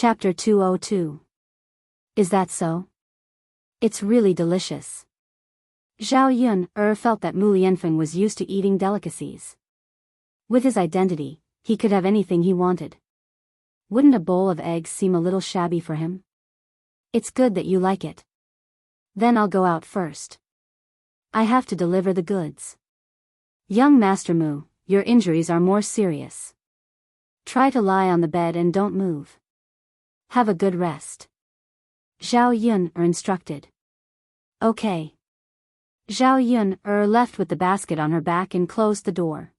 Chapter 202. Is that so? It's really delicious. Zhao Yun felt that Mu Lianfeng was used to eating delicacies. With his identity, he could have anything he wanted. Wouldn't a bowl of eggs seem a little shabby for him? It's good that you like it. Then I'll go out first. I have to deliver the goods. Young Master Mu, your injuries are more serious. Try to lie on the bed and don't move. Have a good rest. Zhao Yun instructed. Okay. Zhao Yun left with the basket on her back and closed the door.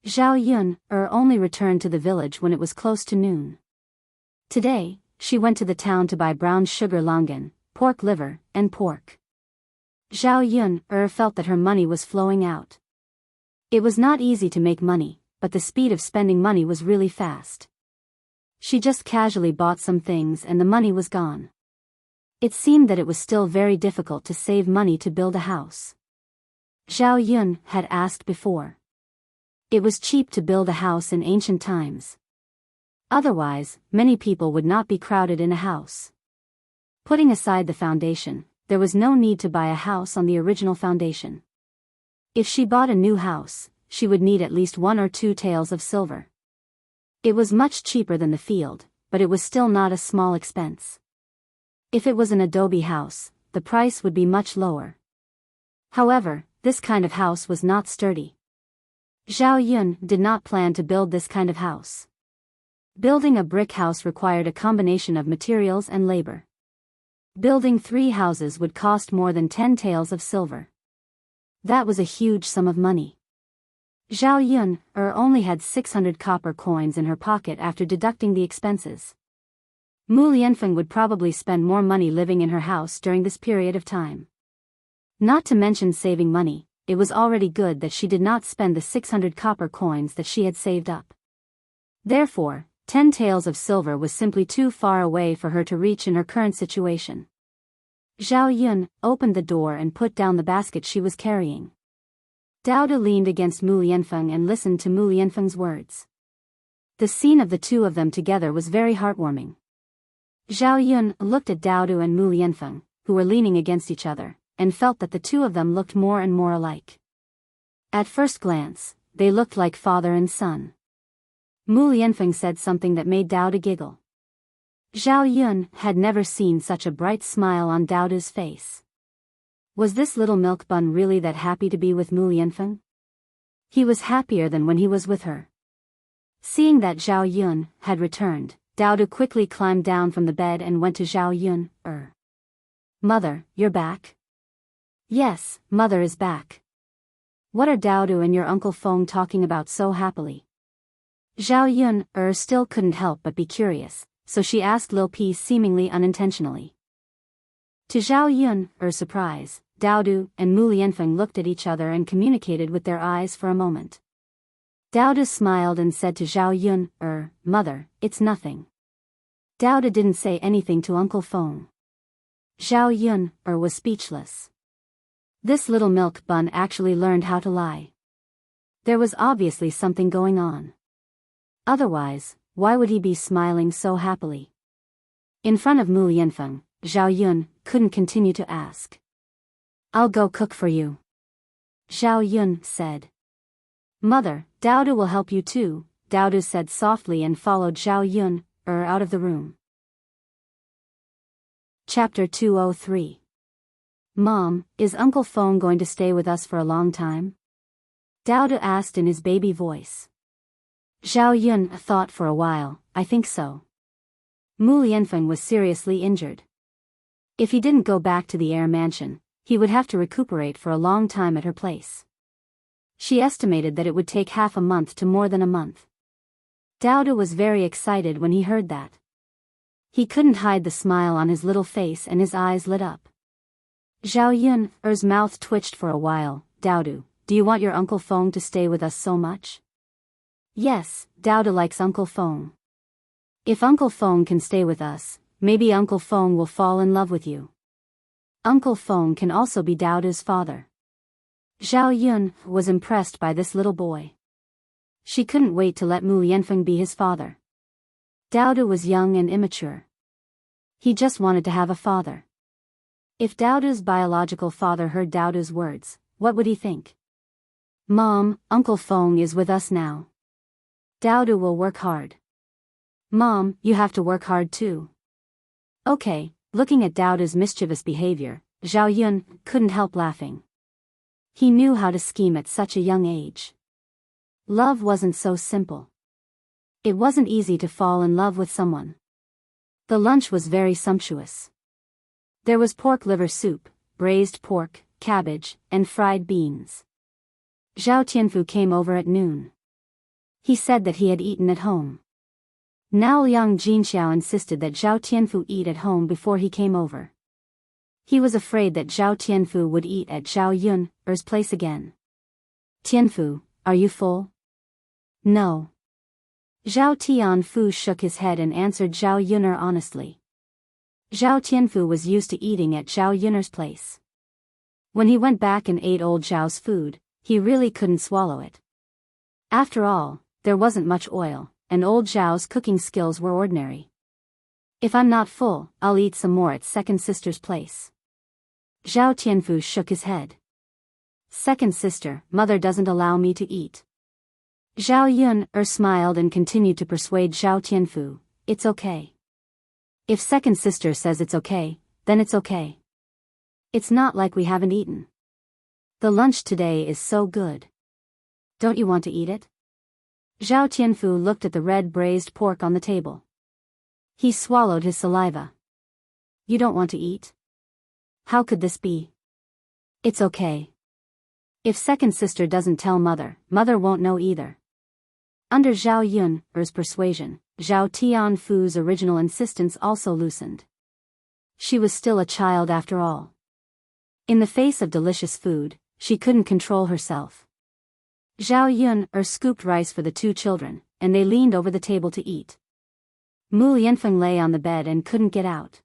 Zhao Yun only returned to the village when it was close to noon. Today, she went to the town to buy brown sugar longan, pork liver, and pork. Zhao Yun felt that her money was flowing out. It was not easy to make money, but the speed of spending money was really fast. She just casually bought some things and the money was gone. It seemed that it was still very difficult to save money to build a house. Zhao Yun had asked before. It was cheap to build a house in ancient times. Otherwise, many people would not be crowded in a house. Putting aside the foundation, there was no need to buy a house on the original foundation. If she bought a new house, she would need at least 1 or 2 taels of silver. It was much cheaper than the field, but it was still not a small expense. If it was an adobe house, the price would be much lower. However, this kind of house was not sturdy. Zhao Yun did not plan to build this kind of house. Building a brick house required a combination of materials and labor. Building 3 houses would cost more than 10 taels of silver. That was a huge sum of money. Zhao Yun only had 600 copper coins in her pocket after deducting the expenses. Mu Lianfeng would probably spend more money living in her house during this period of time. Not to mention saving money, it was already good that she did not spend the 600 copper coins that she had saved up. Therefore, 10 taels of silver was simply too far away for her to reach in her current situation. Zhao Yun opened the door and put down the basket she was carrying. Dao De leaned against Mu Lianfeng and listened to Mu Lianfeng's words. The scene of the two of them together was very heartwarming. Zhao Yun looked at Dao De and Mu Lianfeng, who were leaning against each other, and felt that the two of them looked more and more alike. At first glance, they looked like father and son. Mu Lianfeng said something that made Dao De giggle. Zhao Yun had never seen such a bright smile on Dao De's face. Was this little milk bun really that happy to be with Mu Lianfeng? He was happier than when he was with her. Seeing that Zhao Yun had returned, Dao De quickly climbed down from the bed and went to Zhao Yun. Mother, you're back? Yes, mother is back. What are Dao De and your Uncle Feng talking about so happily? Zhao Yun still couldn't help but be curious, so she asked Lil Pi seemingly unintentionally. To Zhao Yun's surprise, Dao De and Mu Lianfeng looked at each other and communicated with their eyes for a moment. Dao De smiled and said to Zhao Yun, Mother, it's nothing. Dao De didn't say anything to Uncle Feng. Zhao Yun was speechless. This little milk bun actually learned how to lie. There was obviously something going on. Otherwise, why would he be smiling so happily? In front of Mu Lianfeng, Zhao Yun couldn't continue to ask. I'll go cook for you. Zhao Yun said. Mother, Dao De will help you too, Dao De said softly and followed Zhao Yun out of the room. Chapter 203. Mom, is Uncle Feng going to stay with us for a long time? Dao De asked in his baby voice. Zhao Yun thought for a while. I think so. Mu Lianfeng was seriously injured. If he didn't go back to the air mansion, he would have to recuperate for a long time at her place. She estimated that it would take half a month to more than a month. Dao De was very excited when he heard that. He couldn't hide the smile on his little face and his eyes lit up. Zhao Yun's mouth twitched for a while. Dao De, do you want your Uncle Feng to stay with us so much? Yes, Dao De likes Uncle Feng. If Uncle Feng can stay with us, maybe Uncle Feng will fall in love with you. Uncle Feng can also be Dao De's father. Zhao Yun was impressed by this little boy. She couldn't wait to let Mu Lianfeng be his father. Dao was young and immature. He just wanted to have a father. If Dao's biological father heard Dao's words, what would he think? Mom, Uncle Feng is with us now. Dao will work hard. Mom, you have to work hard too. Okay, looking at Dao's mischievous behavior, Zhao Yun couldn't help laughing. He knew how to scheme at such a young age. Love wasn't so simple. It wasn't easy to fall in love with someone. The lunch was very sumptuous. There was pork liver soup, braised pork, cabbage, and fried beans. Zhao Tianfu came over at noon. He said that he had eaten at home. Now Liang Jinxiao insisted that Zhao Tianfu eat at home before he came over. He was afraid that Zhao Tianfu would eat at Zhao Yun's place again. Tianfu, are you full? No. Zhao Tianfu shook his head and answered Zhao Yun'er honestly. Zhao Tianfu was used to eating at Zhao Yun'er's place. When he went back and ate old Zhao's food, he really couldn't swallow it. After all, there wasn't much oil, and old Zhao's cooking skills were ordinary. If I'm not full, I'll eat some more at second sister's place. Zhao Tianfu shook his head. Second sister, mother doesn't allow me to eat. Zhao Yun'er smiled and continued to persuade Zhao Tianfu, it's okay. If second sister says it's okay, then it's okay. It's not like we haven't eaten. The lunch today is so good. Don't you want to eat it? Zhao Tianfu looked at the red braised pork on the table. He swallowed his saliva. You don't want to eat? How could this be? It's okay. If second sister doesn't tell mother, mother won't know either. Under Zhao Yun'er's persuasion, Zhao Tianfu's original insistence also loosened. She was still a child after all. In the face of delicious food, she couldn't control herself. Zhao Yun'er scooped rice for the two children, and they leaned over the table to eat. Mu Lianfeng lay on the bed and couldn't get out.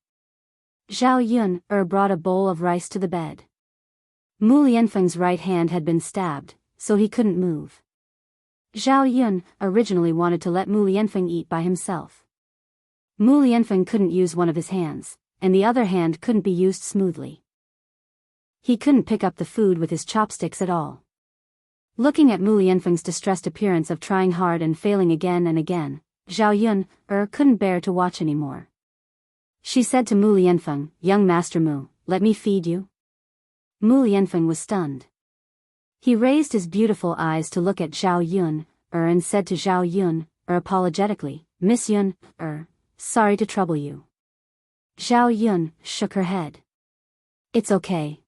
Zhao Yun'er brought a bowl of rice to the bed. Mu Lianfeng's right hand had been stabbed, so he couldn't move. Zhao Yun originally wanted to let Mu Lianfeng eat by himself. Mu Lianfeng couldn't use one of his hands, and the other hand couldn't be used smoothly. He couldn't pick up the food with his chopsticks at all. Looking at Mu Lianfeng's distressed appearance of trying hard and failing again and again, Zhao Yun'er couldn't bear to watch anymore. She said to Mu Lianfeng, young Master Mu, let me feed you. Mu Lianfeng was stunned. He raised his beautiful eyes to look at Zhao Yun'er and said to Zhao Yun'er apologetically, Miss Yun'er, sorry to trouble you. Zhao Yun shook her head. It's okay.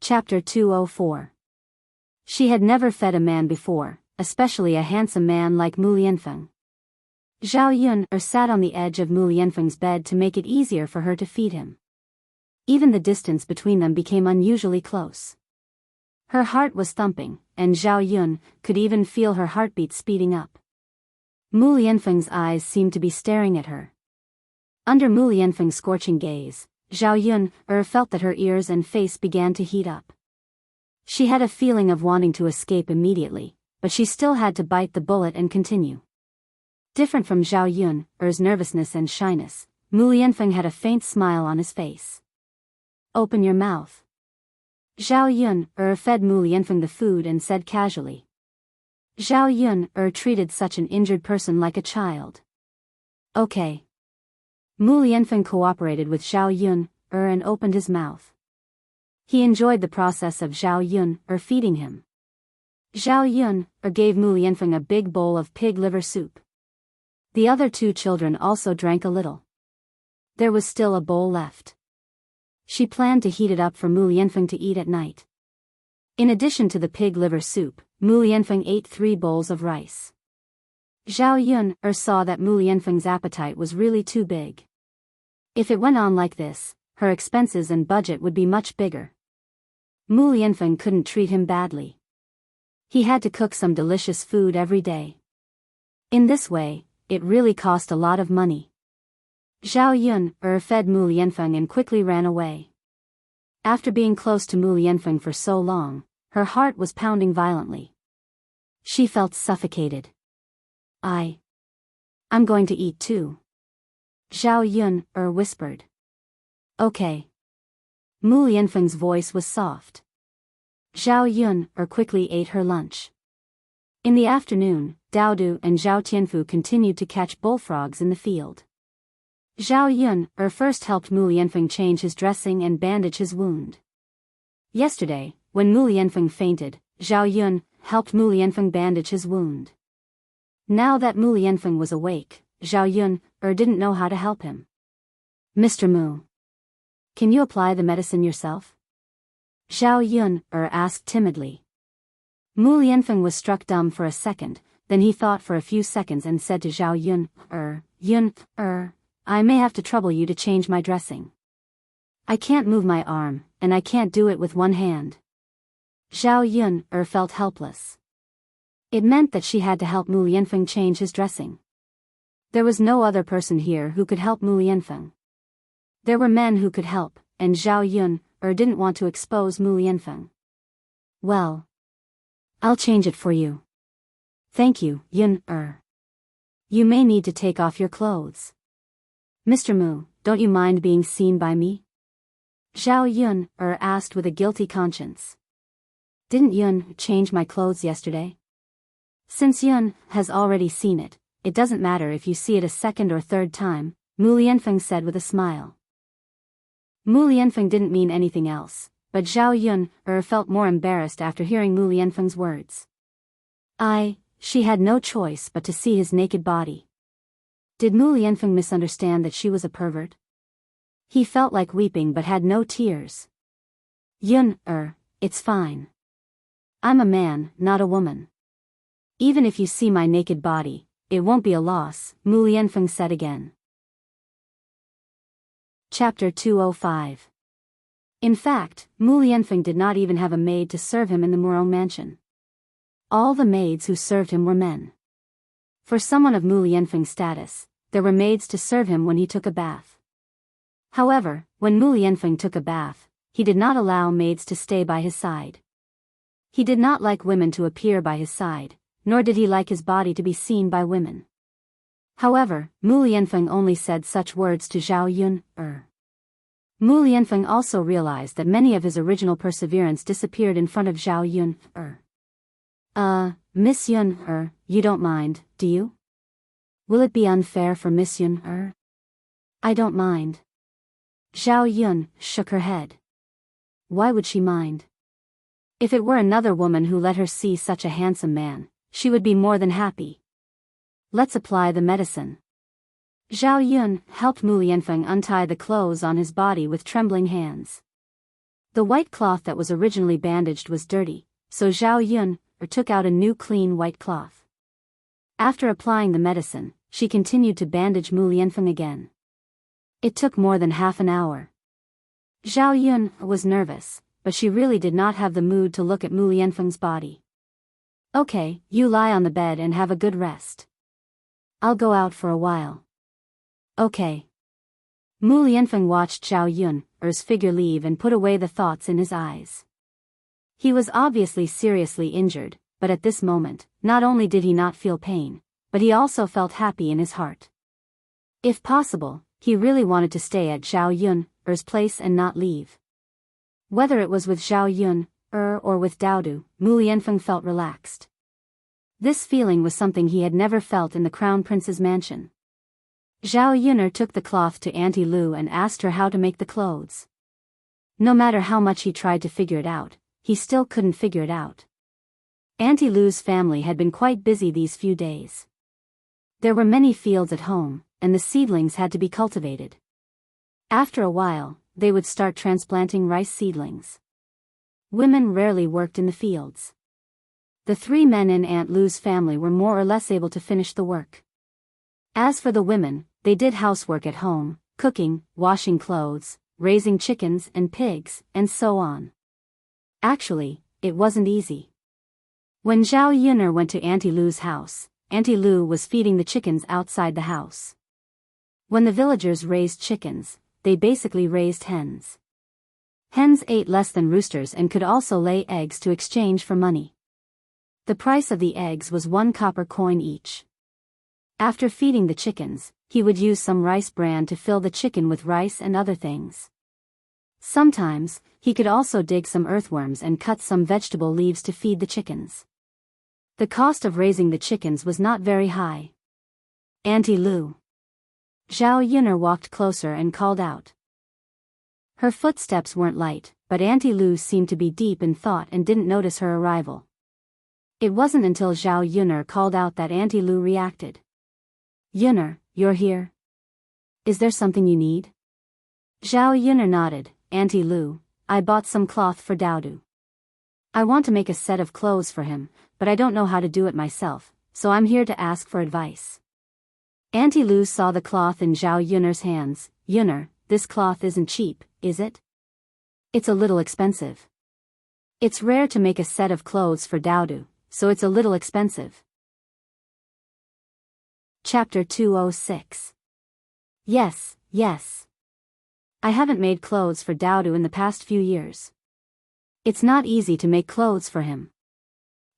Chapter 204. She had never fed a man before, especially a handsome man like Mu Lianfeng. Zhao Yun'er sat on the edge of Mu Lianfeng's bed to make it easier for her to feed him. Even the distance between them became unusually close. Her heart was thumping, and Zhao Yun could even feel her heartbeat speeding up. Mu Lianfeng's eyes seemed to be staring at her. Under Mu Lianfeng's scorching gaze, Zhao Yun'er felt that her ears and face began to heat up. She had a feeling of wanting to escape immediately, but she still had to bite the bullet and continue. Different from Zhao Yun'er's nervousness and shyness, Mu Lianfeng had a faint smile on his face. Open your mouth. Zhao Yun'er fed Mu Lianfeng the food and said casually. Zhao Yun'er treated such an injured person like a child. Okay. Mu Lianfeng cooperated with Zhao Yun'er and opened his mouth. He enjoyed the process of Zhao Yun'er feeding him. Zhao Yun'er gave Mu Lianfeng a big bowl of pig liver soup. The other two children also drank a little. There was still a bowl left. She planned to heat it up for Mu Lianfeng to eat at night. In addition to the pig liver soup, Mu Lianfeng ate 3 bowls of rice. Zhao Yun'er saw that Mu Lianfeng's appetite was really too big. If it went on like this, her expenses and budget would be much bigger. Mu Lianfeng couldn't treat him badly. He had to cook some delicious food every day. In this way, it really cost a lot of money. Zhao Yun'er fed Mu Lianfeng and quickly ran away. After being close to Mu Lianfeng for so long, her heart was pounding violently. She felt suffocated. I'm going to eat too. Zhao Yun whispered. Okay. Mu Lianfeng's voice was soft. Zhao Yun quickly ate her lunch. In the afternoon, Dao Du and Zhao Tianfu continued to catch bullfrogs in the field. Zhao Yun first helped Mu Lianfeng change his dressing and bandage his wound. Yesterday, when Mu Lianfeng fainted, Zhao Yun helped Mu Lianfeng bandage his wound. Now that Mu Lianfeng was awake, Zhao Yun didn't know how to help him. Mr. Mu, can you apply the medicine yourself? Zhao Yun asked timidly. Mu Lianfeng was struck dumb for a second, then he thought for a few seconds and said to Zhao Yun, I may have to trouble you to change my dressing. I can't move my arm, and I can't do it with one hand. Zhao Yun felt helpless. It meant that she had to help Mu Lianfeng change his dressing. There was no other person here who could help Mu Lianfeng. There were men who could help, and Zhao Yun didn't want to expose Mu Lianfeng. Well, I'll change it for you. Thank you, Yun. You may need to take off your clothes. Mr. Mu, don't you mind being seen by me? Zhao Yun asked with a guilty conscience. Didn't Yun change my clothes yesterday? Since Yun has already seen it, it doesn't matter if you see it a second or third time, Mu Lianfeng said with a smile. Mu Lianfeng didn't mean anything else, but Zhao Yun felt more embarrassed after hearing Mu Lianfeng's words. She had no choice but to see his naked body. Did Mu Lianfeng misunderstand that she was a pervert? He felt like weeping but had no tears. Yun, it's fine. I'm a man, not a woman. Even if you see my naked body, it won't be a loss, Mu Lianfeng said again. Chapter 205. In fact, Mu Lianfeng did not even have a maid to serve him in the Murong mansion. All the maids who served him were men. For someone of Mu Lianfeng's status, there were maids to serve him when he took a bath. However, when Mu Lianfeng took a bath, he did not allow maids to stay by his side. He did not like women to appear by his side, nor did he like his body to be seen by women. However, Mu Lianfeng only said such words to Zhao Yun. Mu Lianfeng also realized that many of his original perseverance disappeared in front of Zhao Yun. Miss Yun, you don't mind, do you? Will it be unfair for Miss Yun, I don't mind. Zhao Yun shook her head. Why would she mind? If it were another woman who let her see such a handsome man, she would be more than happy. Let's apply the medicine. Zhao Yun helped Mu Lianfeng untie the clothes on his body with trembling hands. The white cloth that was originally bandaged was dirty, so Zhao Yun took out a new clean white cloth. After applying the medicine, she continued to bandage Mu Lianfeng again. It took more than half an hour. Zhao Yun was nervous, but she really did not have the mood to look at Mu Lianfeng's body. Okay, you lie on the bed and have a good rest. I'll go out for a while. Okay. Mu Lianfeng watched Zhao Yun's figure leave and put away the thoughts in his eyes. He was obviously seriously injured, but at this moment, not only did he not feel pain, but he also felt happy in his heart. If possible, he really wanted to stay at Zhao Yun's place and not leave. Whether it was with Zhao Yun or with Dao Du, Mu Lianfeng felt relaxed. This feeling was something he had never felt in the Crown Prince's mansion. Zhao Yun took the cloth to Auntie Lu and asked her how to make the clothes. No matter how much he tried to figure it out, he still couldn't figure it out. Auntie Lu's family had been quite busy these few days. There were many fields at home, and the seedlings had to be cultivated. After a while, they would start transplanting rice seedlings. Women rarely worked in the fields. The three men in Aunt Lu's family were more or less able to finish the work. As for the women, they did housework at home, cooking, washing clothes, raising chickens and pigs, and so on. Actually, it wasn't easy. When Zhao Yun'er went to Auntie Lu's house, Auntie Lu was feeding the chickens outside the house. When the villagers raised chickens, they basically raised hens. Hens ate less than roosters and could also lay eggs to exchange for money. The price of the eggs was 1 copper coin each. After feeding the chickens, he would use some rice bran to fill the chicken with rice and other things. Sometimes, he could also dig some earthworms and cut some vegetable leaves to feed the chickens. The cost of raising the chickens was not very high. Auntie Lu. Zhao Yun'er walked closer and called out. Her footsteps weren't light, but Auntie Lu seemed to be deep in thought and didn't notice her arrival. It wasn't until Zhao Yun'er called out that Auntie Lu reacted. Yun'er, you're here? Is there something you need? Zhao Yun'er nodded. Auntie Lu, I bought some cloth for Daodu. I want to make a set of clothes for him, but I don't know how to do it myself, so I'm here to ask for advice. Auntie Lu saw the cloth in Zhao Yun'er's hands. Yun'er, this cloth isn't cheap, is it? It's a little expensive. It's rare to make a set of clothes for Daodu, so it's a little expensive. Chapter 206. Yes, yes. I haven't made clothes for Daodu in the past few years. It's not easy to make clothes for him.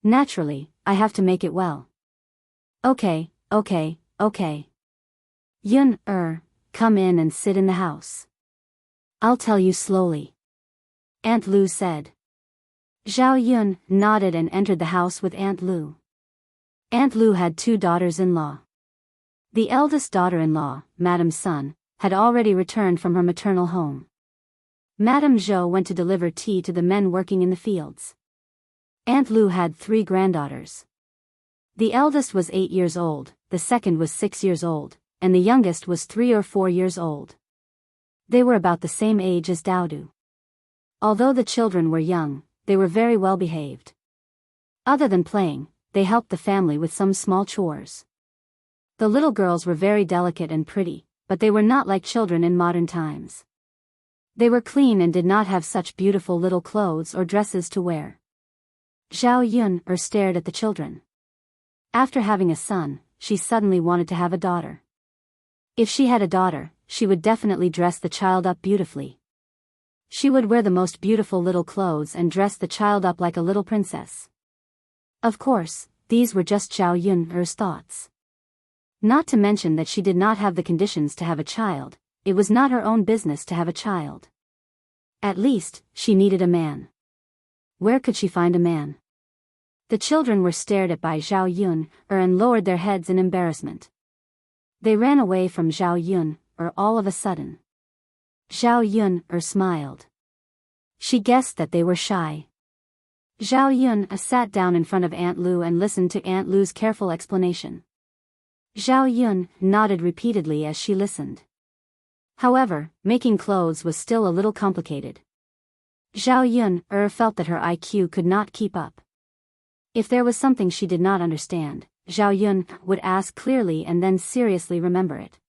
Naturally, I have to make it well. Okay. Yun'er, come in and sit in the house. I'll tell you slowly. Aunt Lu said. Zhao Yun nodded and entered the house with Aunt Lu. Aunt Lu had 2 daughters-in-law. The eldest daughter-in-law, Madame Sun, had already returned from her maternal home. Madame Zhou went to deliver tea to the men working in the fields. Aunt Lu had 3 granddaughters. The eldest was 8 years old, the second was 6 years old, and the youngest was 3 or 4 years old. They were about the same age as Daodu. Although the children were young, they were very well behaved. Other than playing, they helped the family with some small chores. The little girls were very delicate and pretty, but they were not like children in modern times. They were clean and did not have such beautiful little clothes or dresses to wear. Zhao Yun'er stared at the children. After having a son, she suddenly wanted to have a daughter. If she had a daughter, she would definitely dress the child up beautifully. She would wear the most beautiful little clothes and dress the child up like a little princess. Of course, these were just Zhao Yun'er's thoughts. Not to mention that she did not have the conditions to have a child. It was not her own business to have a child. At least, she needed a man. Where could she find a man? The children were stared at by Zhao Yun'er and lowered their heads in embarrassment. They ran away from Zhao Yun'er all of a sudden. Zhao Yun'er smiled. She guessed that they were shy. Zhao Yun'er sat down in front of Aunt Lu and listened to Aunt Lu's careful explanation. Zhao Yun'er nodded repeatedly as she listened. However, making clothes was still a little complicated. Zhao Yun'er felt that her IQ could not keep up. If there was something she did not understand, Zhao Yun'er would ask clearly and then seriously remember it.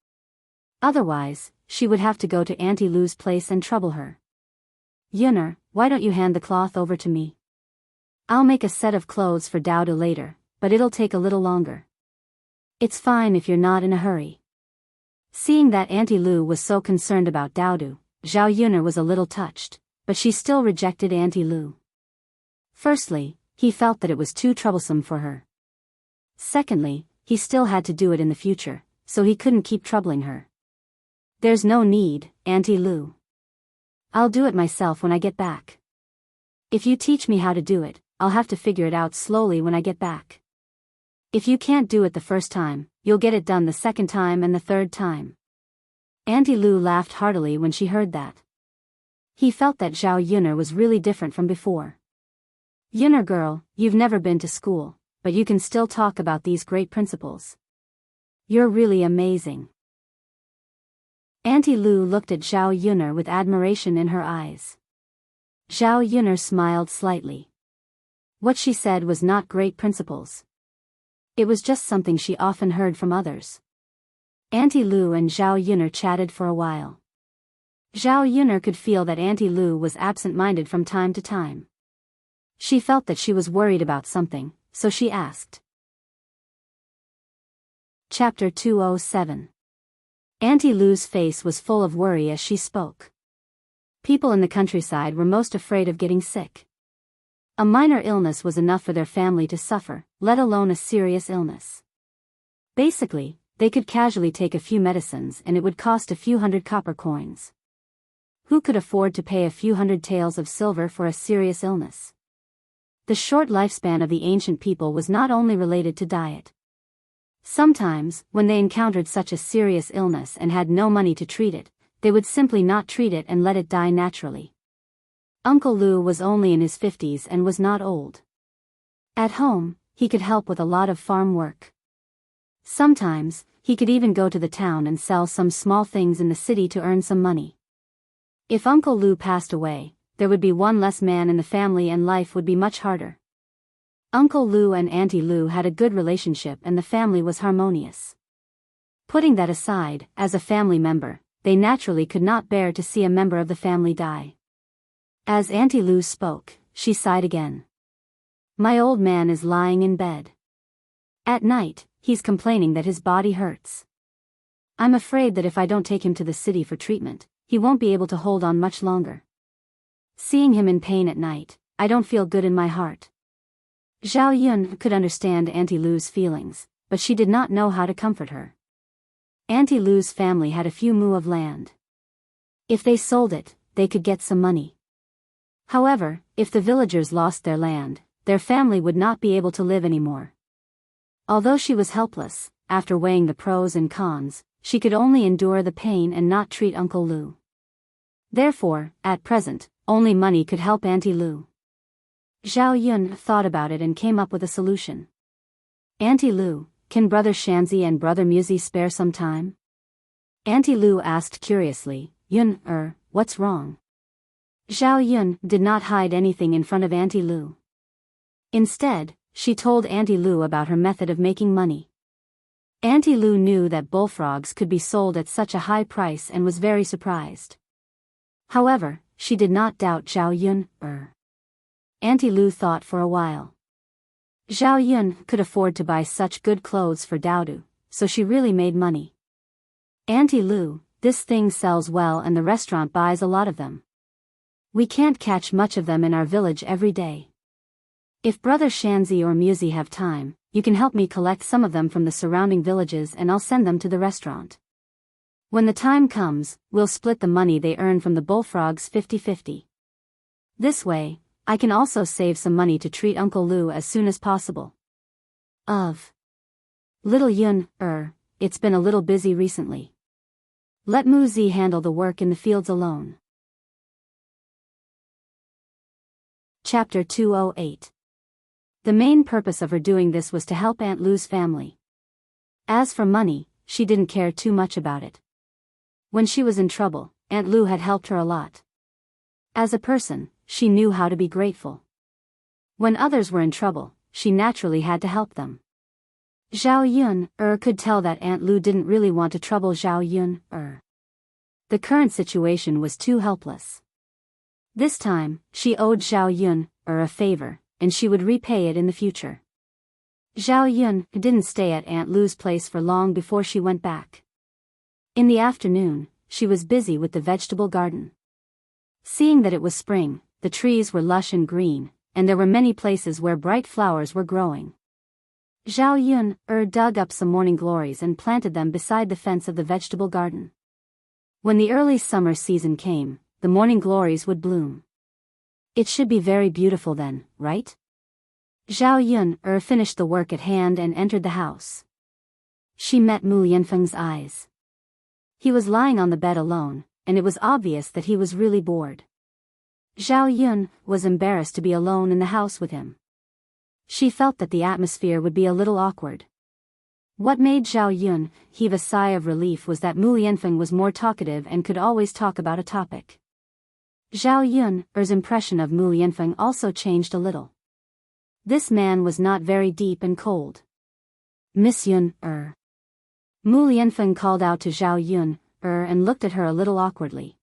Otherwise, she would have to go to Auntie Lu's place and trouble her. Yun'er, why don't you hand the cloth over to me? I'll make a set of clothes for Daodu later, but it'll take a little longer. It's fine if you're not in a hurry. Seeing that Auntie Lu was so concerned about Daodu, Zhao Yun'er was a little touched, but she still rejected Auntie Lu. Firstly, he felt that it was too troublesome for her. Secondly, he still had to do it in the future, so he couldn't keep troubling her. There's no need, Auntie Lu. I'll do it myself when I get back. If you teach me how to do it, I'll have to figure it out slowly when I get back. If you can't do it the first time, you'll get it done the second time and the third time. Auntie Lu laughed heartily when she heard that. He felt that Zhao Yun'er was really different from before. Yun'er girl, you've never been to school, but you can still talk about these great principles. You're really amazing. Auntie Lu looked at Zhao Yun'er with admiration in her eyes. Zhao Yun'er smiled slightly. What she said was not great principles. It was just something she often heard from others. Auntie Lu and Zhao Yun'er chatted for a while. Zhao Yun'er could feel that Auntie Lu was absent-minded from time to time. She felt that she was worried about something, so she asked. Chapter 207. Auntie Lu's face was full of worry as she spoke. People in the countryside were most afraid of getting sick. A minor illness was enough for their family to suffer, let alone a serious illness. Basically, they could casually take a few medicines and it would cost a few hundred copper coins. Who could afford to pay a few hundred taels of silver for a serious illness? The short lifespan of the ancient people was not only related to diet. Sometimes, when they encountered such a serious illness and had no money to treat it, they would simply not treat it and let it die naturally. Uncle Lu was only in his 50s and was not old. At home, he could help with a lot of farm work. Sometimes, he could even go to the town and sell some small things in the city to earn some money. If Uncle Lu passed away, there would be one less man in the family and life would be much harder. Uncle Lu and Auntie Lu had a good relationship and the family was harmonious. Putting that aside, as a family member, they naturally could not bear to see a member of the family die. As Auntie Lu spoke, she sighed again. My old man is lying in bed. At night, he's complaining that his body hurts. I'm afraid that if I don't take him to the city for treatment, he won't be able to hold on much longer. Seeing him in pain at night, I don't feel good in my heart. Zhao Yun could understand Auntie Lu's feelings, but she did not know how to comfort her. Auntie Lu's family had a few mu of land. If they sold it, they could get some money. However, if the villagers lost their land, their family would not be able to live anymore. Although she was helpless, after weighing the pros and cons, she could only endure the pain and not treat Uncle Lu. Therefore, at present, only money could help Auntie Lu. Zhao Yun thought about it and came up with a solution. Auntie Lu, can Brother Shanzi and Brother Muzi spare some time? Auntie Lu asked curiously, Yun, what's wrong? Zhao Yun did not hide anything in front of Auntie Lu. Instead, she told Auntie Lu about her method of making money. Auntie Lu knew that bullfrogs could be sold at such a high price and was very surprised. However, she did not doubt Zhao Yun. Auntie Lu thought for a while. Zhao Yun could afford to buy such good clothes for Daodu, so she really made money. Auntie Lu, this thing sells well and the restaurant buys a lot of them. We can't catch much of them in our village every day. If Brother Shanzi or Muzi have time, you can help me collect some of them from the surrounding villages and I'll send them to the restaurant. When the time comes, we'll split the money they earn from the bullfrogs 50-50. This way, I can also save some money to treat Uncle Lu as soon as possible. Little Yun, it's been a little busy recently. Let Muzi handle the work in the fields alone. Chapter 208. The main purpose of her doing this was to help Aunt Lu's family. As for money, she didn't care too much about it. When she was in trouble, Aunt Lu had helped her a lot. As a person, she knew how to be grateful. When others were in trouble, she naturally had to help them. Zhao Yun could tell that Aunt Lu didn't really want to trouble Zhao Yun. The current situation was too helpless. This time, she owed Zhao Yun a favor, and she would repay it in the future. Zhao Yun didn't stay at Aunt Lu's place for long before she went back. In the afternoon, she was busy with the vegetable garden. Seeing that it was spring, the trees were lush and green, and there were many places where bright flowers were growing. Zhao Yun dug up some morning glories and planted them beside the fence of the vegetable garden. When the early summer season came, the morning glories would bloom. It should be very beautiful then, right? Zhao Yun finished the work at hand and entered the house. She met Mu Yanfeng's eyes. He was lying on the bed alone, and it was obvious that he was really bored. Zhao Yun was embarrassed to be alone in the house with him. She felt that the atmosphere would be a little awkward. What made Zhao Yun heave a sigh of relief was that Mu Yanfeng was more talkative and could always talk about a topic. Zhao Yun's impression of Mu Yanfeng also changed a little. This man was not very deep and cold. Miss Yun, Mu Yanfeng called out to Zhao Yun, and looked at her a little awkwardly.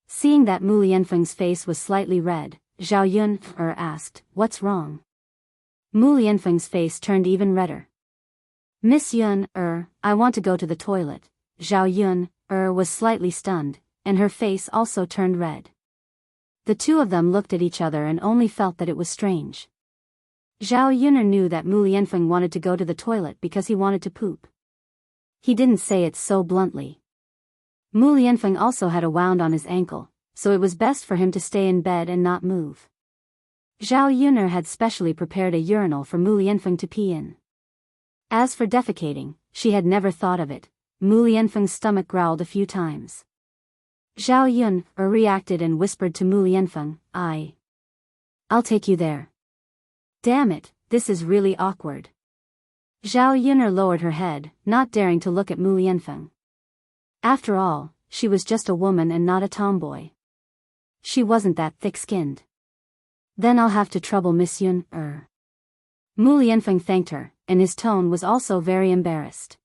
Seeing that Mu Yanfeng's face was slightly red, Zhao Yun asked, "What's wrong?" Mu Yanfeng's face turned even redder. Miss Yun, I want to go to the toilet. Zhao Yun, was slightly stunned, and her face also turned red. The two of them looked at each other and only felt that it was strange. Zhao Yun'er knew that Mu Lianfeng wanted to go to the toilet because he wanted to poop. He didn't say it so bluntly. Mu Lianfeng also had a wound on his ankle, so it was best for him to stay in bed and not move. Zhao Yun'er had specially prepared a urinal for Mu Lianfeng to pee in. As for defecating, she had never thought of it. Mu Lianfeng's stomach growled a few times. Zhao Yun'er reacted and whispered to Mu Lianfeng, I'll take you there. Damn it, this is really awkward. Zhao Yun'er lowered her head, not daring to look at Mu Lianfeng. After all, she was just a woman and not a tomboy. She wasn't that thick-skinned. Then I'll have to trouble Miss Yun'er. Mu Lianfeng thanked her, and his tone was also very embarrassed.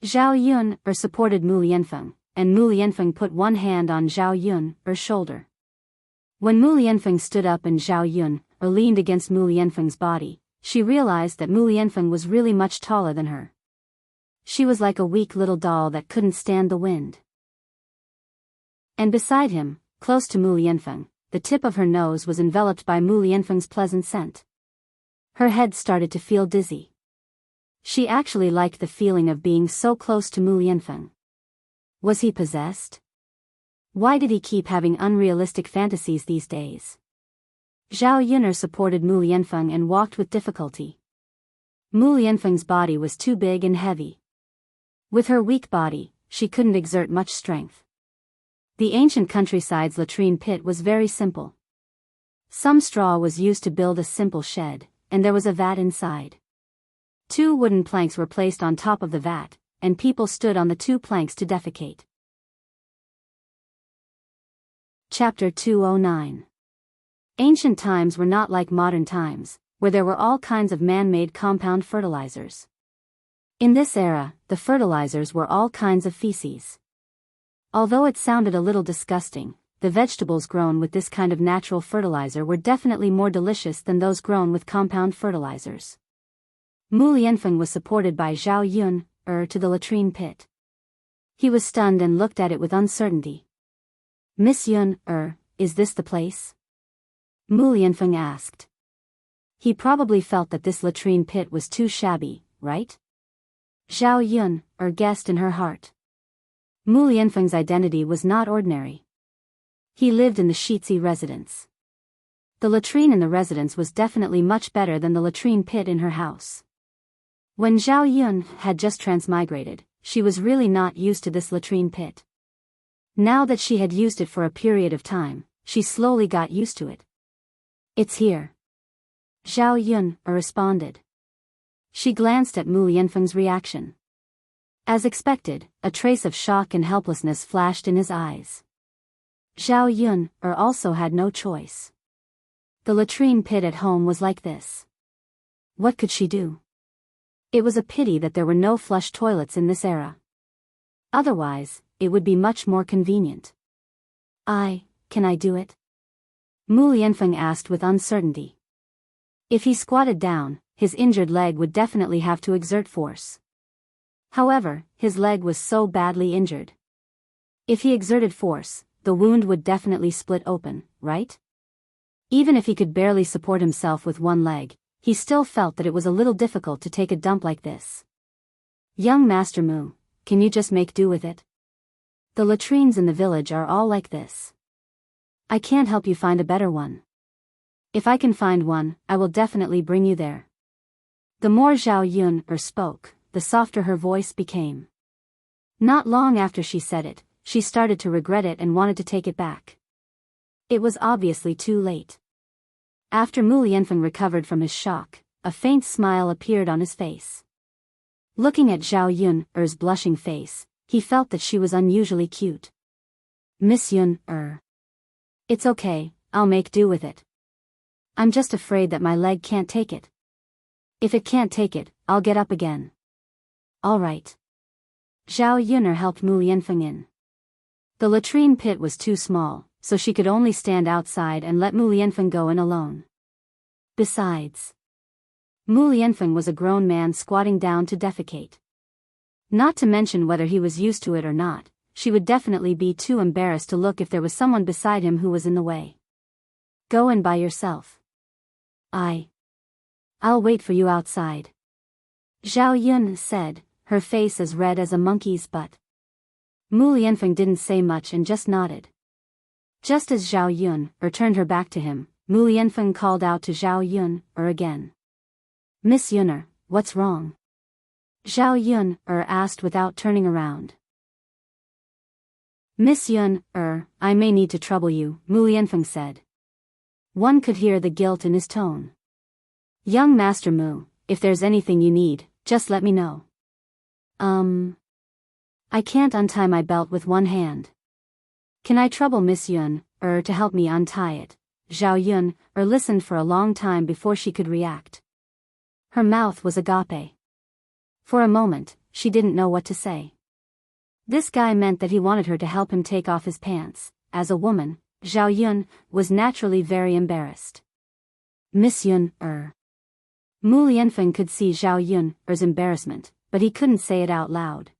Zhao Yun'er supported Mu Lianfeng, and Mu Lianfeng put one hand on Zhao Yun'er's shoulder. When Mu Lianfeng stood up and Zhao Yun'er leaned against Mu Lianfeng's body, she realized that Mu Lianfeng was really much taller than her. She was like a weak little doll that couldn't stand the wind. And beside him, close to Mu Lianfeng, the tip of her nose was enveloped by Mu Lianfeng's pleasant scent. Her head started to feel dizzy. She actually liked the feeling of being so close to Mu Lianfeng. Was he possessed? Why did he keep having unrealistic fantasies these days? Zhao Yun'er supported Mu Lianfeng and walked with difficulty. Mu Lianfeng's body was too big and heavy. With her weak body, she couldn't exert much strength. The ancient countryside's latrine pit was very simple. Some straw was used to build a simple shed, and there was a vat inside. 2 wooden planks were placed on top of the vat, and people stood on the 2 planks to defecate. Chapter 209. Ancient times were not like modern times, where there were all kinds of man-made compound fertilizers. In this era, the fertilizers were all kinds of feces. Although it sounded a little disgusting, the vegetables grown with this kind of natural fertilizer were definitely more delicious than those grown with compound fertilizers. Mu Lianfeng was supported by Zhao Yun'er to the latrine pit. He was stunned and looked at it with uncertainty. Miss Yun'er, is this the place? Mu Lianfeng asked. He probably felt that this latrine pit was too shabby, right? Zhao Yun'er guessed in her heart. Mu Lianfeng's identity was not ordinary. He lived in the Shitzi residence. The latrine in the residence was definitely much better than the latrine pit in her house. When Zhao Yun'er had just transmigrated, she was really not used to this latrine pit. Now that she had used it for a period of time, she slowly got used to it. It's here. Zhao Yun'er responded. She glanced at Mu Lianfeng's reaction. As expected, a trace of shock and helplessness flashed in his eyes. Zhao Yun'er also had no choice. The latrine pit at home was like this. What could she do? It was a pity that there were no flush toilets in this era. Otherwise, it would be much more convenient. Can I do it? Mu Lianfeng asked with uncertainty. If he squatted down, his injured leg would definitely have to exert force. However, his leg was so badly injured. If he exerted force, the wound would definitely split open, right? Even if he could barely support himself with one leg, he still felt that it was a little difficult to take a dump like this. Young Master Mu, can you just make do with it? The latrines in the village are all like this. I can't help you find a better one. If I can find one, I will definitely bring you there. The more Zhao Yun'er spoke, the softer her voice became. Not long after she said it, she started to regret it and wanted to take it back. It was obviously too late. After Mu Lianfeng recovered from his shock, a faint smile appeared on his face. Looking at Zhao Yun'er's blushing face, he felt that she was unusually cute. Miss Yun'er. It's okay, I'll make do with it. I'm just afraid that my leg can't take it. If it can't take it, I'll get up again. All right. Zhao Yun'er helped Mu Lianfeng in. The latrine pit was too small, so she could only stand outside and let Mu Lianfeng go in alone. Besides, Mu Lianfeng was a grown man squatting down to defecate. Not to mention whether he was used to it or not, she would definitely be too embarrassed to look if there was someone beside him who was in the way. Go in by yourself. I'll wait for you outside. Zhao Yun said, her face as red as a monkey's butt. Mu Lianfeng didn't say much and just nodded. Just as Zhao Yun turned her back to him, Mu Lianfeng called out to Zhao Yun again. Miss Yun, what's wrong? Zhao Yun asked without turning around. Miss Yun, I may need to trouble you, Mu Lianfeng said. One could hear the guilt in his tone. Young Master Mu, if there's anything you need, just let me know. I can't untie my belt with one hand. Can I trouble Miss Yun, to help me untie it? Zhao Yun, listened for a long time before she could react. Her mouth was agape. For a moment, she didn't know what to say. This guy meant that he wanted her to help him take off his pants. As a woman, Zhao Yun was naturally very embarrassed. Miss Yun, Mu Lianfeng could see Zhao Yun's embarrassment, but he couldn't say it out loud.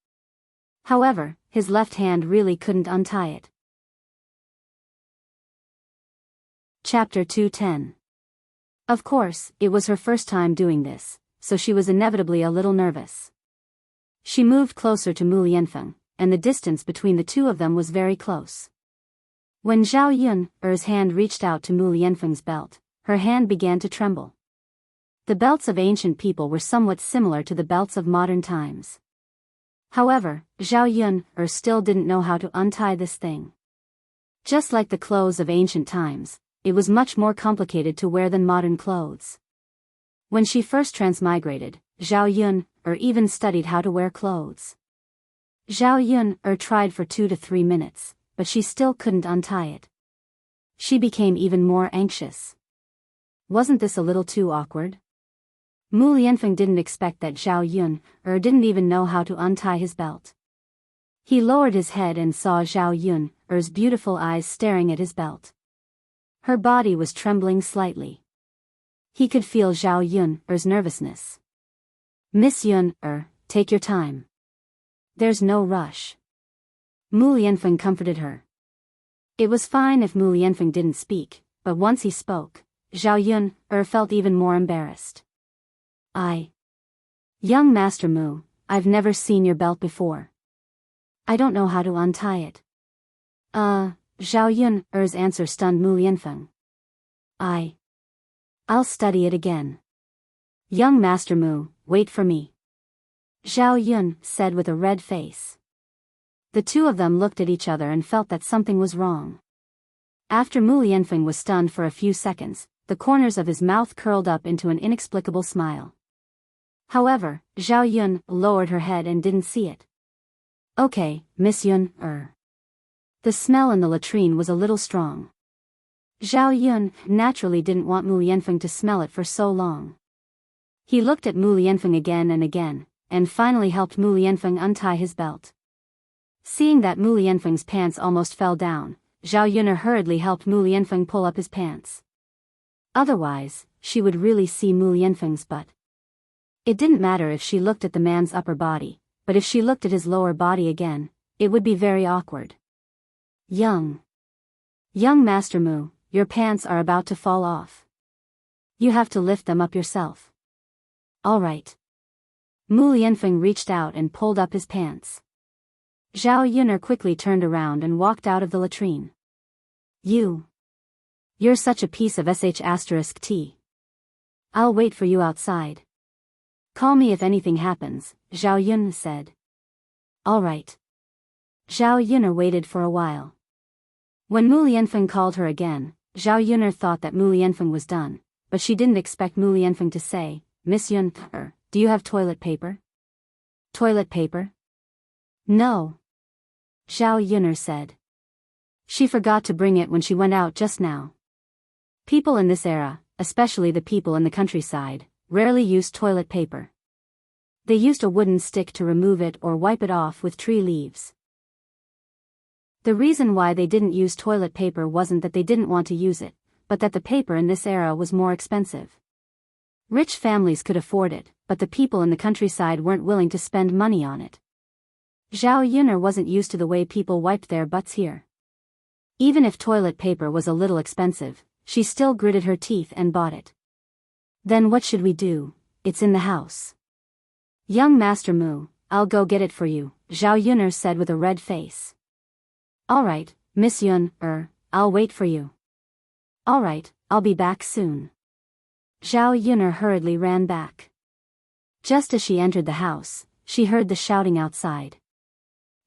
However, his left hand really couldn't untie it. Chapter 210. Of course, it was her first time doing this, so she was inevitably a little nervous. She moved closer to Mu Lianfeng, and the distance between the two of them was very close. When Zhao Yun's hand reached out to Mu Lianfeng's belt, her hand began to tremble. The belts of ancient people were somewhat similar to the belts of modern times. However, Zhao Yun still didn't know how to untie this thing. Just like the clothes of ancient times, it was much more complicated to wear than modern clothes. When she first transmigrated, Zhao Yun even studied how to wear clothes. Zhao Yun tried for 2 to 3 minutes, but she still couldn't untie it. She became even more anxious. Wasn't this a little too awkward? Mu Lianfeng didn't expect that Zhao Yun didn't even know how to untie his belt. He lowered his head and saw Zhao Yun's beautiful eyes staring at his belt. Her body was trembling slightly. He could feel Zhao Yun's nervousness. Miss Yun, take your time. There's no rush. Mu Lianfeng comforted her. It was fine if Mu Lianfeng didn't speak, but once he spoke, Zhao Yun felt even more embarrassed. Young Master Mu, I've never seen your belt before. I don't know how to untie it. Zhao Yun's answer stunned Mu Lianfeng. I'll study it again. Young Master Mu, wait for me. Zhao Yun said with a red face. The two of them looked at each other and felt that something was wrong. After Mu Lianfeng was stunned for a few seconds, the corners of his mouth curled up into an inexplicable smile. However, Zhao Yun lowered her head and didn't see it. Okay, Miss Yun, The smell in the latrine was a little strong. Zhao Yun naturally didn't want Mu Lianfeng to smell it for so long. He looked at Mu Lianfeng again, and finally helped Mu Lianfeng untie his belt. Seeing that Mu Lianfeng's pants almost fell down, Zhao Yun hurriedly helped Mu Lianfeng pull up his pants. Otherwise, she would really see Mu Lianfeng's butt. It didn't matter if she looked at the man's upper body, but if she looked at his lower body again, it would be very awkward. Young Master Mu, your pants are about to fall off. You have to lift them up yourself. All right. Mu Lianfeng reached out and pulled up his pants. Zhao Yun quickly turned around and walked out of the latrine. You're such a piece of sh*t. I'll wait for you outside. Call me if anything happens, Zhao Yun said. All right. Zhao Yun waited for a while. When Mu Lianfeng called her again, Zhao Yun thought that Mu Lianfeng was done, but she didn't expect Mu Lianfeng to say, Miss Yun, do you have toilet paper? Toilet paper? No. Zhao Yun said. She forgot to bring it when she went out just now. People in this era, especially the people in the countryside, rarely used toilet paper. They used a wooden stick to remove it or wipe it off with tree leaves. The reason why they didn't use toilet paper wasn't that they didn't want to use it, but that the paper in this era was more expensive. Rich families could afford it, but the people in the countryside weren't willing to spend money on it. Zhao Yun wasn't used to the way people wiped their butts here. Even if toilet paper was a little expensive, she still gritted her teeth and bought it. Then what should we do? It's in the house. Young Master Mu, I'll go get it for you, Zhao Yun'er said with a red face. All right, Miss Yun, I'll wait for you. All right, I'll be back soon. Zhao Yun'er hurriedly ran back. Just as she entered the house, she heard the shouting outside.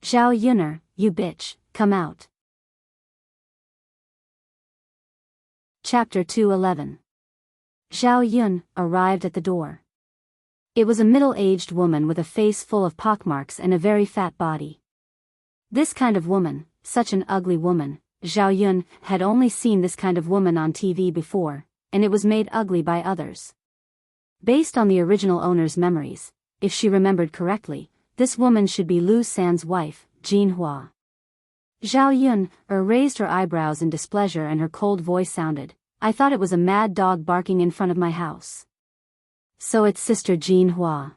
Zhao Yun'er, you bitch, come out. Chapter 211. Zhao Yun arrived at the door. It was a middle-aged woman with a face full of pockmarks and a very fat body. This kind of woman, such an ugly woman, Zhao Yun had only seen this kind of woman on TV before, and it was made ugly by others. Based on the original owner's memories, if she remembered correctly, this woman should be Lu San's wife, Jin Hua. Zhao Yun raised her eyebrows in displeasure and her cold voice sounded, I thought it was a mad dog barking in front of my house. So it's Sister Jin Hua.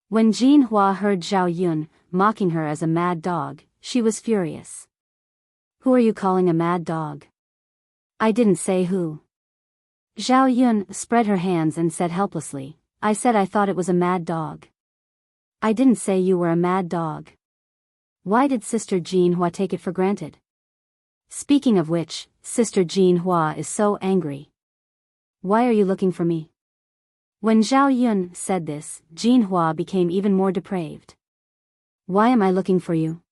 When Jin Hua heard Zhao Yun mocking her as a mad dog, she was furious. Who are you calling a mad dog? I didn't say who. Zhao Yun spread her hands and said helplessly, I said I thought it was a mad dog. I didn't say you were a mad dog. Why did Sister Jin Hua take it for granted? Speaking of which, Sister Jin Hua is so angry. Why are you looking for me? When Zhao Yun said this, Jin Hua became even more depraved. Why am I looking for you?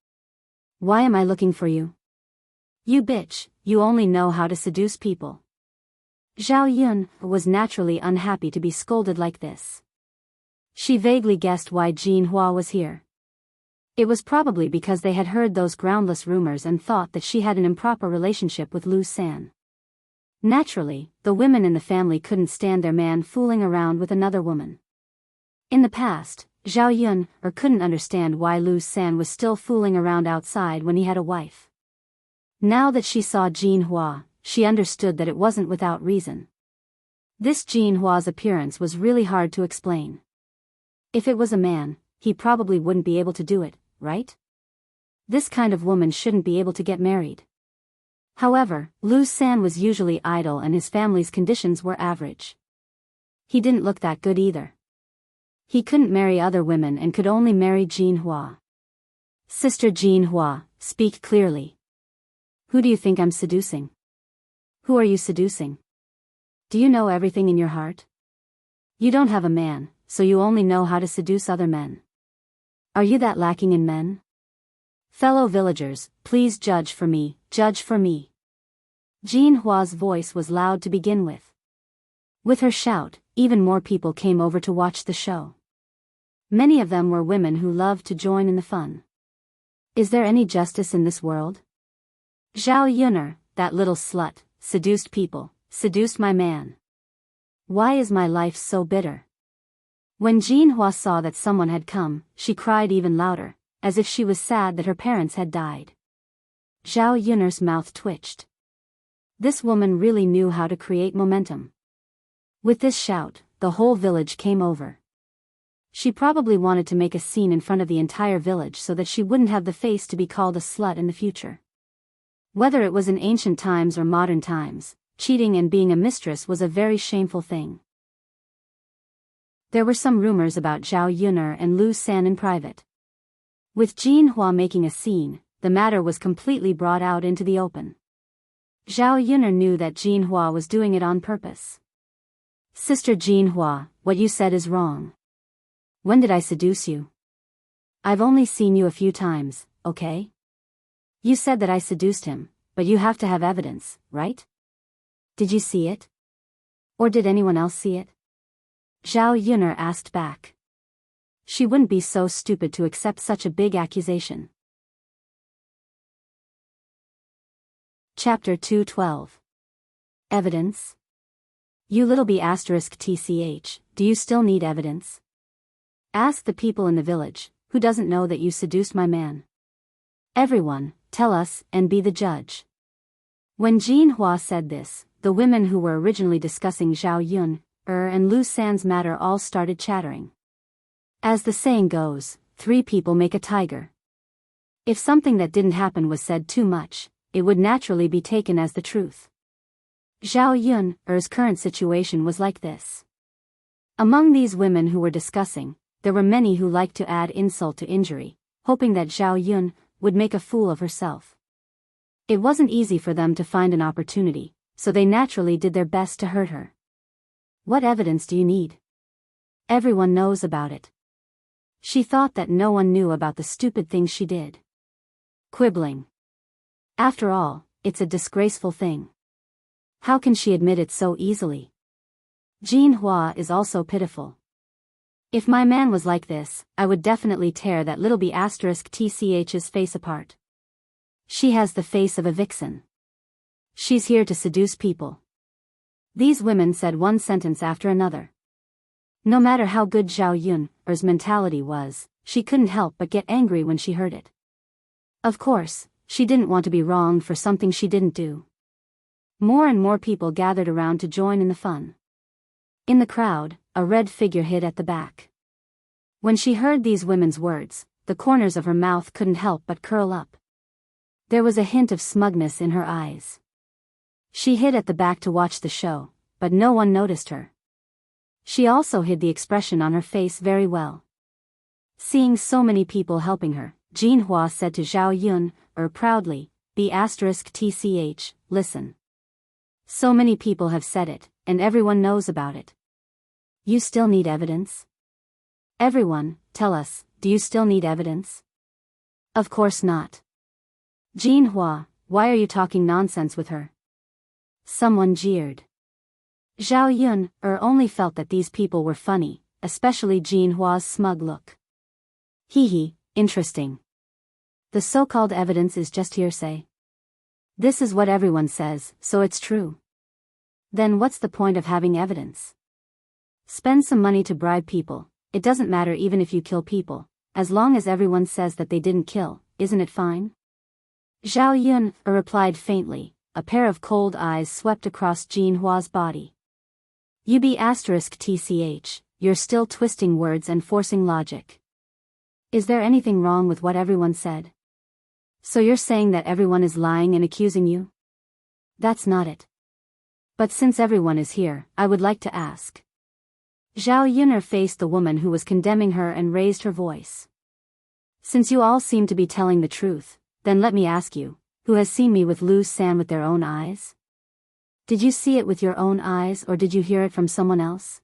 Why am I looking for you? You bitch, you only know how to seduce people. Zhao Yun was naturally unhappy to be scolded like this. She vaguely guessed why Jin Hua was here. It was probably because they had heard those groundless rumors and thought that she had an improper relationship with Lu San. Naturally, the women in the family couldn't stand their man fooling around with another woman. In the past, Zhao Yun couldn't understand why Lu San was still fooling around outside when he had a wife. Now that she saw Jin Hua, she understood that it wasn't without reason. This Jin Hua's appearance was really hard to explain. If it was a man, he probably wouldn't be able to do it, right? This kind of woman shouldn't be able to get married. However, Lu San was usually idle and his family's conditions were average. He didn't look that good either. He couldn't marry other women and could only marry Jin Hua. Sister Jin Hua, speak clearly. Who do you think I'm seducing? Who are you seducing? Do you know everything in your heart? You don't have a man, so you only know how to seduce other men. Are you that lacking in men? Fellow villagers, please judge for me, judge for me. Jin Hua's voice was loud to begin with. With her shout, even more people came over to watch the show. Many of them were women who loved to join in the fun. Is there any justice in this world? Zhao Yun'er, that little slut, seduced people, seduced my man. Why is my life so bitter? When Jin Hua saw that someone had come, she cried even louder, as if she was sad that her parents had died. Zhao Yun'er's mouth twitched. This woman really knew how to create momentum. With this shout, the whole village came over. She probably wanted to make a scene in front of the entire village so that she wouldn't have the face to be called a slut in the future. Whether it was in ancient times or modern times, cheating and being a mistress was a very shameful thing. There were some rumors about Zhao Yun'er and Lu San in private. With Jin Hua making a scene, the matter was completely brought out into the open. Zhao Yun'er knew that Jin Hua was doing it on purpose. Sister Jin Hua, what you said is wrong. When did I seduce you? I've only seen you a few times, okay? You said that I seduced him, but you have to have evidence, right? Did you see it? Or did anyone else see it? Zhao Yun'er asked back. She wouldn't be so stupid to accept such a big accusation. Chapter 212. Evidence? You little b****, do you still need evidence? Ask the people in the village, who doesn't know that you seduced my man? Everyone, tell us, and be the judge. When Jin Hua said this, the women who were originally discussing Zhao Yun'er and Lu San's matter all started chattering. As the saying goes, 3 people make a tiger. If something that didn't happen was said too much, it would naturally be taken as the truth. Zhao Yun'er's current situation was like this. Among these women who were discussing, there were many who liked to add insult to injury, hoping that Zhao Yun would make a fool of herself. It wasn't easy for them to find an opportunity, so they naturally did their best to hurt her. What evidence do you need? Everyone knows about it. She thought that no one knew about the stupid things she did. Quibbling. After all, it's a disgraceful thing. How can she admit it so easily? Jean Hua is also pitiful. If my man was like this, I would definitely tear that little B***'s face apart. She has the face of a vixen. She's here to seduce people. These women said one sentence after another. No matter how good Zhao Yun's mentality was, she couldn't help but get angry when she heard it. Of course, she didn't want to be wronged for something she didn't do. More and more people gathered around to join in the fun. In the crowd, a red figure hid at the back. When she heard these women's words, the corners of her mouth couldn't help but curl up. There was a hint of smugness in her eyes. She hid at the back to watch the show, but no one noticed her. She also hid the expression on her face very well. Seeing so many people helping her, Jean Hua said to Zhao Yun, proudly, B***tch, listen. So many people have said it, and everyone knows about it. You still need evidence? Everyone, tell us, do you still need evidence? Of course not. Jean Hua, why are you talking nonsense with her? Someone jeered. Zhao Yun only felt that these people were funny, especially Jean Hua's smug look. Hee, interesting. The so-called evidence is just hearsay. This is what everyone says, so it's true. Then what's the point of having evidence? Spend some money to bribe people, it doesn't matter even if you kill people, as long as everyone says that they didn't kill, isn't it fine? Zhao Yun replied faintly, a pair of cold eyes swept across Jean Hua's body. You B***tch, you're still twisting words and forcing logic. Is there anything wrong with what everyone said? So you're saying that everyone is lying and accusing you? That's not it. But since everyone is here, I would like to ask. Zhao Yun faced the woman who was condemning her and raised her voice. Since you all seem to be telling the truth, then let me ask you, who has seen me with Lu San with their own eyes? Did you see it with your own eyes or did you hear it from someone else?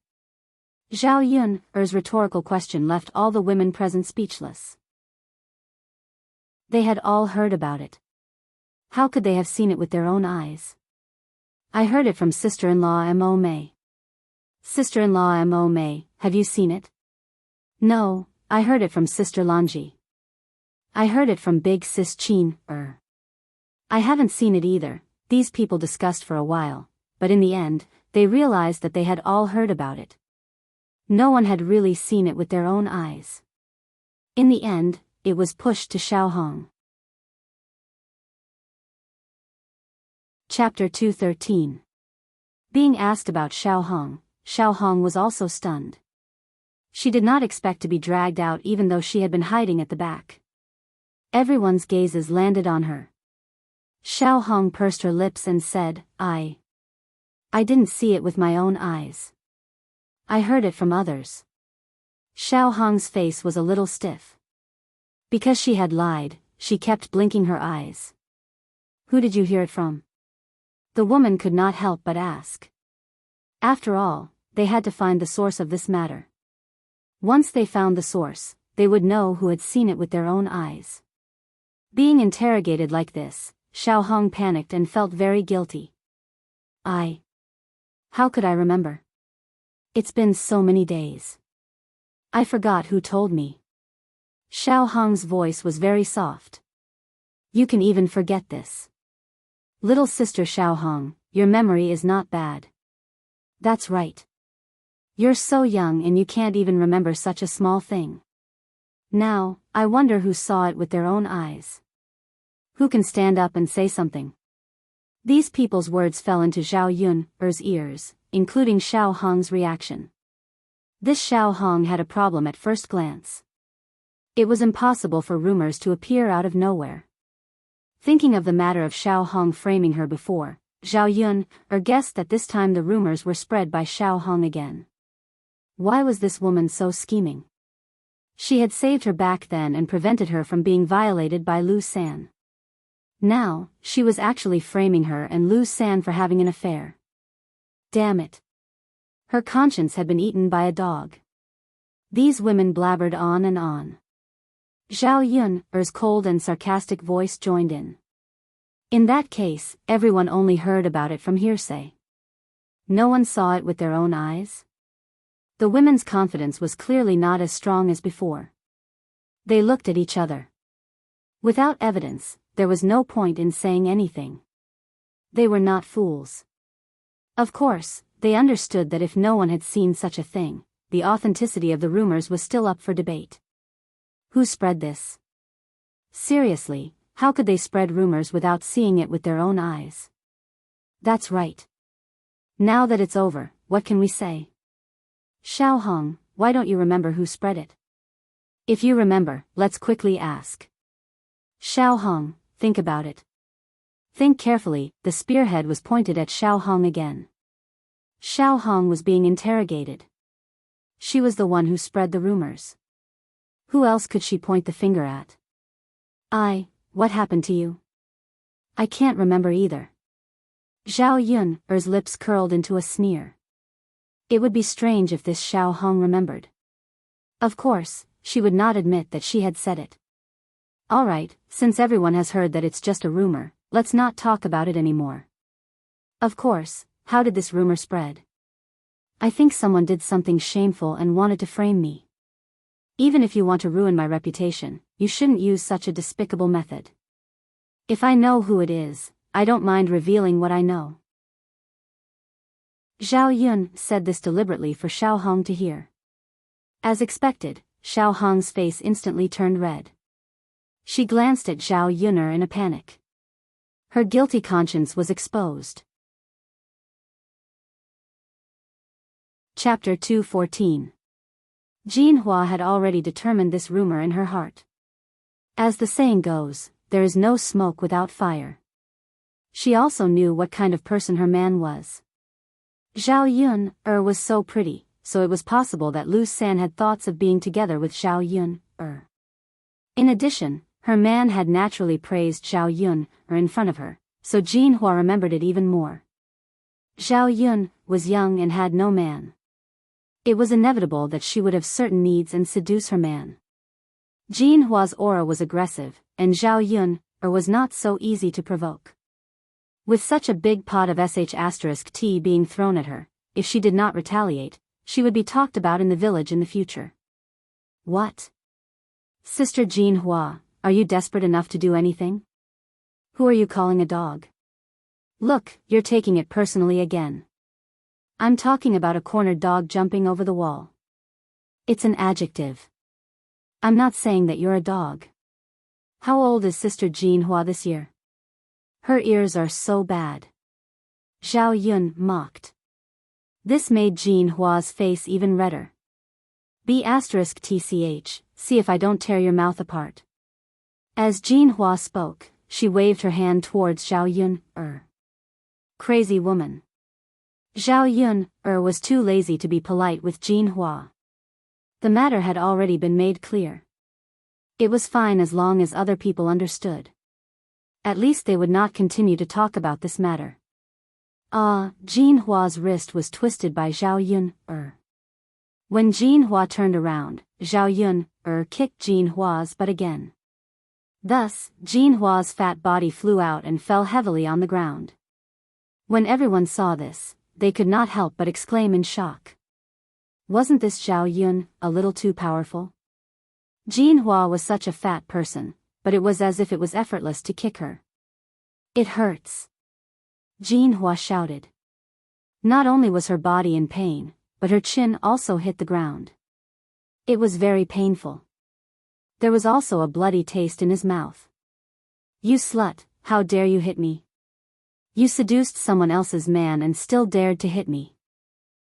Zhao Yun's rhetorical question left all the women present speechless. They had all heard about it. How could they have seen it with their own eyes? I heard it from sister-in-law Mo Mei. Sister-in-law Mo Mei, have you seen it? No, I heard it from sister Lanji. I heard it from big sis Qin. I haven't seen it either. These people discussed for a while, but in the end, they realized that they had all heard about it. No one had really seen it with their own eyes. In the end, it was pushed to Xiao Hong. Chapter 213. Being asked about Xiao Hong was also stunned. She did not expect to be dragged out even though she had been hiding at the back. Everyone's gazes landed on her. Xiao Hong pursed her lips and said, I didn't see it with my own eyes. I heard it from others. Xiao Hong's face was a little stiff. Because she had lied, she kept blinking her eyes. Who did you hear it from? The woman could not help but ask. After all, they had to find the source of this matter. Once they found the source, they would know who had seen it with their own eyes. Being interrogated like this, Xiao Hong panicked and felt very guilty. How could I remember? It's been so many days. I forgot who told me. Xiao Hong's voice was very soft. You can even forget this. Little sister Xiao Hong, your memory is not bad. That's right. You're so young and you can't even remember such a small thing. Now, I wonder who saw it with their own eyes. Who can stand up and say something? These people's words fell into Zhao Yun's ears, including Xiao Hong's reaction. This Xiao Hong had a problem at first glance. It was impossible for rumors to appear out of nowhere. Thinking of the matter of Xiao Hong framing her before, Zhao Yun guessed that this time the rumors were spread by Xiao Hong again. Why was this woman so scheming? She had saved her back then and prevented her from being violated by Lu San. Now, she was actually framing her and Lu San for having an affair. Damn it. Her conscience had been eaten by a dog. These women blabbered on and on. Zhao Yun's cold and sarcastic voice joined in. In that case, everyone only heard about it from hearsay. No one saw it with their own eyes. The women's confidence was clearly not as strong as before. They looked at each other. Without evidence, there was no point in saying anything. They were not fools. Of course, they understood that if no one had seen such a thing, the authenticity of the rumors was still up for debate. Who spread this? Seriously, how could they spread rumors without seeing it with their own eyes? That's right. Now that it's over, what can we say? Xiao Hong, why don't you remember who spread it? If you remember, let's quickly ask. Xiao Hong, think about it. Think carefully. The spearhead was pointed at Xiao Hong again. Xiao Hong was being interrogated. She was the one who spread the rumors. Who else could she point the finger at? What happened to you? I can't remember either. Zhao Yun's lips curled into a sneer. It would be strange if this Xiao Hong remembered. Of course, she would not admit that she had said it. Alright, since everyone has heard that it's just a rumor, let's not talk about it anymore. Of course, how did this rumor spread? I think someone did something shameful and wanted to frame me. Even if you want to ruin my reputation, you shouldn't use such a despicable method. If I know who it is, I don't mind revealing what I know. Zhao Yun said this deliberately for Xiao Hong to hear. As expected, Xiao Hong's face instantly turned red. She glanced at Zhao Yun in a panic. Her guilty conscience was exposed. Chapter 214. Jinhua had already determined this rumor in her heart. As the saying goes, there is no smoke without fire. She also knew what kind of person her man was. Zhao Yun was so pretty, so it was possible that Lu San had thoughts of being together with Zhao Yun. In addition, her man had naturally praised Zhao Yun in front of her, so Jinhua remembered it even more. Zhao Yun was young and had no man. It was inevitable that she would have certain needs and seduce her man. Jinhua's aura was aggressive, and Zhao Yun was not so easy to provoke. With such a big pot of *T being thrown at her, if she did not retaliate, she would be talked about in the village in the future. What? Sister Jinhua, are you desperate enough to do anything? Who are you calling a dog? Look, you're taking it personally again. I'm talking about a cornered dog jumping over the wall. It's an adjective. I'm not saying that you're a dog. How old is Sister Jinhua this year? Her ears are so bad. Zhao Yun mocked. This made Jinhua's face even redder. *TCH, see if I don't tear your mouth apart. As Jinhua spoke, she waved her hand towards Zhao Yun. Crazy woman. Zhao Yun was too lazy to be polite with Jinhua. The matter had already been made clear. It was fine as long as other people understood. At least they would not continue to talk about this matter. Jinhua's wrist was twisted by Zhao Yun. When Jinhua turned around, Zhao Yun kicked Jinhua's butt again. Thus, Jinhua's fat body flew out and fell heavily on the ground. When everyone saw this, they could not help but exclaim in shock. Wasn't this Zhao Yun a little too powerful? Jinhua was such a fat person, but it was as if it was effortless to kick her. It hurts. Jinhua shouted. Not only was her body in pain, but her chin also hit the ground. It was very painful. There was also a bloody taste in his mouth. You slut, how dare you hit me? You seduced someone else's man and still dared to hit me.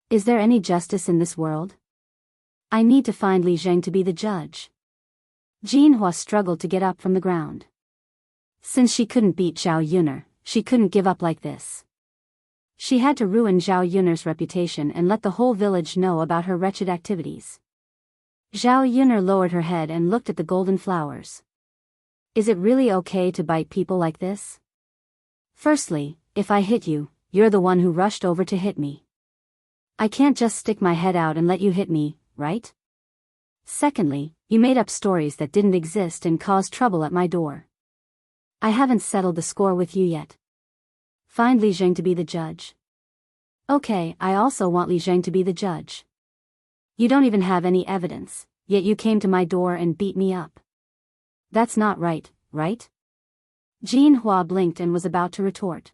Is there any justice in this world? I need to find Li Zheng to be the judge. Jinhua struggled to get up from the ground. Since she couldn't beat Zhao Yun, she couldn't give up like this. She had to ruin Zhao Yun'er's reputation and let the whole village know about her wretched activities. Zhao Yun'er lowered her head and looked at the golden flowers. Is it really okay to bite people like this? Firstly, if I hit you, you're the one who rushed over to hit me. I can't just stick my head out and let you hit me, right? Secondly, you made up stories that didn't exist and caused trouble at my door. I haven't settled the score with you yet. Find Li Zheng to be the judge. Okay, I also want Li Zheng to be the judge. You don't even have any evidence, yet you came to my door and beat me up. That's not right, right? Jinhua blinked and was about to retort.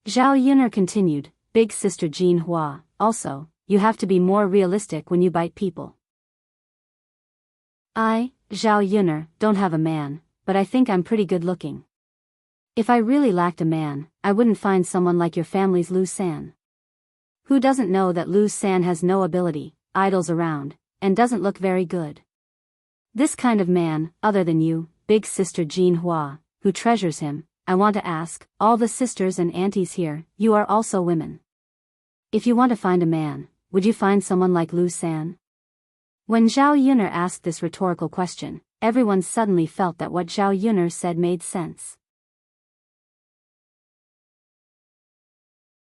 Zhao Yun'er continued, Big sister Jinhua, also, you have to be more realistic when you bite people. I, Zhao Yun'er, don't have a man, but I think I'm pretty good looking. If I really lacked a man, I wouldn't find someone like your family's Lu San. Who doesn't know that Lu San has no ability, idles around, and doesn't look very good? This kind of man, other than you, big sister Jinhua, who treasures him, I want to ask, all the sisters and aunties here, you are also women. If you want to find a man, would you find someone like Lu San? When Zhao Yun'er asked this rhetorical question, everyone suddenly felt that what Zhao Yun'er said made sense.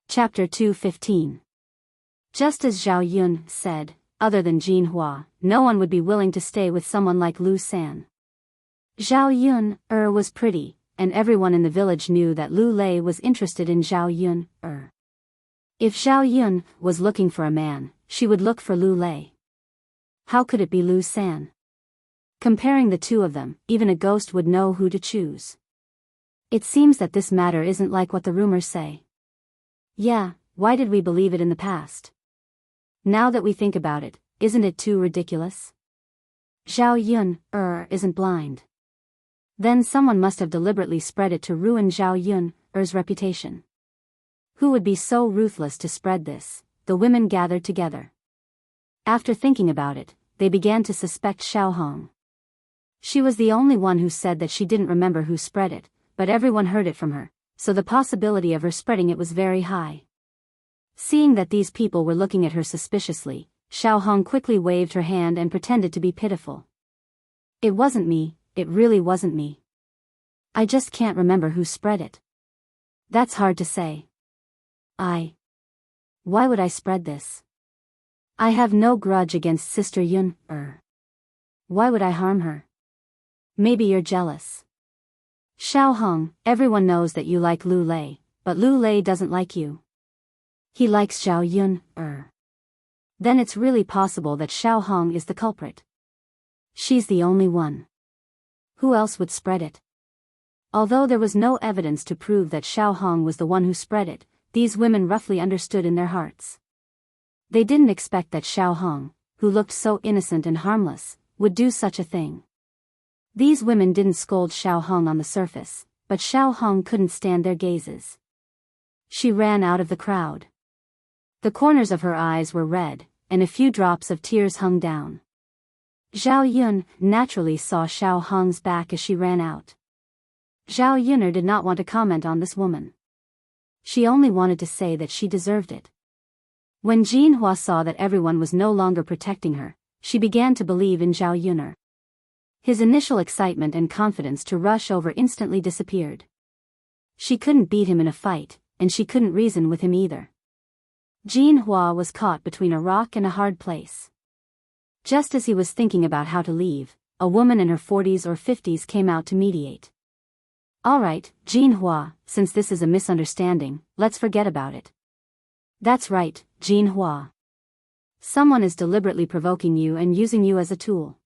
Chapter 2:15. Just as Zhao Yun said, other than Jinhua, no one would be willing to stay with someone like Lu San. Zhao Yun was pretty, and everyone in the village knew that Lu Lei was interested in Zhao Yun. If Zhao Yun was looking for a man, she would look for Lu Lei. How could it be Lu San? Comparing the two of them, even a ghost would know who to choose. It seems that this matter isn't like what the rumors say. Yeah, why did we believe it in the past? Now that we think about it, isn't it too ridiculous? Zhao Yun isn't blind. Then someone must have deliberately spread it to ruin Zhao Yun's reputation. Who would be so ruthless to spread this? The women gathered together. After thinking about it, they began to suspect Xiao Hong. She was the only one who said that she didn't remember who spread it, but everyone heard it from her, so the possibility of her spreading it was very high. Seeing that these people were looking at her suspiciously, Xiao Hong quickly waved her hand and pretended to be pitiful. It wasn't me, it really wasn't me. I just can't remember who spread it. That's hard to say. Why would I spread this? I have no grudge against Sister Yun. Why would I harm her? Maybe you're jealous. Xiao Hong, everyone knows that you like Lu Lei, but Lu Lei doesn't like you. He likes Zhao Yun. Then it's really possible that Xiao Hong is the culprit. She's the only one. Who else would spread it? Although there was no evidence to prove that Xiao Hong was the one who spread it, these women roughly understood in their hearts. They didn't expect that Xiao Hong, who looked so innocent and harmless, would do such a thing. These women didn't scold Xiao Hong on the surface, but Xiao Hong couldn't stand their gazes. She ran out of the crowd. The corners of her eyes were red, and a few drops of tears hung down. Zhao Yun naturally saw Xiao Hong's back as she ran out. Zhao Yun'er did not want to comment on this woman. She only wanted to say that she deserved it. When Jinhua saw that everyone was no longer protecting her, she began to believe in Zhao Yun'er. His initial excitement and confidence to rush over instantly disappeared. She couldn't beat him in a fight, and she couldn't reason with him either. Jinhua was caught between a rock and a hard place. Just as he was thinking about how to leave, a woman in her 40s or 50s came out to mediate. All right, Jinhua, since this is a misunderstanding, let's forget about it. That's right, Jinhua. Someone is deliberately provoking you and using you as a tool.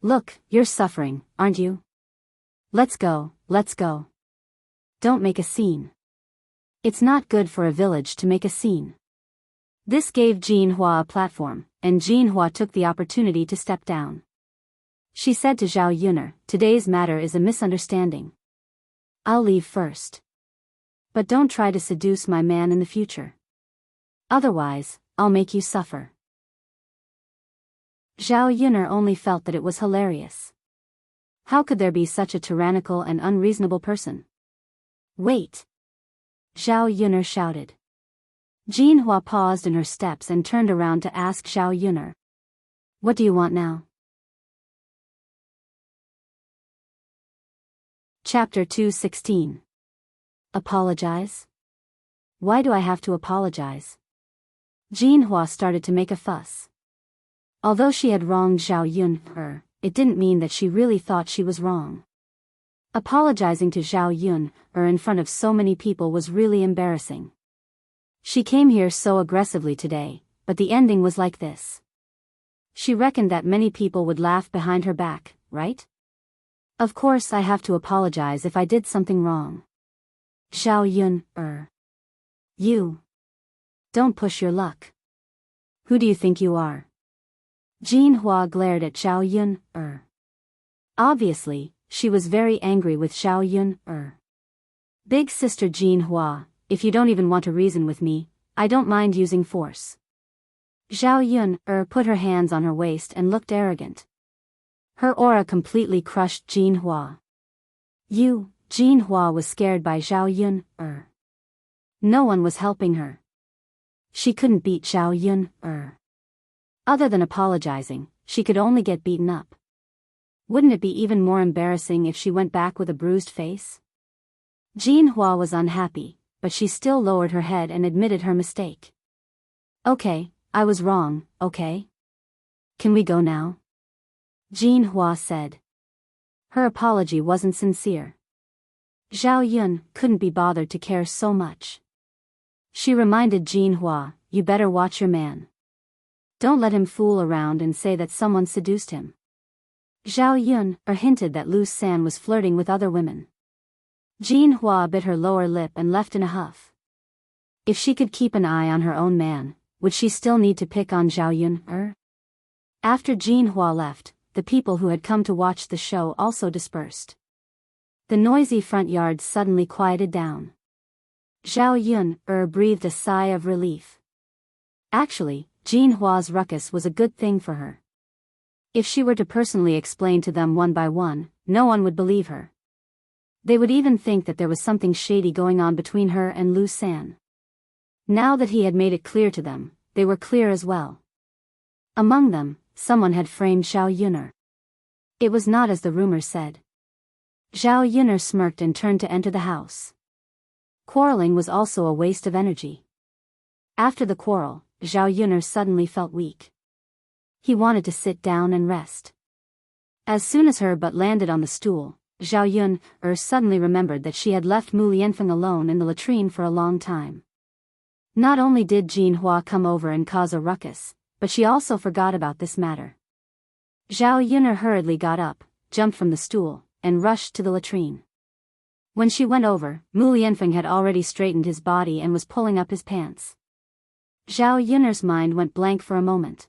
Look, you're suffering, aren't you? Let's go, let's go. Don't make a scene. It's not good for a village to make a scene. This gave Jinhua a platform, and Jinhua took the opportunity to step down. She said to Zhao Yun'er, today's matter is a misunderstanding. I'll leave first. But don't try to seduce my man in the future. Otherwise, I'll make you suffer. Zhao Yun'er only felt that it was hilarious. How could there be such a tyrannical and unreasonable person? Wait! Zhao Yun'er shouted. Jinhua paused in her steps and turned around to ask Zhao Yun'er. What do you want now? Chapter 216. Apologize? Why do I have to apologize? Jinhua started to make a fuss. Although she had wronged Zhao Yun'er, it didn't mean that she really thought she was wrong. Apologizing to Zhao Yun'er in front of so many people was really embarrassing. She came here so aggressively today, but the ending was like this. She reckoned that many people would laugh behind her back, right? Of course I have to apologize if I did something wrong. Zhao Yun'er. You. Don't push your luck. Who do you think you are? Jinhua glared at Zhao Yun'er. Obviously, she was very angry with Zhao Yun'er. Big sister Jinhua, if you don't even want to reason with me, I don't mind using force. Zhao Yun'er put her hands on her waist and looked arrogant. Her aura completely crushed Jinhua. Jinhua was scared by Zhao Yun'er. No one was helping her. She couldn't beat Zhao Yun'er. Other than apologizing, she could only get beaten up. Wouldn't it be even more embarrassing if she went back with a bruised face? Jinhua was unhappy, but she still lowered her head and admitted her mistake. Okay, I was wrong, okay? Can we go now? Jinhua said. Her apology wasn't sincere. Zhao Yun couldn't be bothered to care so much. She reminded Jinhua, you better watch your man. Don't let him fool around and say that someone seduced him. Zhao Yun'er hinted that Lu San was flirting with other women. Jinhua bit her lower lip and left in a huff. If she could keep an eye on her own man, would she still need to pick on Zhao Yun'er? After Jinhua left, the people who had come to watch the show also dispersed. The noisy front yard suddenly quieted down. Zhao Yun'er breathed a sigh of relief. Actually, Jinhua's ruckus was a good thing for her. If she were to personally explain to them one by one, no one would believe her. They would even think that there was something shady going on between her and Lu San. Now that he had made it clear to them, they were clear as well. Among them, someone had framed Zhao Yun'er. It was not as the rumor said. Zhao Yun'er smirked and turned to enter the house. Quarreling was also a waste of energy. After the quarrel, Zhao Yun'er suddenly felt weak. He wanted to sit down and rest. As soon as her butt landed on the stool, Zhao Yun'er suddenly remembered that she had left Mu Lianfeng alone in the latrine for a long time. Not only did Jinhua come over and cause a ruckus, but she also forgot about this matter. Zhao Yun'er hurriedly got up, jumped from the stool, and rushed to the latrine. When she went over, Mu Lianfeng had already straightened his body and was pulling up his pants. Zhao Yun'er's mind went blank for a moment.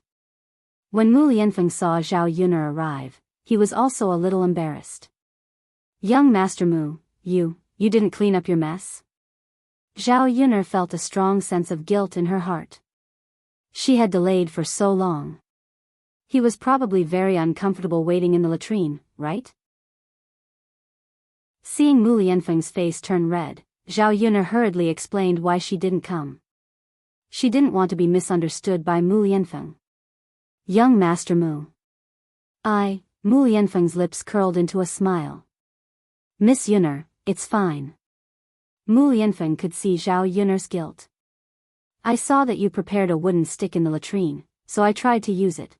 When Mu Lianfeng saw Zhao Yun'er arrive, he was also a little embarrassed. Young Master Mu, you didn't clean up your mess? Zhao Yun'er felt a strong sense of guilt in her heart. She had delayed for so long. He was probably very uncomfortable waiting in the latrine, right? Seeing Mu Lianfeng's face turn red, Zhao Yun'er hurriedly explained why she didn't come. She didn't want to be misunderstood by Mu Lianfeng. Young Master Mu. Mu Lianfeng's lips curled into a smile. Miss Yun'er, it's fine. Mu Lianfeng could see Zhao Yun'er's guilt. I saw that you prepared a wooden stick in the latrine, so I tried to use it.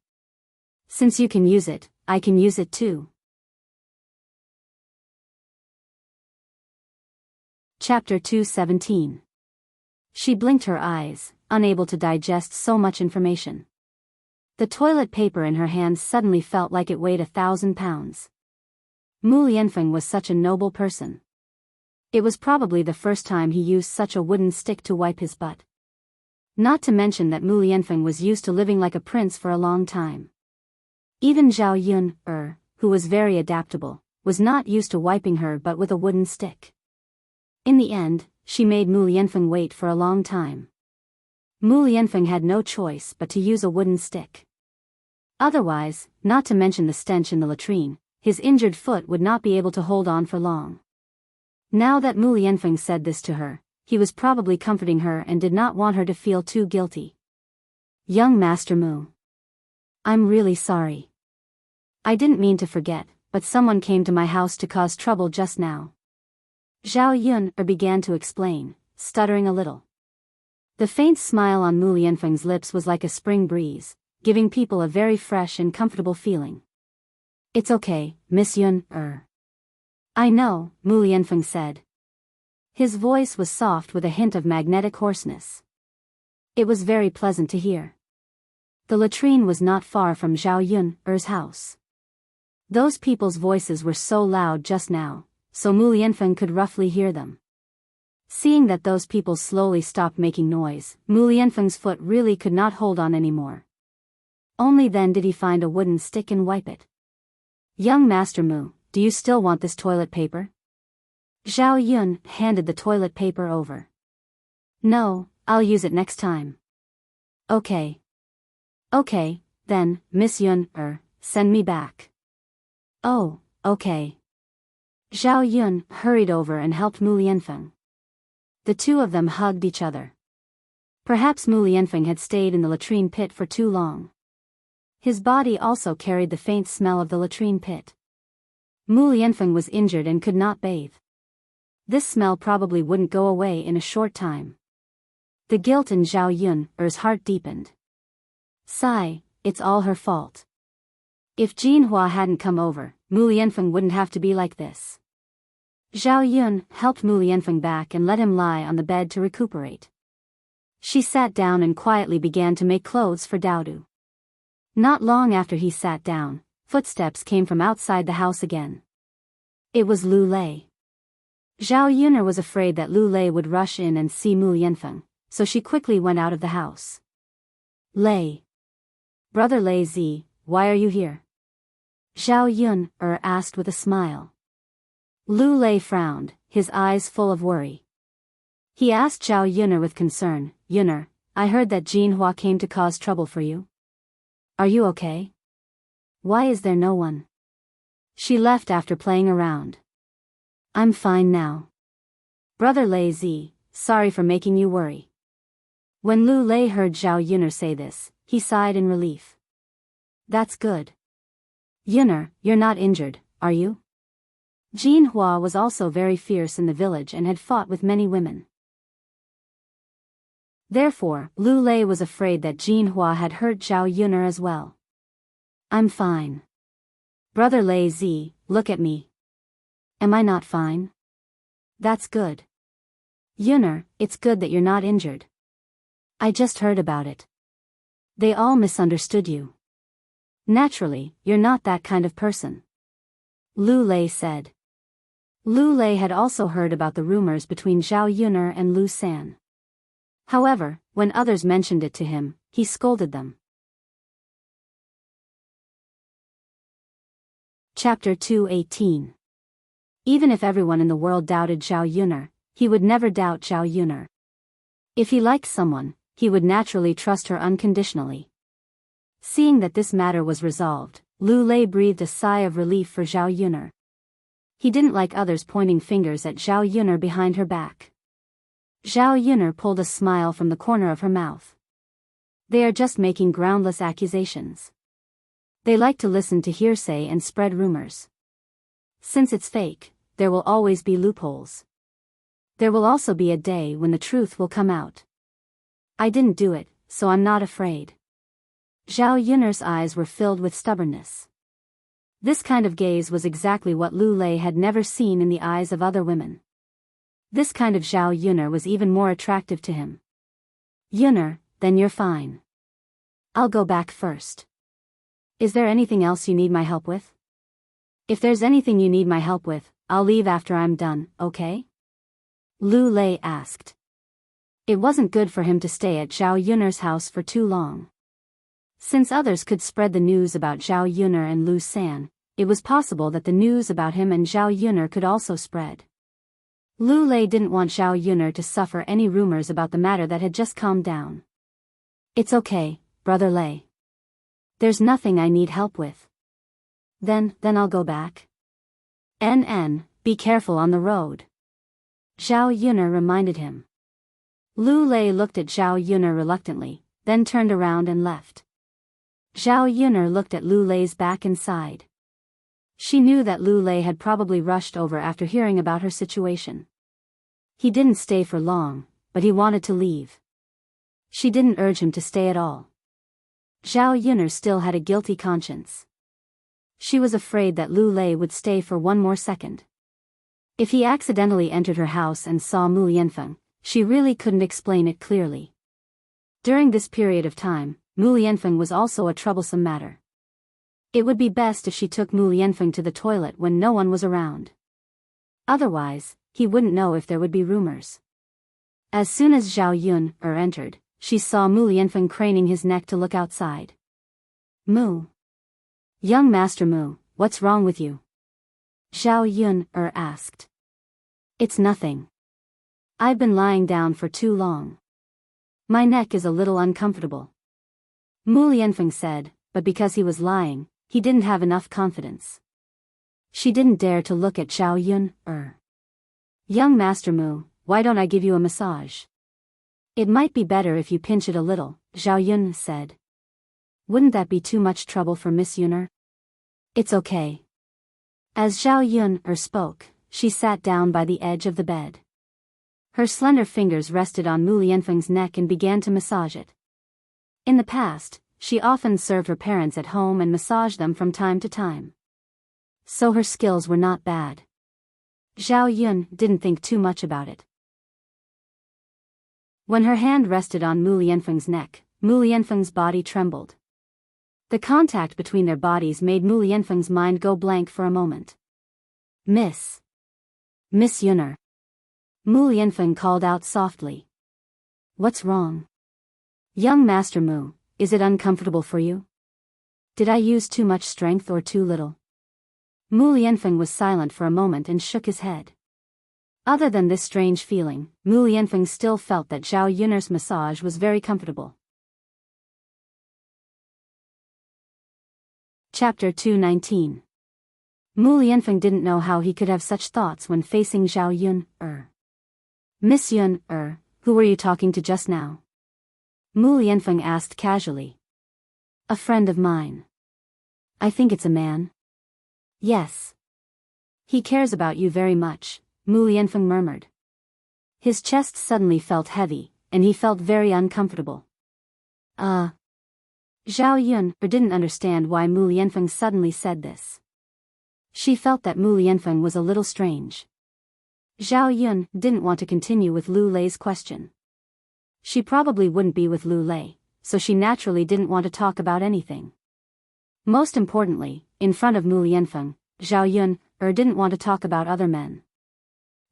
Since you can use it, I can use it too. Chapter 217. She blinked her eyes, unable to digest so much information. The toilet paper in her hands suddenly felt like it weighed 1,000 pounds. Mu Lianfeng was such a noble person. It was probably the first time he used such a wooden stick to wipe his butt. Not to mention that Mu Lianfeng was used to living like a prince for a long time. Even Zhao Yun'er, who was very adaptable, was not used to wiping her butt with a wooden stick. In the end, she made Mu Lianfeng wait for a long time. Mu Lianfeng had no choice but to use a wooden stick. Otherwise, not to mention the stench in the latrine, his injured foot would not be able to hold on for long. Now that Mu Lianfeng said this to her, he was probably comforting her and did not want her to feel too guilty. Young Master Mu. I'm really sorry. I didn't mean to forget, but someone came to my house to cause trouble just now. Zhao Yun began to explain, stuttering a little. The faint smile on Mu Lianfeng's lips was like a spring breeze, giving people a very fresh and comfortable feeling. It's okay, Miss Yun. I know, Mu Lianfeng said. His voice was soft with a hint of magnetic hoarseness. It was very pleasant to hear. The latrine was not far from Zhao Yun's house. Those people's voices were so loud just now, so Mu Lianfeng could roughly hear them. Seeing that those people slowly stopped making noise, Mu Lianfeng's foot really could not hold on anymore. Only then did he find a wooden stick and wipe it. Young Master Mu, do you still want this toilet paper? Zhao Yun handed the toilet paper over. No, I'll use it next time. Okay. Okay, then, Miss Yun, send me back. Oh, okay. Zhao Yun hurried over and helped Mu Lianfeng. The two of them hugged each other. Perhaps Mu Lianfeng had stayed in the latrine pit for too long. His body also carried the faint smell of the latrine pit. Mu Lianfeng was injured and could not bathe. This smell probably wouldn't go away in a short time. The guilt in Zhao Yun's heart deepened. Sigh, it's all her fault. If Jinhua hadn't come over, Mu Lianfeng wouldn't have to be like this. Zhao Yun helped Mu Lianfeng back and let him lie on the bed to recuperate. She sat down and quietly began to make clothes for Daodu. Not long after he sat down, footsteps came from outside the house again. It was Lu Lei. Zhao Yun was afraid that Lu Lei would rush in and see Mu Lianfeng, so she quickly went out of the house. Lei. Brother Lei Zi, why are you here? Zhao Yun asked with a smile. Lu Lei frowned, his eyes full of worry. He asked Zhao Yun with concern, Yun, I heard that Jinhua came to cause trouble for you. Are you okay? Why is there no one? She left after playing around. I'm fine now. Brother Lei Zi, sorry for making you worry. When Lu Lei heard Zhao Yun say this, he sighed in relief. That's good. Yun, you're not injured, are you? Jinhua was also very fierce in the village and had fought with many women. Therefore, Lu Lei was afraid that Jinhua had hurt Zhao Yun as well. I'm fine. Brother Lei Zi, look at me. Am I not fine? That's good. Yun, it's good that you're not injured. I just heard about it. They all misunderstood you. Naturally, you're not that kind of person. Lu Lei said. Lu Lei had also heard about the rumors between Zhao Yun and Lu San. However, when others mentioned it to him, he scolded them. Chapter 218. Even if everyone in the world doubted Zhao Yun, he would never doubt Zhao Yun. If he liked someone, he would naturally trust her unconditionally. Seeing that this matter was resolved, Lu Lei breathed a sigh of relief for Zhao Yun. He didn't like others pointing fingers at Zhao Yun behind her back. Zhao Yun pulled a smile from the corner of her mouth. They are just making groundless accusations. They like to listen to hearsay and spread rumors. Since it's fake, there will always be loopholes. There will also be a day when the truth will come out. I didn't do it, so I'm not afraid. Zhao Yun's eyes were filled with stubbornness. This kind of gaze was exactly what Lu Lei had never seen in the eyes of other women. This kind of Zhao Yun was even more attractive to him. Yun, then you're fine. I'll go back first. Is there anything else you need my help with? If there's anything you need my help with, I'll leave after I'm done, okay? Lu Lei asked. It wasn't good for him to stay at Zhao Yun's house for too long. Since others could spread the news about Zhao Yun and Lu San, it was possible that the news about him and Zhao Yun could also spread. Lu Lei didn't want Zhao Yun to suffer any rumors about the matter that had just calmed down. It's okay, Brother Lei. There's nothing I need help with. Then I'll go back. Be careful on the road. Zhao Yun reminded him. Lu Lei looked at Zhao Yuner reluctantly, then turned around and left. Zhao Yuner looked at Lu Lei's back and sighed. She knew that Lu Lei had probably rushed over after hearing about her situation. He didn't stay for long, but he wanted to leave. She didn't urge him to stay at all. Zhao Yuner still had a guilty conscience. She was afraid that Lu Lei would stay for one more second. If he accidentally entered her house and saw Mu Lianfeng, she really couldn't explain it clearly. During this period of time, Mu Lianfeng was also a troublesome matter. It would be best if she took Mu Lianfeng to the toilet when no one was around. Otherwise, he wouldn't know if there would be rumors. As soon as Zhao Yuner entered, she saw Mu Lianfeng craning his neck to look outside. Mu. Young Master Mu, what's wrong with you? Zhao Yuner asked. It's nothing. I've been lying down for too long. My neck is a little uncomfortable. Mu Lianfeng said, but because he was lying, he didn't have enough confidence. She didn't dare to look at Zhao Yuner. Young Master Mu, why don't I give you a massage? It might be better if you pinch it a little, Zhao Yun said. Wouldn't that be too much trouble for Miss Yuner? It's okay. As Zhao Yuner spoke, she sat down by the edge of the bed. Her slender fingers rested on Mu Lianfeng's neck and began to massage it. In the past, she often served her parents at home and massaged them from time to time. So her skills were not bad. Zhao Yun didn't think too much about it. When her hand rested on Mu Lianfeng's neck, Mu Lianfeng's body trembled. The contact between their bodies made Mu Lianfeng's mind go blank for a moment. Miss Yuner. Mu Lianfeng called out softly. What's wrong? Young Master Mu, is it uncomfortable for you? Did I use too much strength or too little? Mu Lianfeng was silent for a moment and shook his head. Other than this strange feeling, Mu Lianfeng still felt that Zhao Yuner's massage was very comfortable. Chapter 219. Mu Lianfeng didn't know how he could have such thoughts when facing Zhao Yuner. Miss Yuner, who were you talking to just now? Mu Lianfeng asked casually. A friend of mine. I think it's a man. Yes. He cares about you very much, Mu Lianfeng murmured. His chest suddenly felt heavy, and he felt very uncomfortable. Zhao Yuner didn't understand why Mu Lianfeng suddenly said this. She felt that Mu Lianfeng was a little strange. Zhao Yuner didn't want to continue with Lu Lei's question. She probably wouldn't be with Lu Lei, so she naturally didn't want to talk about anything. Most importantly, in front of Mu Lianfeng, Zhao Yuner didn't want to talk about other men.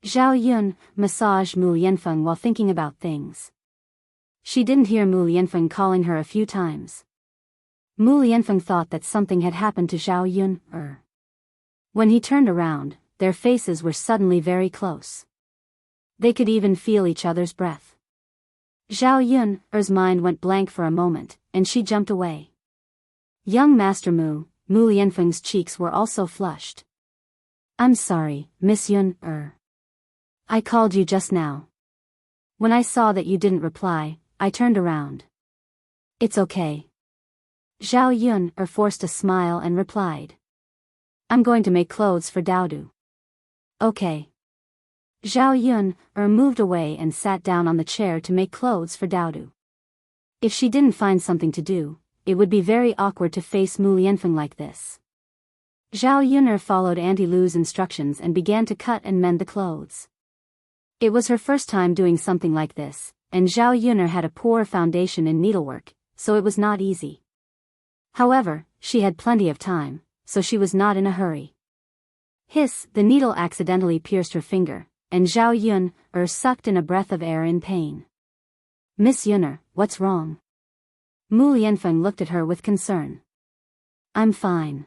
Zhao Yuner massaged Mu Lianfeng while thinking about things. She didn't hear Mu Lianfeng calling her a few times. Mu Lianfeng thought that something had happened to Zhao Yuner. When he turned around, their faces were suddenly very close. They could even feel each other's breath. Zhao Yuner's mind went blank for a moment, and she jumped away. Young Master Mu Lianfeng's cheeks were also flushed. I'm sorry, Miss Yuner. I called you just now. When I saw that you didn't reply, I turned around. It's okay. Zhao Yuner forced a smile and replied. I'm going to make clothes for Daodu. Okay. Zhao Yuner moved away and sat down on the chair to make clothes for Daodu. If she didn't find something to do, it would be very awkward to face Mu Lianfeng like this. Zhao Yuner followed Auntie Lu's instructions and began to cut and mend the clothes. It was her first time doing something like this, and Zhao Yuner had a poor foundation in needlework, so it was not easy. However, she had plenty of time, so she was not in a hurry. Hiss, the needle accidentally pierced her finger, and Zhao Yuner sucked in a breath of air in pain. Miss Yuner, what's wrong? Mu Lianfeng looked at her with concern. I'm fine.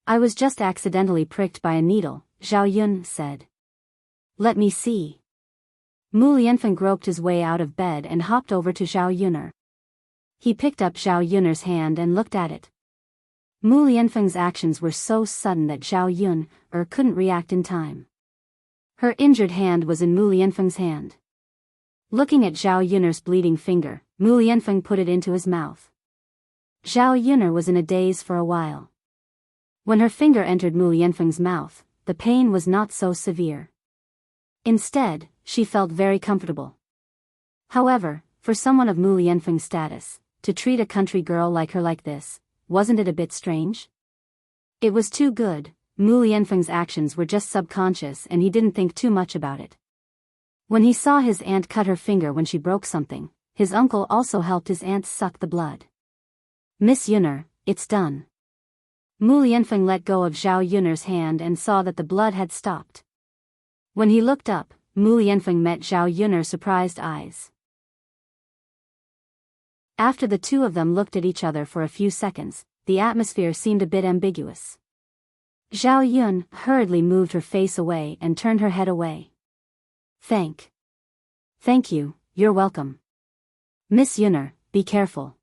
I was just accidentally pricked by a needle, Zhao Yuner said. Let me see. Mu Lianfeng groped his way out of bed and hopped over to Zhao Yuner. He picked up Zhao Yuner's hand and looked at it. Mu Lianfeng's actions were so sudden that Zhao Yuner couldn't react in time. Her injured hand was in Mu Lianfeng's hand. Looking at Zhao Yun'er's bleeding finger, Mu Lianfeng put it into his mouth. Zhao Yun'er was in a daze for a while. When her finger entered Mu Lianfeng's mouth, the pain was not so severe. Instead, she felt very comfortable. However, for someone of Mu Lianfeng's status, to treat a country girl like her like this, wasn't it a bit strange? It was too good. Mu Lianfeng's actions were just subconscious and he didn't think too much about it. When he saw his aunt cut her finger when she broke something, his uncle also helped his aunt suck the blood. Miss Yun'er, it's done. Mu Lianfeng let go of Zhao Yun'er's hand and saw that the blood had stopped. When he looked up, Mu Lianfeng met Zhao Yun'er's surprised eyes. After the two of them looked at each other for a few seconds, the atmosphere seemed a bit ambiguous. Zhao Yun hurriedly moved her face away and turned her head away. Thank you, you're welcome. Miss Yun'er, be careful.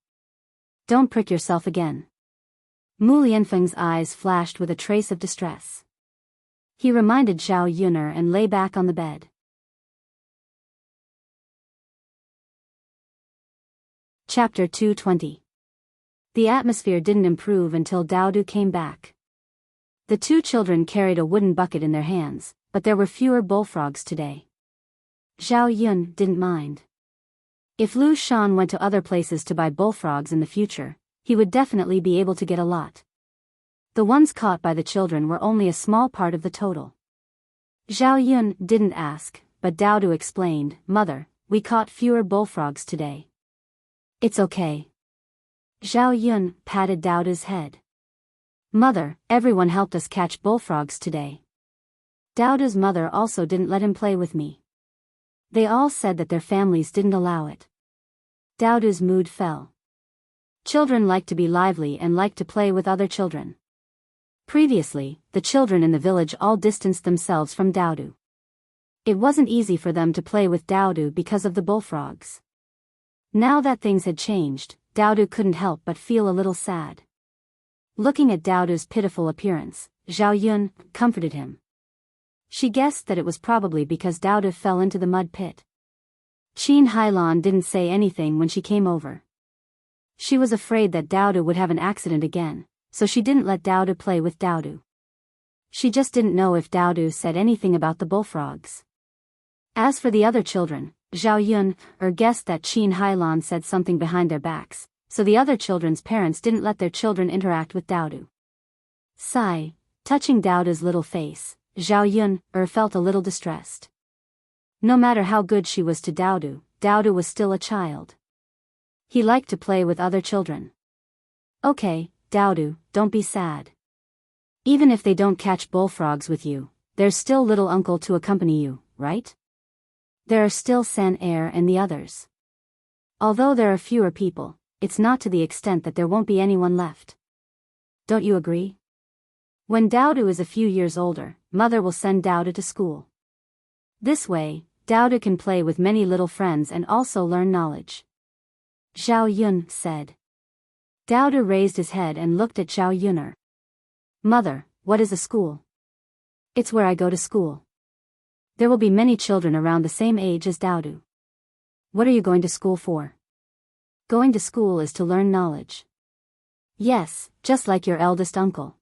Don't prick yourself again. Mu Lianfeng's eyes flashed with a trace of distress. He reminded Zhao Yun'er and lay back on the bed. Chapter 220. The atmosphere didn't improve until Daodu came back. The two children carried a wooden bucket in their hands, but there were fewer bullfrogs today. Zhao Yun didn't mind. If Lu Shan went to other places to buy bullfrogs in the future, he would definitely be able to get a lot. The ones caught by the children were only a small part of the total. Zhao Yun didn't ask, but Daodu explained, Mother, we caught fewer bullfrogs today. It's okay. Zhao Yun patted Daodu's head. Mother, everyone helped us catch bullfrogs today. Daodu's mother also didn't let him play with me. They all said that their families didn't allow it. Daodu's mood fell. Children like to be lively and like to play with other children. Previously, the children in the village all distanced themselves from Daodu. It wasn't easy for them to play with Daodu because of the bullfrogs. Now that things had changed, Daodu couldn't help but feel a little sad. Looking at Daodu's pitiful appearance, Zhao Yun comforted him. She guessed that it was probably because Daodu fell into the mud pit. Qin Hailan didn't say anything when she came over. She was afraid that Daodu would have an accident again, so she didn't let Daodu play with Daodu. She just didn't know if Daodu said anything about the bullfrogs. As for the other children, Zhao Yun guessed that Qin Hailan said something behind their backs, so the other children's parents didn't let their children interact with Daodu. Sigh, touching Daodu's little face, Zhao Yun felt a little distressed. No matter how good she was to Daodu, Daodu was still a child. He liked to play with other children. Okay, Daodu, don't be sad. Even if they don't catch bullfrogs with you, there's still little uncle to accompany you, right? There are still San Er and the others. Although there are fewer people, it's not to the extent that there won't be anyone left. Don't you agree? When Daodu is a few years older, Mother will send Daodu to school. This way, Daodu can play with many little friends and also learn knowledge. Zhao Yun said. Daodu raised his head and looked at Zhao Yun'er. Mother, what is a school? It's where I go to school. There will be many children around the same age as Daodu. What are you going to school for? Going to school is to learn knowledge. Yes, just like your eldest uncle.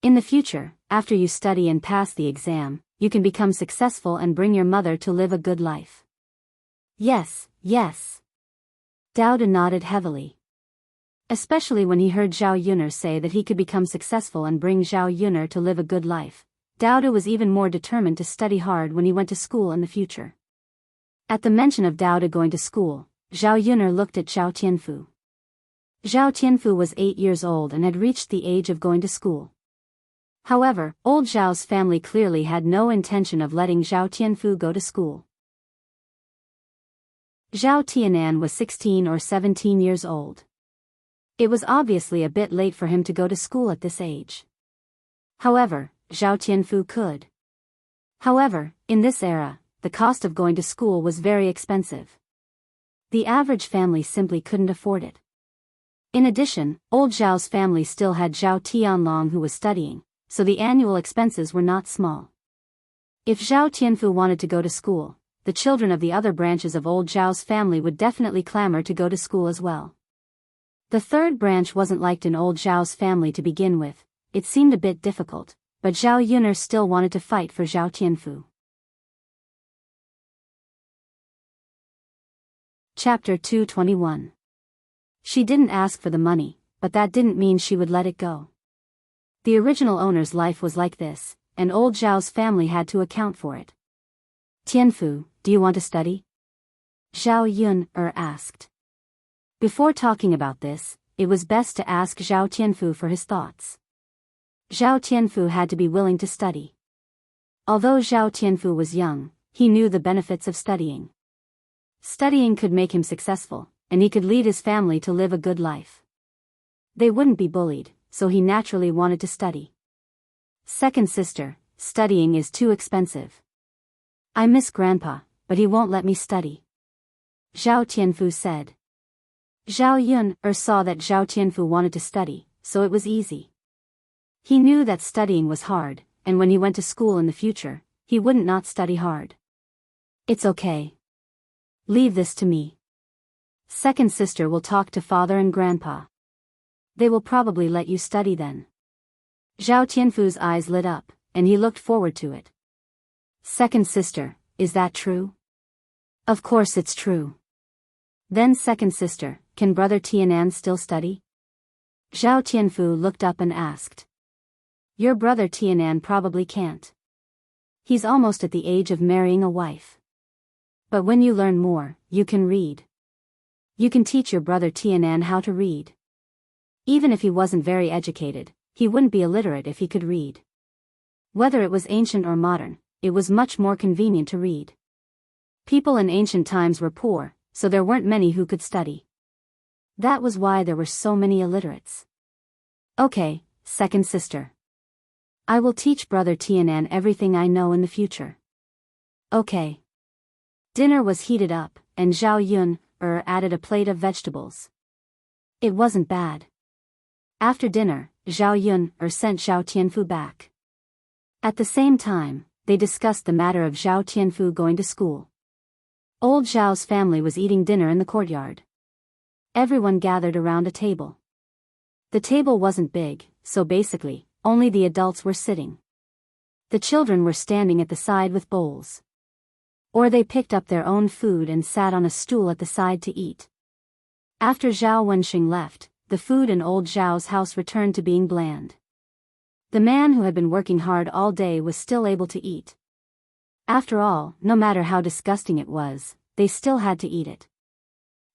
In the future, after you study and pass the exam, you can become successful and bring your mother to live a good life. Yes. Daodu nodded heavily. Especially when he heard Zhao Yun'er say that he could become successful and bring Zhao Yun'er to live a good life, Daodu was even more determined to study hard when he went to school in the future. At the mention of Daodu going to school, Zhao Yun'er looked at Zhao Tianfu. Zhao Tianfu was 8 years old and had reached the age of going to school. However, old Zhao's family clearly had no intention of letting Zhao Tianfu go to school. Zhao Tianan was 16 or 17 years old. It was obviously a bit late for him to go to school at this age. However, Zhao Tianfu could. However, in this era, the cost of going to school was very expensive. The average family simply couldn't afford it. In addition, old Zhao's family still had Zhao Tianlong who was studying, so the annual expenses were not small. If Zhao Tianfu wanted to go to school, the children of the other branches of old Zhao's family would definitely clamor to go to school as well. The third branch wasn't liked in old Zhao's family to begin with. It seemed a bit difficult, but Zhao Yun'er still wanted to fight for Zhao Tianfu. Chapter 221. She didn't ask for the money, but that didn't mean she would let it go. The original owner's life was like this, and old Zhao's family had to account for it. Tianfu, do you want to study? Zhao Yun'er asked. Before talking about this, it was best to ask Zhao Tianfu for his thoughts. Zhao Tianfu had to be willing to study. Although Zhao Tianfu was young, he knew the benefits of studying. Studying could make him successful, and he could lead his family to live a good life. They wouldn't be bullied, so he naturally wanted to study. Second sister, studying is too expensive. I miss Grandpa, but he won't let me study. Zhao Tianfu said. Zhao Yun'er saw that Zhao Tianfu wanted to study, so it was easy. He knew that studying was hard, and when he went to school in the future, he wouldn't not study hard. It's okay. Leave this to me. Second sister will talk to father and grandpa. They will probably let you study then. Zhao Tianfu's eyes lit up, and he looked forward to it. Second sister, is that true? Of course it's true. Then second sister, can brother Tianan still study? Zhao Tianfu looked up and asked. Your brother Tianan probably can't. He's almost at the age of marrying a wife. But when you learn more, you can read. You can teach your brother Tianan how to read. Even if he wasn't very educated, he wouldn't be illiterate if he could read. Whether it was ancient or modern, it was much more convenient to read. People in ancient times were poor, so there weren't many who could study. That was why there were so many illiterates. Okay, second sister. I will teach brother Tianan everything I know in the future. Okay. Dinner was heated up, and Zhao Yun'er added a plate of vegetables. It wasn't bad. After dinner, Zhao Yun'er sent Zhao Tianfu back. At the same time, they discussed the matter of Zhao Tianfu going to school. Old Zhao's family was eating dinner in the courtyard. Everyone gathered around a table. The table wasn't big, so basically, only the adults were sitting. The children were standing at the side with bowls. Or they picked up their own food and sat on a stool at the side to eat. After Zhao Wenxing left, the food in old Zhao's house returned to being bland. The man who had been working hard all day was still able to eat. After all, no matter how disgusting it was, they still had to eat it.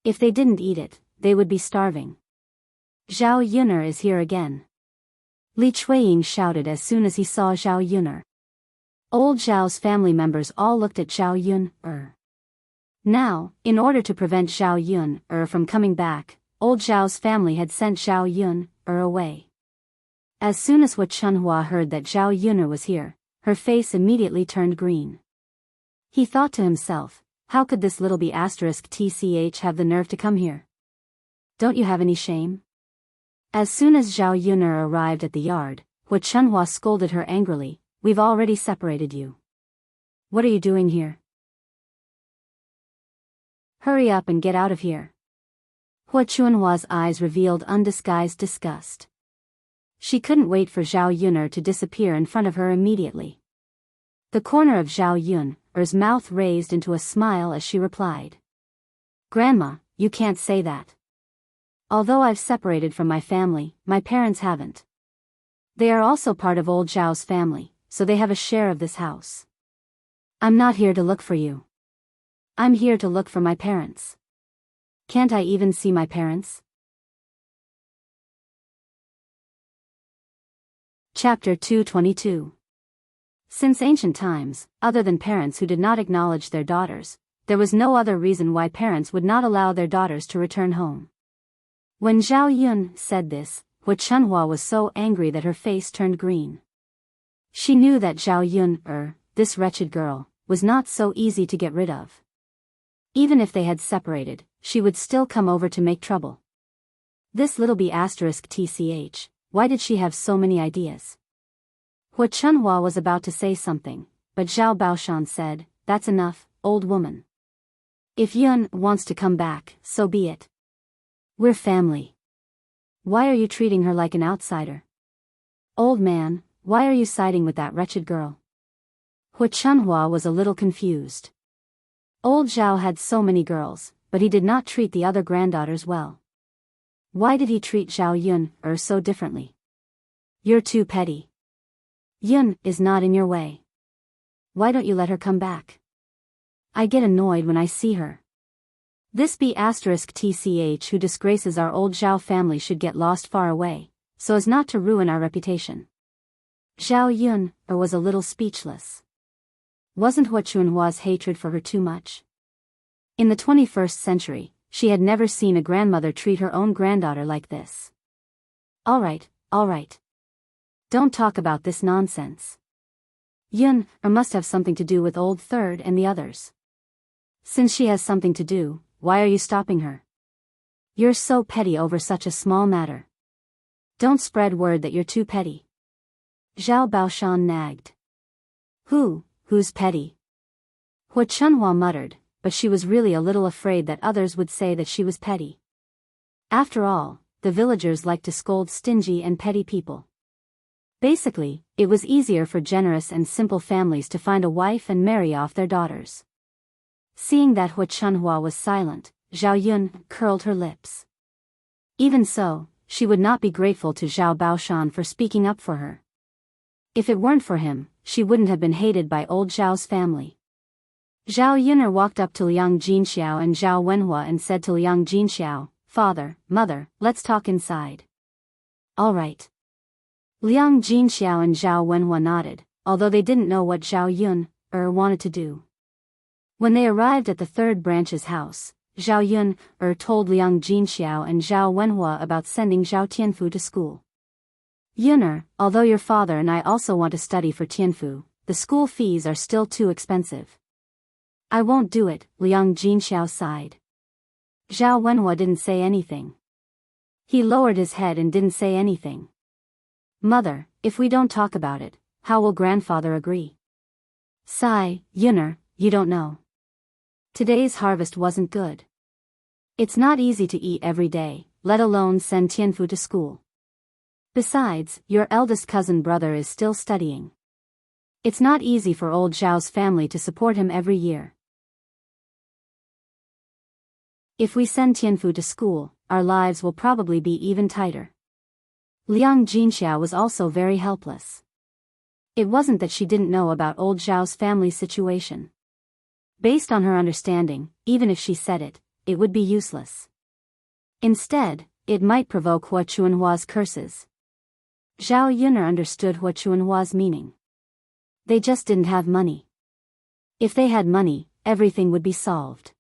If they didn't eat it, they would be starving. Zhao Yun'er is here again. Li Chuiying shouted as soon as he saw Zhao Yun'er. Old Zhao's family members all looked at Zhao Yun'er. Now, in order to prevent Zhao Yun'er from coming back, old Zhao's family had sent Zhao Yun'er away. As soon as Wu Chunhua heard that Zhao Yun'er was here, her face immediately turned green. He thought to himself, how could this little tch have the nerve to come here? Don't you have any shame? As soon as Zhao Yun'er arrived at the yard, Wu Chunhua scolded her angrily, we've already separated you. What are you doing here? Hurry up and get out of here. Wu Chunhua's eyes revealed undisguised disgust. She couldn't wait for Zhao Yun'er to disappear in front of her immediately. The corner of Zhao Yun'er's mouth raised into a smile as she replied. Grandma, you can't say that. Although I've separated from my family, my parents haven't. They are also part of old Zhao's family, so they have a share of this house. I'm not here to look for you. I'm here to look for my parents. Can't I even see my parents? Chapter 222. Since ancient times, other than parents who did not acknowledge their daughters, there was no other reason why parents would not allow their daughters to return home. When Zhao Yun said this, Wu Chunhua was so angry that her face turned green. She knew that Zhao Yun'er, this wretched girl, was not so easy to get rid of. Even if they had separated, she would still come over to make trouble. This little tch, why did she have so many ideas? Wu Chunhua was about to say something, but Zhao Baoshan said, that's enough, old woman. If Yun wants to come back, so be it. We're family. Why are you treating her like an outsider? Old man, why are you siding with that wretched girl? Hu Chunhua was a little confused. Old Zhao had so many girls, but he did not treat the other granddaughters well. Why did he treat Zhao Yun so differently? You're too petty. Yun is not in your way. Why don't you let her come back? I get annoyed when I see her. This B*TCH who disgraces our old Zhao family should get lost far away, so as not to ruin our reputation. Zhao Yun was a little speechless. Wasn't Hu Chunhua's hatred for her too much? In the 21st century, she had never seen a grandmother treat her own granddaughter like this. All right. Don't talk about this nonsense. Yun must have something to do with old third and the others. Since she has something to do, why are you stopping her? You're so petty over such a small matter. Don't spread word that you're too petty. Zhao Baoshan nagged. Who's petty? Hu Chunhua muttered, but she was really a little afraid that others would say that she was petty. After all, the villagers like to scold stingy and petty people. Basically, it was easier for generous and simple families to find a wife and marry off their daughters. Seeing that Hu Chunhua was silent, Zhao Yun curled her lips. Even so, she would not be grateful to Zhao Baoshan for speaking up for her. If it weren't for him, she wouldn't have been hated by old Zhao's family. Zhao Yun'er walked up to Liang Jinxiao and Zhao Wenhua and said to Liang Jinxiao, "Father, Mother, let's talk inside." All right. Liang Jinxiao and Zhao Wenhua nodded, although they didn't know what Zhao Yun'er wanted to do. When they arrived at the third branch's house, Zhao Yun'er told Liang Jinxiao and Zhao Wenhua about sending Zhao Tianfu to school. Yun'er, although your father and I also want to study for Tianfu, the school fees are still too expensive. I won't do it, Liang Jinxiao sighed. Zhao Wenhua didn't say anything. He lowered his head and didn't say anything. Mother, if we don't talk about it, how will grandfather agree? Sigh, Yun'er, you don't know. Today's harvest wasn't good. It's not easy to eat every day, let alone send Tianfu to school. Besides, your eldest cousin brother is still studying. It's not easy for old Zhao's family to support him every year. If we send Tianfu to school, our lives will probably be even tighter. Liang Jinxiao was also very helpless. It wasn't that she didn't know about old Zhao's family situation. Based on her understanding, even if she said it, it would be useless. Instead, it might provoke Hu Chunhua's curses. Zhao Yun'er understood Hu Chunhua's meaning. They just didn't have money. If they had money, everything would be solved.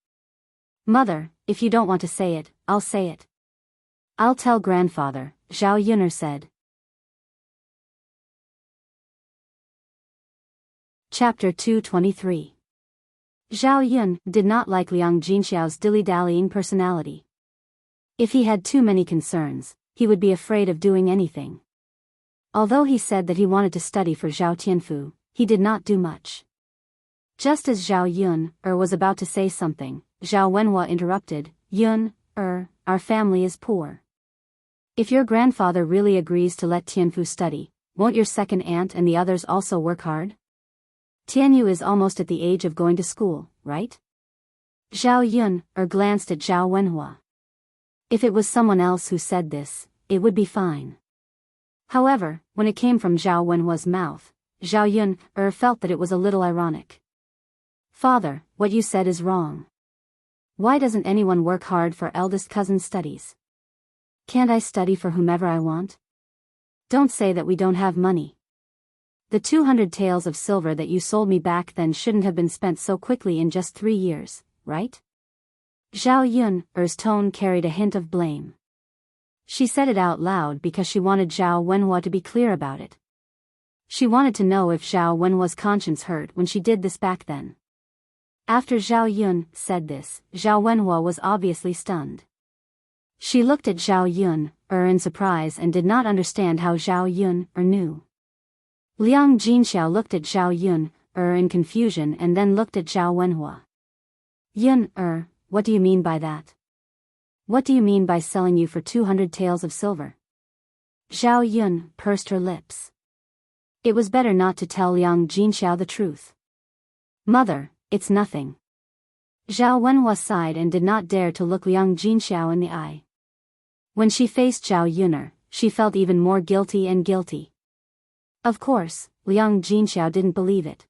Mother, if you don't want to say it, I'll say it. I'll tell grandfather, Zhao Yun'er said. Chapter 223. Zhao Yun did not like Liang Jinxiao's dilly-dallying personality. If he had too many concerns, he would be afraid of doing anything. Although he said that he wanted to study for Zhao Tianfu, he did not do much. Just as Zhao Yun'er was about to say something, Zhao Wenhua interrupted, Yun'er, our family is poor. If your grandfather really agrees to let Tianfu study, won't your second aunt and the others also work hard? Tianyu is almost at the age of going to school, right? Zhao Yun'er glanced at Zhao Wenhua. If it was someone else who said this, it would be fine. However, when it came from Zhao Wenhua's mouth, Zhao Yun'er felt that it was a little ironic. Father, what you said is wrong. Why doesn't anyone work hard for eldest cousin's studies? Can't I study for whomever I want? Don't say that we don't have money. The 200 taels of silver that you sold me back then shouldn't have been spent so quickly in just 3 years, right? Zhao Yun'er's tone carried a hint of blame. She said it out loud because she wanted Zhao Wenhua to be clear about it. She wanted to know if Zhao Wenhua's conscience hurt when she did this back then. After Zhao Yun said this, Zhao Wenhua was obviously stunned. She looked at Zhao Yun'er in surprise and did not understand how Zhao Yun'er knew. Liang Jinxiao looked at Zhao Yun'er in confusion and then looked at Zhao Wenhua. Yun, what do you mean by that? What do you mean by selling you for 200 taels of silver? Zhao Yun pursed her lips. It was better not to tell Liang Jinxiao the truth. Mother, it's nothing. Zhao Wenhua sighed and did not dare to look Liang Jinxiao in the eye. When she faced Zhao Yuner, she felt even more guilty and guilty. Of course, Liang Jinxiao didn't believe it.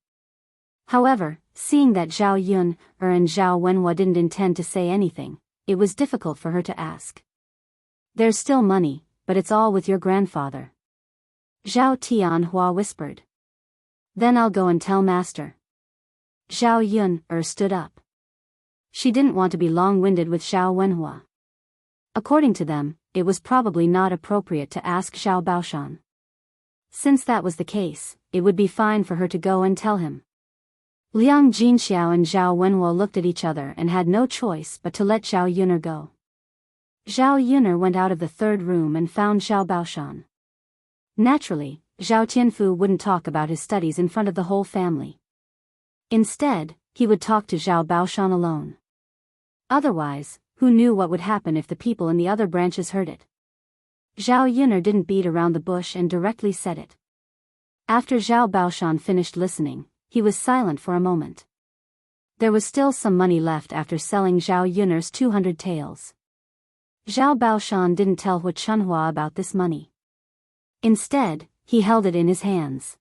However, seeing that Zhao Yun and Zhao Wenhua didn't intend to say anything, it was difficult for her to ask. There's still money, but it's all with your grandfather. Zhao Tianhua whispered. Then I'll go and tell master. Zhao Yun stood up. She didn't want to be long-winded with Zhao Wenhua. According to them, it was probably not appropriate to ask Zhao Baoshan. Since that was the case, it would be fine for her to go and tell him. Liang Jinxiao and Zhao Wenhua looked at each other and had no choice but to let Zhao Yuner go. Zhao Yuner went out of the third room and found Zhao Baoshan. Naturally, Zhao Tianfu wouldn't talk about his studies in front of the whole family. Instead, he would talk to Zhao Baoshan alone. Otherwise, who knew what would happen if the people in the other branches heard it? Zhao Yuner didn't beat around the bush and directly said it. After Zhao Baoshan finished listening, he was silent for a moment. There was still some money left after selling Zhao Yuner's 200 taels. Zhao Baoshan didn't tell Hu Chunhua about this money. Instead, he held it in his hands.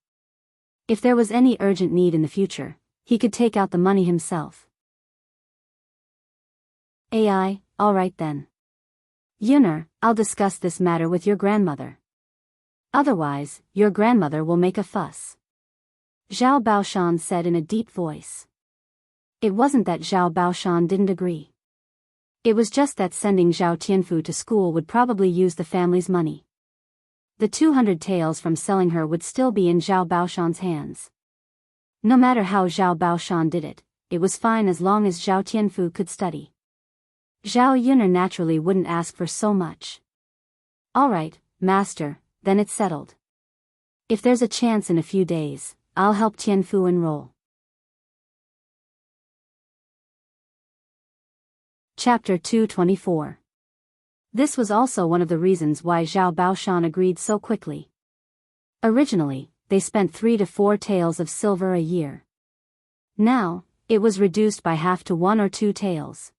If there was any urgent need in the future, he could take out the money himself. All right then. Yuner, I'll discuss this matter with your grandmother. Otherwise, your grandmother will make a fuss. Zhao Baoshan said in a deep voice. It wasn't that Zhao Baoshan didn't agree. It was just that sending Zhao Tianfu to school would probably use the family's money. The 200 taels from selling her would still be in Zhao Baoshan's hands. No matter how Zhao Baoshan did it, it was fine as long as Zhao Tianfu could study. Zhao Yuner naturally wouldn't ask for so much. All right, master, then it's settled. If there's a chance in a few days, I'll help Tianfu enroll. Chapter 224. This was also one of the reasons why Zhao Baoshan agreed so quickly. Originally, they spent 3 to 4 taels of silver a year. Now, it was reduced by half to 1 or 2 taels.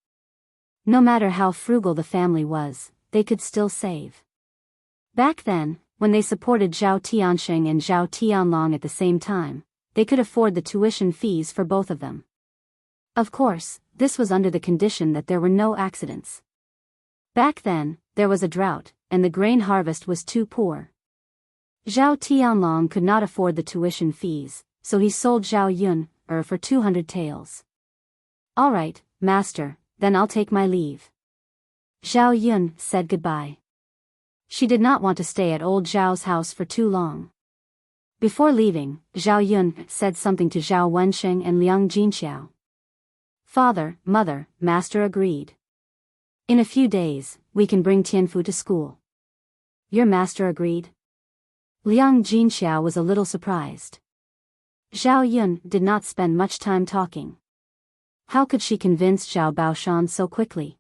No matter how frugal the family was, they could still save. Back then, when they supported Zhao Tiansheng and Zhao Tianlong at the same time, they could afford the tuition fees for both of them. Of course, this was under the condition that there were no accidents. Back then, there was a drought, and the grain harvest was too poor. Zhao Tianlong could not afford the tuition fees, so he sold Zhao Yun for 200 taels. All right, master, then I'll take my leave. Zhao Yun said goodbye. She did not want to stay at old Zhao's house for too long. Before leaving, Zhao Yun said something to Zhao Wensheng and Liang Jinxiao. Father, mother, master agreed. In a few days, we can bring Tianfu to school. Your master agreed? Liang Jinxiao was a little surprised. Zhao Yun did not spend much time talking. How could she convince Zhao Baoshan so quickly?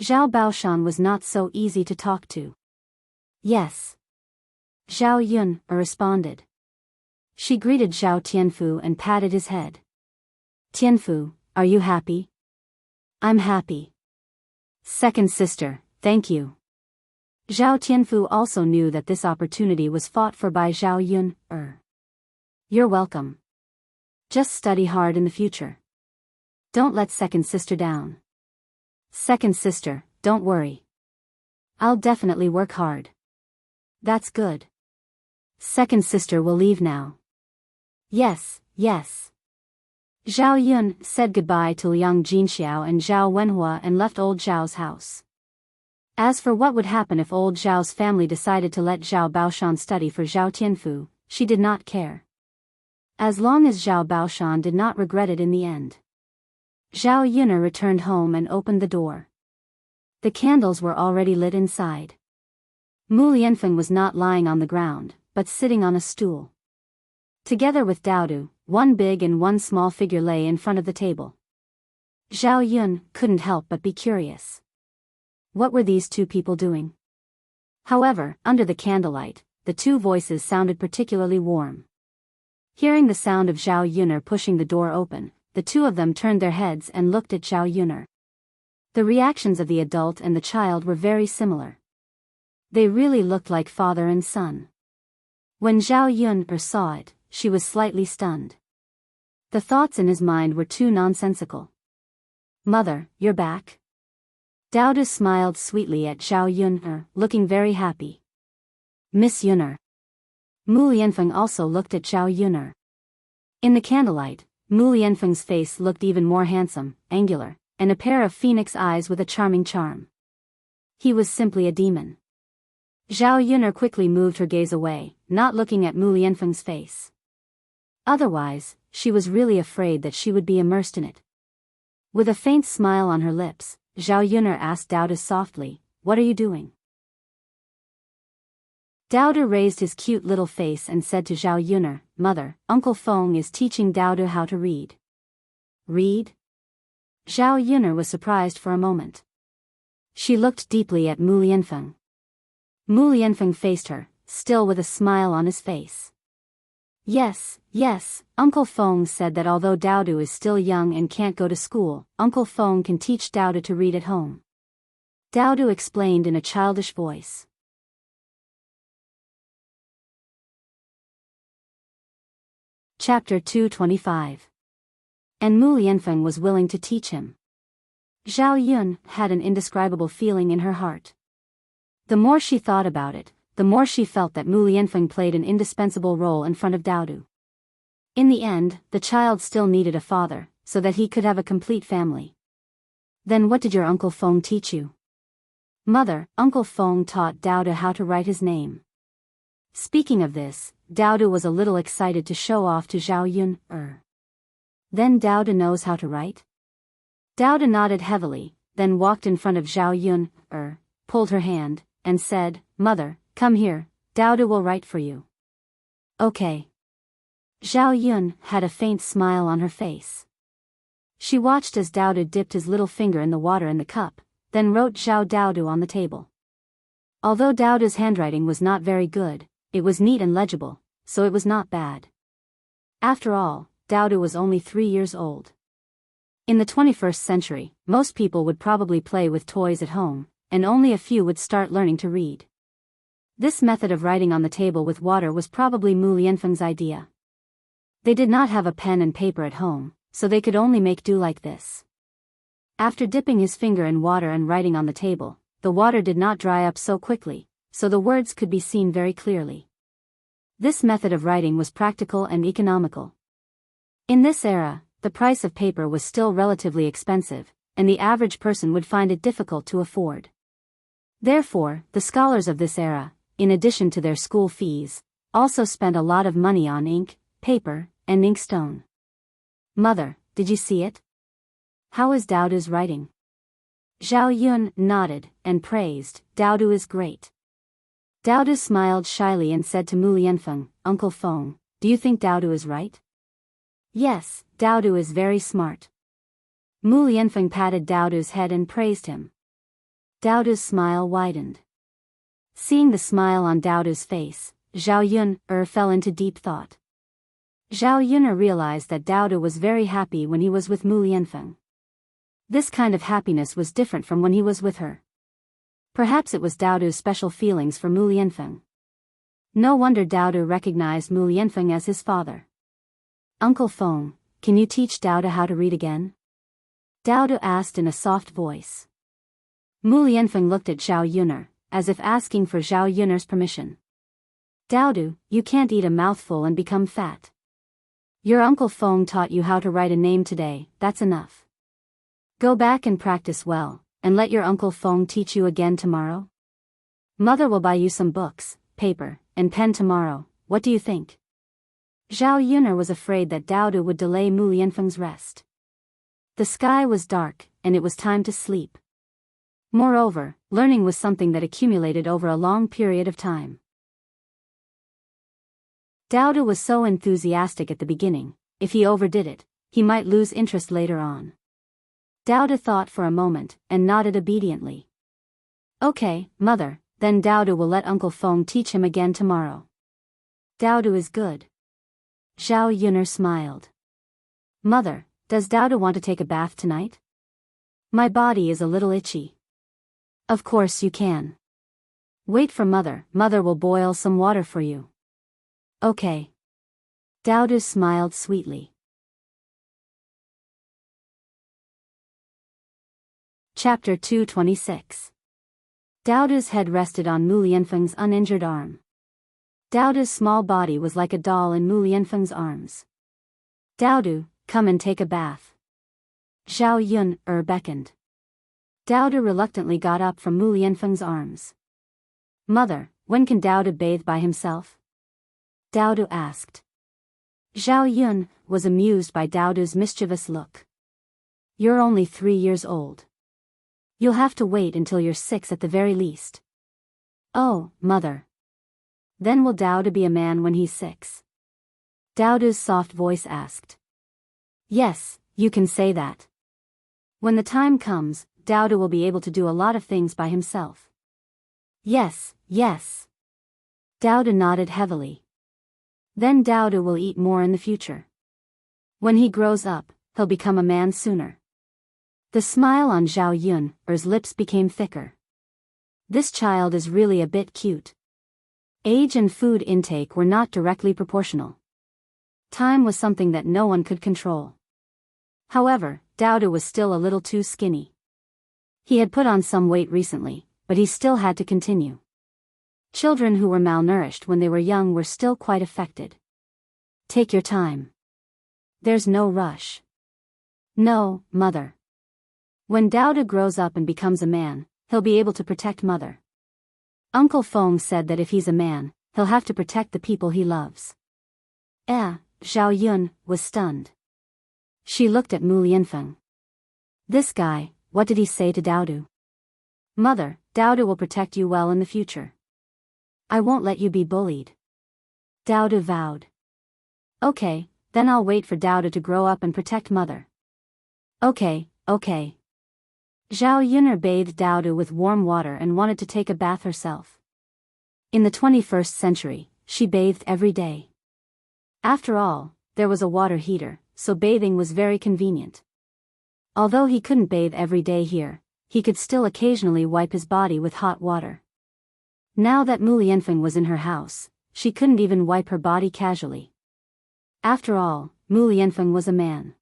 Zhao Baoshan was not so easy to talk to. Yes. Zhao Yun responded. She greeted Zhao Tianfu and patted his head. Tianfu, are you happy? I'm happy. Second sister, thank you. Zhao Tianfu also knew that this opportunity was fought for by Zhao Yun. You're welcome. Just study hard in the future. Don't let second sister down. Second sister, don't worry. I'll definitely work hard. That's good. Second sister will leave now. Yes, yes. Zhao Yun said goodbye to Liang Jinxiao and Zhao Wenhua and left old Zhao's house. As for what would happen if old Zhao's family decided to let Zhao Baoshan study for Zhao Tianfu, she did not care. As long as Zhao Baoshan did not regret it in the end. Zhao Yuner returned home and opened the door. The candles were already lit inside. Mu Lianfeng was not lying on the ground, but sitting on a stool. Together with Daodu, one big and one small figure lay in front of the table. Zhao Yun couldn't help but be curious. What were these two people doing? However, under the candlelight, the two voices sounded particularly warm. Hearing the sound of Zhao Yun'er pushing the door open, the two of them turned their heads and looked at Zhao Yun'er. The reactions of the adult and the child were very similar. They really looked like father and son. When Zhao Yun'er saw it, she was slightly stunned. The thoughts in his mind were too nonsensical. Mother, you're back? Daodu smiled sweetly at Zhao Yun'er, looking very happy. Miss Yun'er. Mu Lianfeng also looked at Zhao Yun'er. In the candlelight, Mu Lianfeng's face looked even more handsome, angular, and a pair of phoenix eyes with a charming charm. He was simply a demon. Zhao Yun'er quickly moved her gaze away, not looking at Mu Lianfeng's face. Otherwise, she was really afraid that she would be immersed in it. With a faint smile on her lips, Zhao Yun'er asked Daodu softly, "What are you doing?" Daodu raised his cute little face and said to Zhao Yun'er, "Mother, Uncle Feng is teaching Daodu how to read." Read? Zhao Yun'er was surprised for a moment. She looked deeply at Mu Lianfeng. Mu Lianfeng faced her, still with a smile on his face. Yes, Uncle Feng said that although Daodu is still young and can't go to school, Uncle Feng can teach Daodu to read at home. Daodu explained in a childish voice. Chapter 225. And Mu Lianfeng was willing to teach him. Zhao Yun had an indescribable feeling in her heart. The more she thought about it, the more she felt that Mu Lianfeng played an indispensable role in front of Daodu. In the end, the child still needed a father, so that he could have a complete family. Then what did your Uncle Feng teach you? Mother, Uncle Feng taught Daodu how to write his name. Speaking of this, Daodu was a little excited to show off to Zhao Yun'er. Then Daodu knows how to write? Daodu nodded heavily, then walked in front of Zhao Yun'er, pulled her hand, and said, "Mother, come here, Daodu will write for you." Okay. Zhao Yun had a faint smile on her face. She watched as Daodu dipped his little finger in the water in the cup, then wrote Zhao Daodu on the table. Although Daodu's handwriting was not very good, it was neat and legible, so it was not bad. After all, Daodu was only 3 years old. In the 21st century, most people would probably play with toys at home, and only a few would start learning to read. This method of writing on the table with water was probably Mu Lianfeng's idea. They did not have a pen and paper at home, so they could only make do like this. After dipping his finger in water and writing on the table, the water did not dry up so quickly, so the words could be seen very clearly. This method of writing was practical and economical. In this era, the price of paper was still relatively expensive, and the average person would find it difficult to afford. Therefore, the scholars of this era, in addition to their school fees, also spent a lot of money on ink, paper, and inkstone. Mother, did you see it? How is Daodu's writing? Zhao Yun nodded and praised, "Daodu is great." Daodu smiled shyly and said to Mu Lianfeng, "Uncle Feng, do you think Daodu is right?" Yes, Daodu is very smart. Mu Lianfeng patted Daodu's head and praised him. Daodu's smile widened. Seeing the smile on Daodu's face, Zhao Yun'er fell into deep thought. Zhao Yun'er realized that Daodu was very happy when he was with Mu Lianfeng. This kind of happiness was different from when he was with her. Perhaps it was Daodu's special feelings for Mu Lianfeng. No wonder Daodu recognized Mu Lianfeng as his father. "Uncle Feng, can you teach Daodu how to read again?" Daodu asked in a soft voice. Mu Lianfeng looked at Zhao Yun'er, as if asking for Zhao Yun'er's permission. "Daodu, you can't eat a mouthful and become fat. Your Uncle Feng taught you how to write a name today, that's enough. Go back and practice well, and let your Uncle Feng teach you again tomorrow. Mother will buy you some books, paper, and pen tomorrow, what do you think?" Zhao Yun'er was afraid that Daodu would delay Mu Lianfeng's rest. The sky was dark, and it was time to sleep. Moreover, learning was something that accumulated over a long period of time. Daodu was so enthusiastic at the beginning, if he overdid it, he might lose interest later on. Dowda thought for a moment, and nodded obediently. Okay, mother, then Dowda will let Uncle Feng teach him again tomorrow. Dowda is good. Zhao Yuner smiled. Mother, does Dowda want to take a bath tonight? My body is a little itchy. Of course you can. Wait for mother, mother will boil some water for you. Okay. Dowda smiled sweetly. Chapter 226. Dowda's head rested on Mu Lianfeng's uninjured arm. Dowda's small body was like a doll in Mu Lianfeng's arms. Dowda, come and take a bath. Zhao Yun beckoned. Dowda reluctantly got up from Mu Lianfeng's arms. Mother, when can Dowda bathe by himself? Dowda asked. Zhao Yun was amused by Dowda's mischievous look. You're only 3 years old. You'll have to wait until you're 6 at the very least. Oh, mother. Then will Dowda be a man when he's 6? Dowda's soft voice asked. Yes, you can say that. When the time comes, Dowda will be able to do a lot of things by himself. Yes, yes. Dowda nodded heavily. Then Dowda will eat more in the future. When he grows up, he'll become a man sooner. The smile on Zhao Yun's lips became thicker. This child is really a bit cute. Age and food intake were not directly proportional. Time was something that no one could control. However, Dowda was still a little too skinny. He had put on some weight recently, but he still had to continue. Children who were malnourished when they were young were still quite affected. Take your time. There's no rush. No, mother. When Dowda grows up and becomes a man, he'll be able to protect mother. Uncle Feng said that if he's a man, he'll have to protect the people he loves. Zhao Yun was stunned. She looked at Mu Lianfeng. This guy, what did he say to Dowda? Mother, Dowda will protect you well in the future. I won't let you be bullied. Dowda vowed. Okay, then I'll wait for Dowda to grow up and protect mother. Okay. Zhao Yuner bathed Dowda with warm water and wanted to take a bath herself. In the 21st century, she bathed every day. After all, there was a water heater, so bathing was very convenient. Although he couldn't bathe every day here, he could still occasionally wipe his body with hot water. Now that Mu Lianfeng was in her house, she couldn't even wipe her body casually. After all, Mu Lianfeng was a man.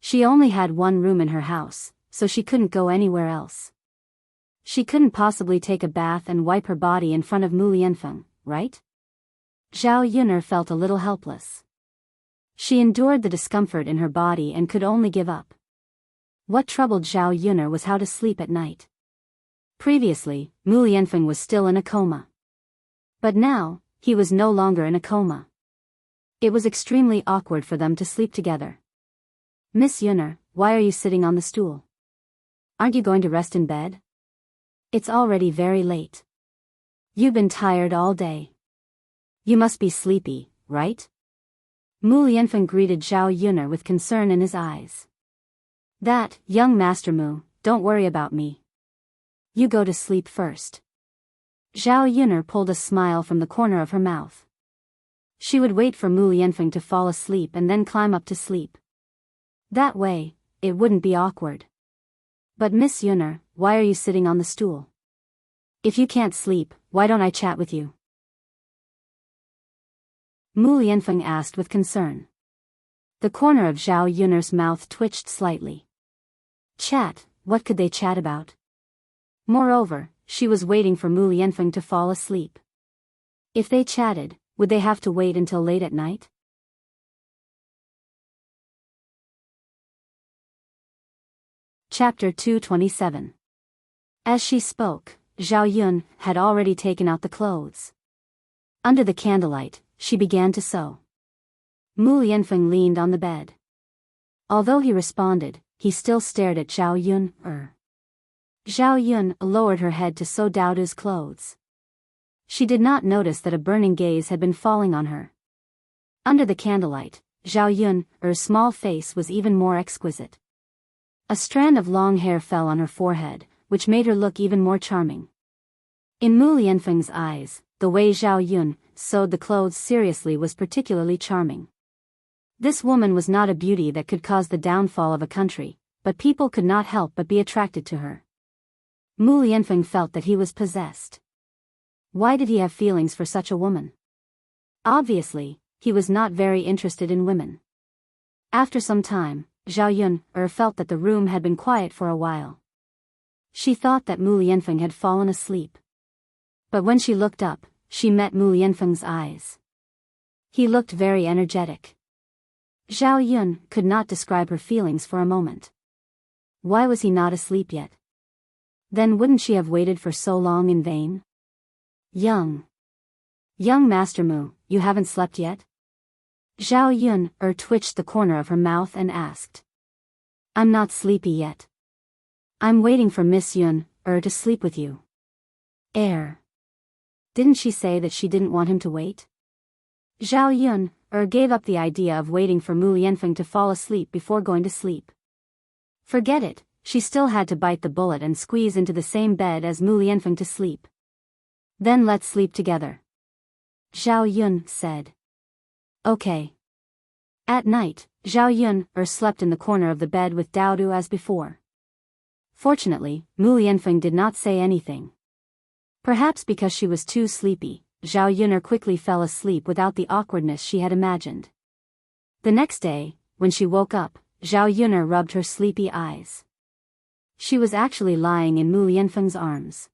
She only had one room in her house, so she couldn't go anywhere else. She couldn't possibly take a bath and wipe her body in front of Mu Lianfeng, right? Zhao Yuner felt a little helpless. She endured the discomfort in her body and could only give up. What troubled Zhao Yuner was how to sleep at night. Previously, Mu Lianfeng was still in a coma. But now, he was no longer in a coma. It was extremely awkward for them to sleep together. Miss Yuner, why are you sitting on the stool? Aren't you going to rest in bed? It's already very late. You've been tired all day. You must be sleepy, right? Mu Lianfeng greeted Zhao Yuner with concern in his eyes. That, young Master Mu, don't worry about me. You go to sleep first. Zhao Yuner pulled a smile from the corner of her mouth. She would wait for Mu Lianfeng to fall asleep and then climb up to sleep. That way, it wouldn't be awkward. But Miss Yuner, why are you sitting on the stool? If you can't sleep, why don't I chat with you? Mu Lianfeng asked with concern. The corner of Zhao Yuner's mouth twitched slightly. Chat, what could they chat about? Moreover, she was waiting for Mu Lianfeng to fall asleep. If they chatted, would they have to wait until late at night? Chapter 227. As she spoke, Zhao Yun had already taken out the clothes. Under the candlelight, she began to sew. Mu Lianfeng leaned on the bed. Although he responded, he still stared at Zhao Yun. Zhao Yun lowered her head to sew Dowda's clothes. She did not notice that a burning gaze had been falling on her. Under the candlelight, Zhao Yun's small face was even more exquisite. A strand of long hair fell on her forehead, which made her look even more charming. In Mu Lianfeng's eyes, the way Zhao Yun sewed the clothes seriously was particularly charming. This woman was not a beauty that could cause the downfall of a country, but people could not help but be attracted to her. Mu Lianfeng felt that he was possessed. Why did he have feelings for such a woman? Obviously, he was not very interested in women. After some time, Zhao Yun felt that the room had been quiet for a while. She thought that Mu Lianfeng had fallen asleep. But when she looked up, she met Mu Lianfeng's eyes. He looked very energetic. Zhao Yun could not describe her feelings for a moment. Why was he not asleep yet? Then wouldn't she have waited for so long in vain? Young Master Mu, you haven't slept yet? Zhao Yun twitched the corner of her mouth and asked. I'm not sleepy yet. I'm waiting for Miss Yun to sleep with you. Didn't she say that she didn't want him to wait? Zhao Yun gave up the idea of waiting for Mu Lianfeng to fall asleep before going to sleep. Forget it, she still had to bite the bullet and squeeze into the same bed as Mu Lianfeng to sleep. Then let's sleep together. Zhao Yun said. Okay. At night, Zhao Yun slept in the corner of the bed with Daodu as before. Fortunately, Mu Lianfeng did not say anything. Perhaps because she was too sleepy, Zhao Yun quickly fell asleep without the awkwardness she had imagined. The next day, when she woke up, Zhao Yun rubbed her sleepy eyes. She was actually lying in Mu Lianfeng's arms.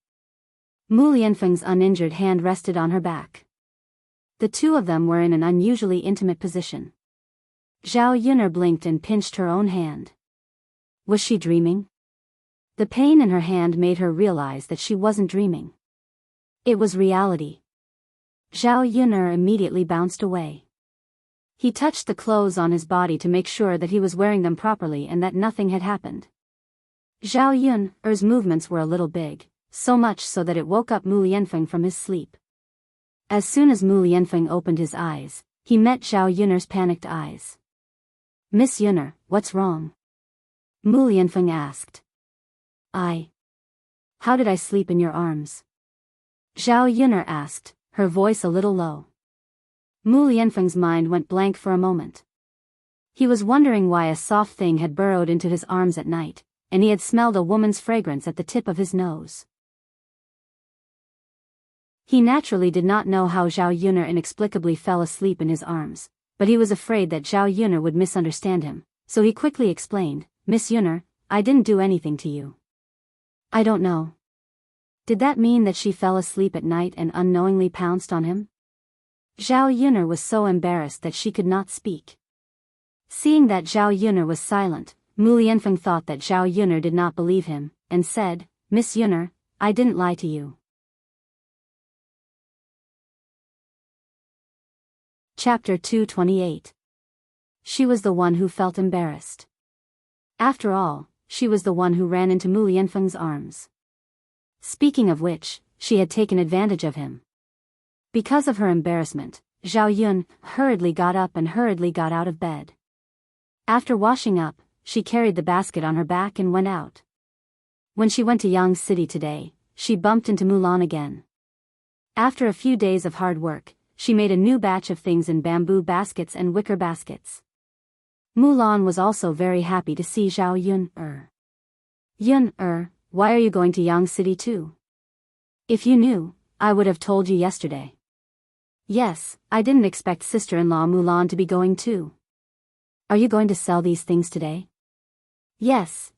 Mu Lianfeng's uninjured hand rested on her back. The two of them were in an unusually intimate position. Zhao Yun blinked and pinched her own hand. Was she dreaming? The pain in her hand made her realize that she wasn't dreaming. It was reality. Zhao Yun immediately bounced away. He touched the clothes on his body to make sure that he was wearing them properly and that nothing had happened. Zhao Yun's movements were a little big, so much so that it woke up Mu Lianfeng from his sleep. As soon as Mu Lianfeng opened his eyes, he met Zhao Yun's panicked eyes. Miss Yun, what's wrong? Mu Lianfeng asked. How did I sleep in your arms? Zhao Yun asked, her voice a little low. Mu Lianfeng's mind went blank for a moment. He was wondering why a soft thing had burrowed into his arms at night, and he had smelled a woman's fragrance at the tip of his nose. He naturally did not know how Zhao Yun inexplicably fell asleep in his arms, but he was afraid that Zhao Yun would misunderstand him, so he quickly explained, Miss Yun, I didn't do anything to you. I don't know. Did that mean that she fell asleep at night and unknowingly pounced on him? Zhao Yun was so embarrassed that she could not speak. Seeing that Zhao Yun was silent, Mu Lianfeng thought that Zhao Yun did not believe him, and said, Miss Yun, I didn't lie to you. Chapter 228. She was the one who felt embarrassed. After all, she was the one who ran into Mu Lianfeng's arms. Speaking of which, she had taken advantage of him. Because of her embarrassment, Zhao Yun hurriedly got up and hurriedly got out of bed. After washing up, she carried the basket on her back and went out. When she went to Yang City today, she bumped into Mulan again. After a few days of hard work, she made a new batch of things in bamboo baskets and wicker baskets. Mulan was also very happy to see Zhao Yun. Why are you going to Yang City too? If you knew, I would have told you yesterday. Yes, I didn't expect sister-in-law Mulan to be going too. Are you going to sell these things today? Yes,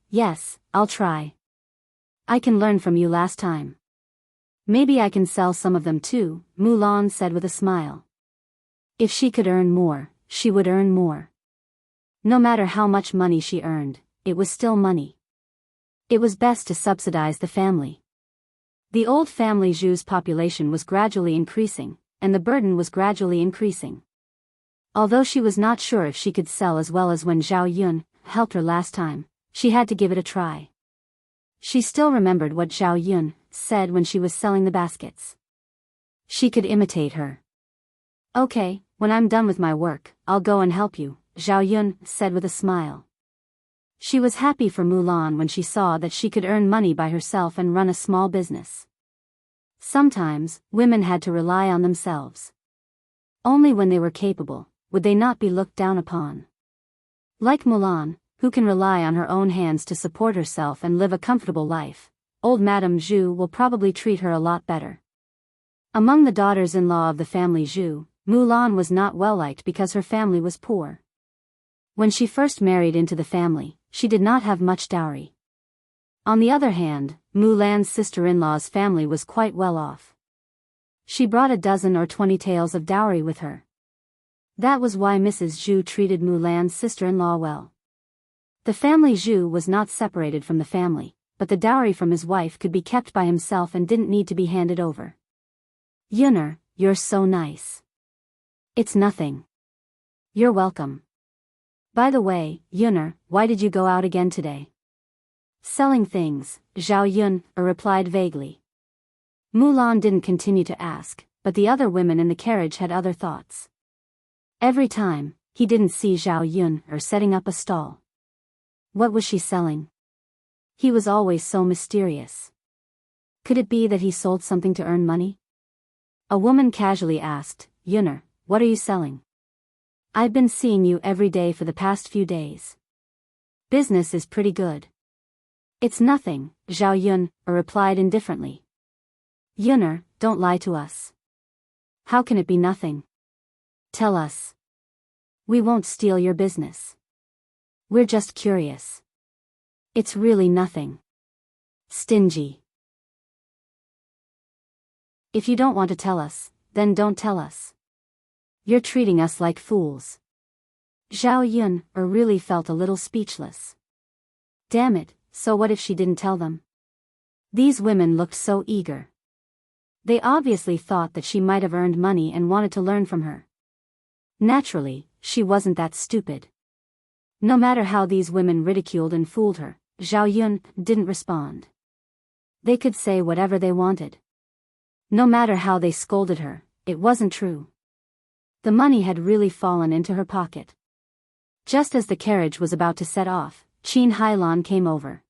I'll try. I can learn from you last time. Maybe I can sell some of them too, Mulan said with a smile. If she could earn more, she would earn more. No matter how much money she earned, it was still money. It was best to subsidize the family. The old family Zhu's population was gradually increasing, and the burden was gradually increasing. Although she was not sure if she could sell as well as when Zhao Yun helped her last time, she had to give it a try. She still remembered what Zhao Yun said when she was selling the baskets. She could imitate her. Okay, when I'm done with my work, I'll go and help you, Zhao Yun said with a smile. She was happy for Mulan when she saw that she could earn money by herself and run a small business. Sometimes, women had to rely on themselves. Only when they were capable would they not be looked down upon. Like Mulan, who can rely on her own hands to support herself and live a comfortable life, old Madame Zhu will probably treat her a lot better. Among the daughters-in-law of the family Zhu, Mulan was not well liked because her family was poor. When she first married into the family, she did not have much dowry. On the other hand, Mulan's sister-in-law's family was quite well off. She brought a dozen or 20 taels of dowry with her. That was why Mrs. Zhu treated Mulan's sister-in-law well. The family Zhu was not separated from the family, but the dowry from his wife could be kept by himself and didn't need to be handed over. Yunner, you're so nice. It's nothing. You're welcome. By the way, Yunner, why did you go out again today? Selling things, Zhao Yun replied vaguely. Mulan didn't continue to ask, but the other women in the carriage had other thoughts. Every time, he didn't see Zhao Yun setting up a stall. What was she selling? He was always so mysterious. Could it be that he sold something to earn money? A woman casually asked, Yunner, what are you selling? I've been seeing you every day for the past few days. Business is pretty good. It's nothing, Zhao Yun replied indifferently. Yunner, don't lie to us. How can it be nothing? Tell us. We won't steal your business. We're just curious. It's really nothing. Stingy. If you don't want to tell us, then don't tell us. You're treating us like fools. Zhao Yun really felt a little speechless. Damn it, so what if she didn't tell them? These women looked so eager. They obviously thought that she might have earned money and wanted to learn from her. Naturally, she wasn't that stupid. No matter how these women ridiculed and fooled her, Zhao Yun didn't respond. They could say whatever they wanted. No matter how they scolded her, it wasn't true. The money had really fallen into her pocket. Just as the carriage was about to set off, Qin Hailan came over.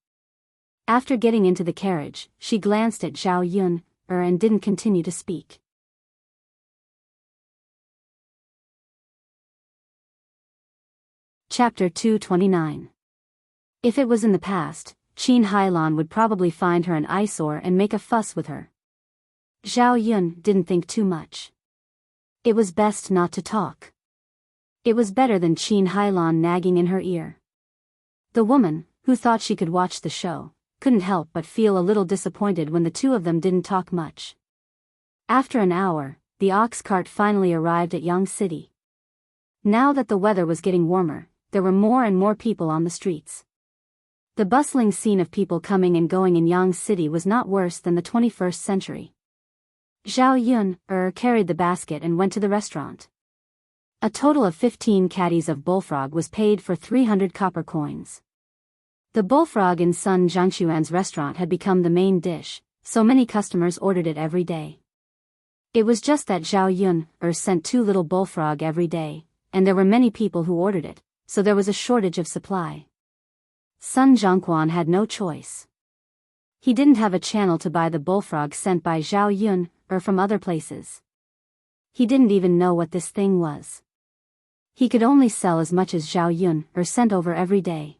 After getting into the carriage, she glanced at Zhao Yun and didn't continue to speak. Chapter 229. If it was in the past, Qin Hailan would probably find her an eyesore and make a fuss with her. Zhao Yun didn't think too much. It was best not to talk. It was better than Qin Hailan nagging in her ear. The woman, who thought she could watch the show, couldn't help but feel a little disappointed when the two of them didn't talk much. After an hour, the ox cart finally arrived at Yang City. Now that the weather was getting warmer, there were more and more people on the streets. The bustling scene of people coming and going in Yang City was not worse than the 21st century. Zhao Yun carried the basket and went to the restaurant. A total of 15 caddies of bullfrog was paid for 300 copper coins. The bullfrog in Sun Zhangxuan's restaurant had become the main dish, so many customers ordered it every day. It was just that Zhao Yun sent 2 little bullfrog every day, and there were many people who ordered it, so there was a shortage of supply. Sun Zhangquan had no choice. He didn't have a channel to buy the bullfrog sent by Zhao Yun from other places. He didn't even know what this thing was. He could only sell as much as Zhao Yun sent over every day.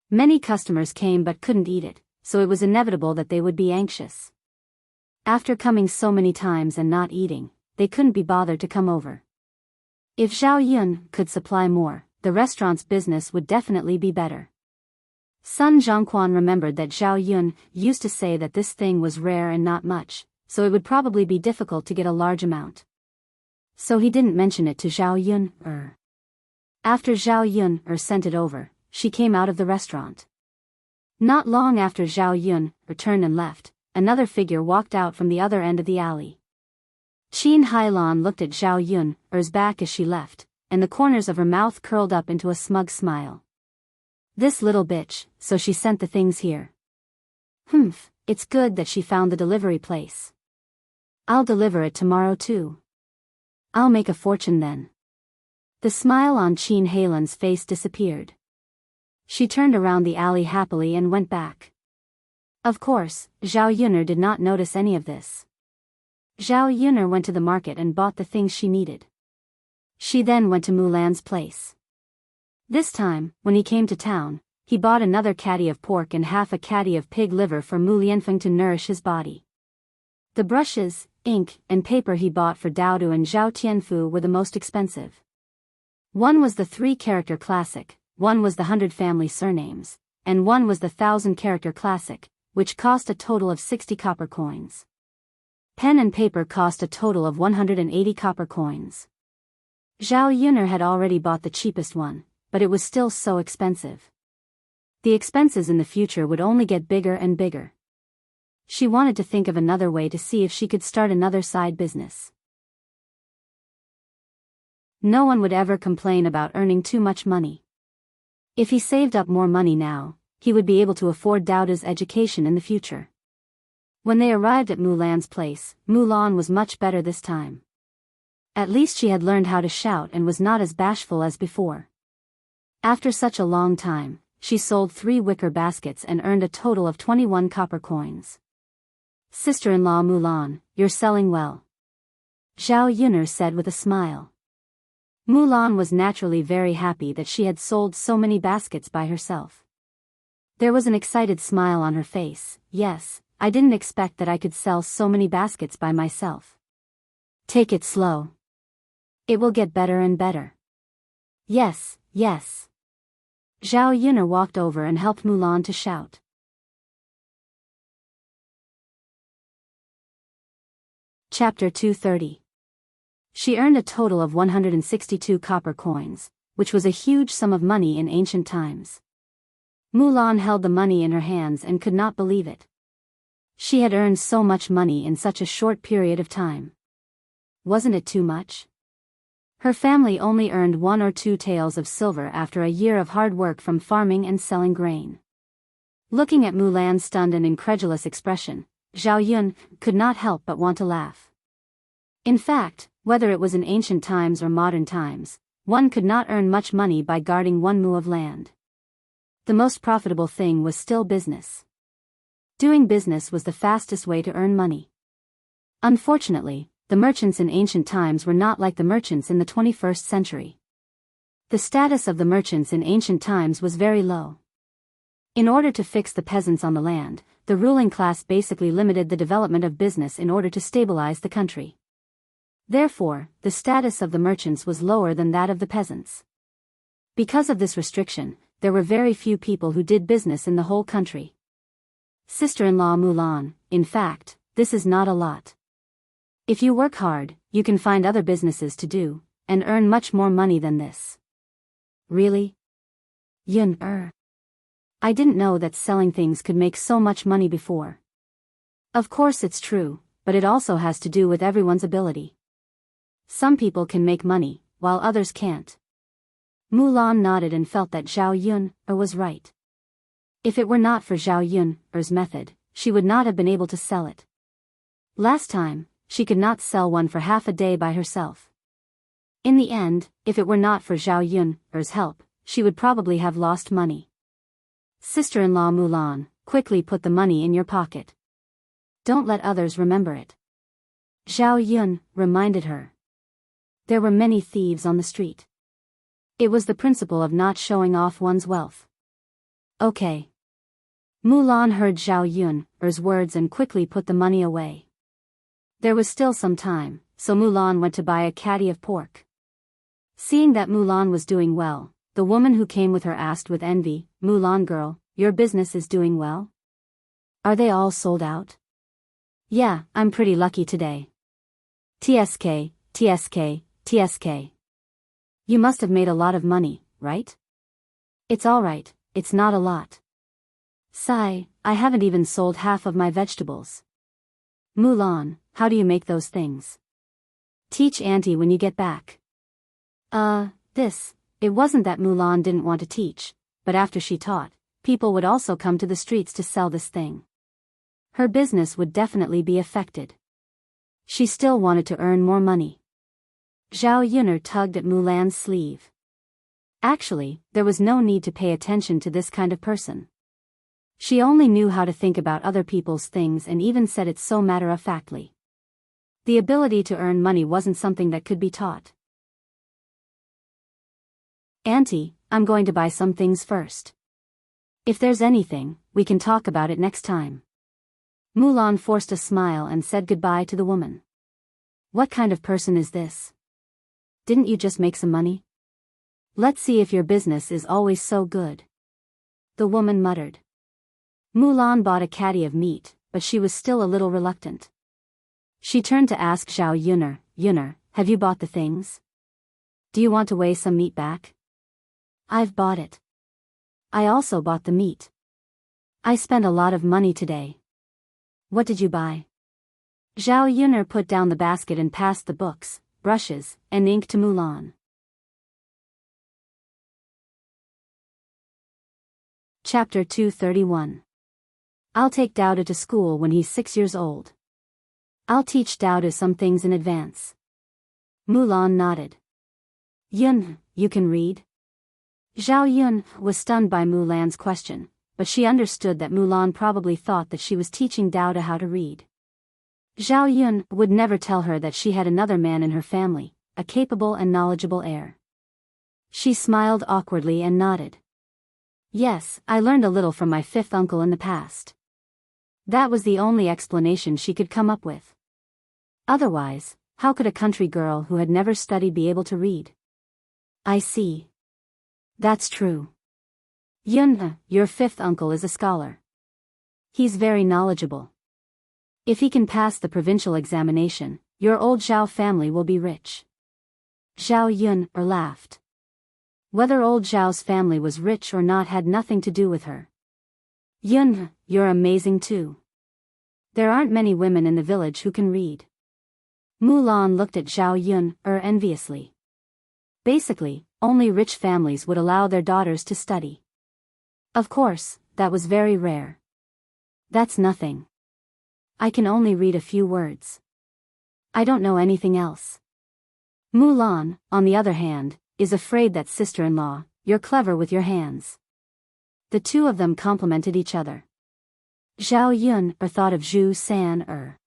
Many customers came but couldn't eat it, so it was inevitable that they would be anxious. After coming so many times and not eating, they couldn't be bothered to come over. If Zhao Yun could supply more, the restaurant's business would definitely be better. Sun Zhangquan remembered that Zhao Yun used to say that this thing was rare and not much, so it would probably be difficult to get a large amount. So he didn't mention it to Zhao Yun. After Zhao Yun sent it over, she came out of the restaurant. Not long after Zhao Yun turned and left, another figure walked out from the other end of the alley. Qin Hailan looked at Zhao Yun's back as she left, and the corners of her mouth curled up into a smug smile. This little bitch, so she sent the things here. Humph, it's good that she found the delivery place. I'll deliver it tomorrow too. I'll make a fortune then. The smile on Qin Hailan's face disappeared. She turned around the alley happily and went back. Of course, Zhao Yun'er did not notice any of this. Zhao Yun'er went to the market and bought the things she needed. She then went to Mulan's place. This time, when he came to town, he bought another caddy of pork and half a caddy of pig liver for Mu Lianfeng to nourish his body. The brushes, ink, and paper he bought for Daodu and Zhao Tianfu were the most expensive. One was the 3-character classic, one was the 100 family surnames, and one was the 1,000-character classic, which cost a total of 60 copper coins. Pen and paper cost a total of 180 copper coins. Zhao Yun'er had already bought the cheapest one, but it was still so expensive. The expenses in the future would only get bigger and bigger. She wanted to think of another way to see if she could start another side business. No one would ever complain about earning too much money. If he saved up more money now, he would be able to afford Daoda's education in the future. When they arrived at Mulan's place, Mulan was much better this time. At least she had learned how to shout and was not as bashful as before. After such a long time, she sold 3 wicker baskets and earned a total of 21 copper coins. "Sister-in-law Mulan, you're selling well," Zhao Yun'er said with a smile. Mulan was naturally very happy that she had sold so many baskets by herself. There was an excited smile on her face. "Yes, I didn't expect that I could sell so many baskets by myself." "Take it slow. It will get better and better." "Yes, yes." Zhao Yun'er walked over and helped Mulan to shout. Chapter 230. She earned a total of 162 copper coins, which was a huge sum of money in ancient times. Mulan held the money in her hands and could not believe it. She had earned so much money in such a short period of time. Wasn't it too much? Her family only earned 1 or 2 taels of silver after a year of hard work from farming and selling grain. Looking at Mulan's stunned and incredulous expression, Zhao Yun could not help but want to laugh. In fact, whether it was in ancient times or modern times, one could not earn much money by guarding 1 mu of land. The most profitable thing was still business. Doing business was the fastest way to earn money. Unfortunately, the merchants in ancient times were not like the merchants in the 21st century. The status of the merchants in ancient times was very low. In order to fix the peasants on the land, the ruling class basically limited the development of business in order to stabilize the country. Therefore, the status of the merchants was lower than that of the peasants. Because of this restriction, there were very few people who did business in the whole country. Sister-in-law Mulan, in fact, this is not a lot. If you work hard, you can find other businesses to do, and earn much more money than this. Really? Yun-er. I didn't know that selling things could make so much money before. Of course it's true, but it also has to do with everyone's ability. Some people can make money, while others can't. Mulan nodded and felt that Zhao Yun-er was right. If it were not for Zhao Yun-er's method, she would not have been able to sell it. Last time, she could not sell one for half a day by herself. In the end, if it were not for Zhao Yun-er's help, she would probably have lost money. Sister-in-law Mulan, quickly put the money in your pocket. Don't let others remember it. Zhao Yun reminded her. There were many thieves on the street. It was the principle of not showing off one's wealth. Okay. Mulan heard Zhao Yun's words and quickly put the money away. There was still some time, so Mulan went to buy a caddy of pork. Seeing that Mulan was doing well, the woman who came with her asked with envy, "Mulan girl, your business is doing well? Are they all sold out?" "Yeah, I'm pretty lucky today." "TSK, TSK, TSK. You must have made a lot of money, right?" "It's alright, it's not a lot." "Sigh, I haven't even sold half of my vegetables." "Mulan, how do you make those things?" "Teach auntie when you get back." It wasn't that Mulan didn't want to teach, but after she taught, people would also come to the streets to sell this thing. Her business would definitely be affected. She still wanted to earn more money. Zhao Yun'er tugged at Mulan's sleeve. Actually, there was no need to pay attention to this kind of person. She only knew how to think about other people's things and even said it so matter-of-factly. The ability to earn money wasn't something that could be taught. Auntie, I'm going to buy some things first. If there's anything, we can talk about it next time. Mulan forced a smile and said goodbye to the woman. What kind of person is this? Didn't you just make some money? Let's see if your business is always so good. The woman muttered. Mulan bought a caddy of meat, but she was still a little reluctant. She turned to ask Zhao Yun'er, Yun'er, have you bought the things? Do you want to weigh some meat back? I've bought it. I also bought the meat. I spent a lot of money today. What did you buy? Zhao Yun'er put down the basket and passed the books, brushes, and ink to Mulan. Chapter 231. I'll take Dao to school when he's 6 years old. I'll teach Dao some things in advance. Mulan nodded. Yun, you can read? Zhao Yun was stunned by Mulan's question, but she understood that Mulan probably thought that she was teaching Dao how to read. Zhao Yun would never tell her that she had another man in her family, a capable and knowledgeable heir. She smiled awkwardly and nodded. Yes, I learned a little from my fifth uncle in the past. That was the only explanation she could come up with. Otherwise, how could a country girl who had never studied be able to read? I see. That's true. Yun, your fifth uncle is a scholar. He's very knowledgeable. If he can pass the provincial examination, your old Zhao family will be rich. Zhao Yun laughed. Whether old Zhao's family was rich or not had nothing to do with her. Yun, you're amazing too. There aren't many women in the village who can read. Mulan looked at Zhao Yun enviously. Basically, only rich families would allow their daughters to study. Of course, that was very rare. That's nothing. I can only read a few words. I don't know anything else. Mulan, on the other hand, is afraid that sister-in-law, you're clever with your hands. The two of them complimented each other. Zhao Yun thought of Zhu San.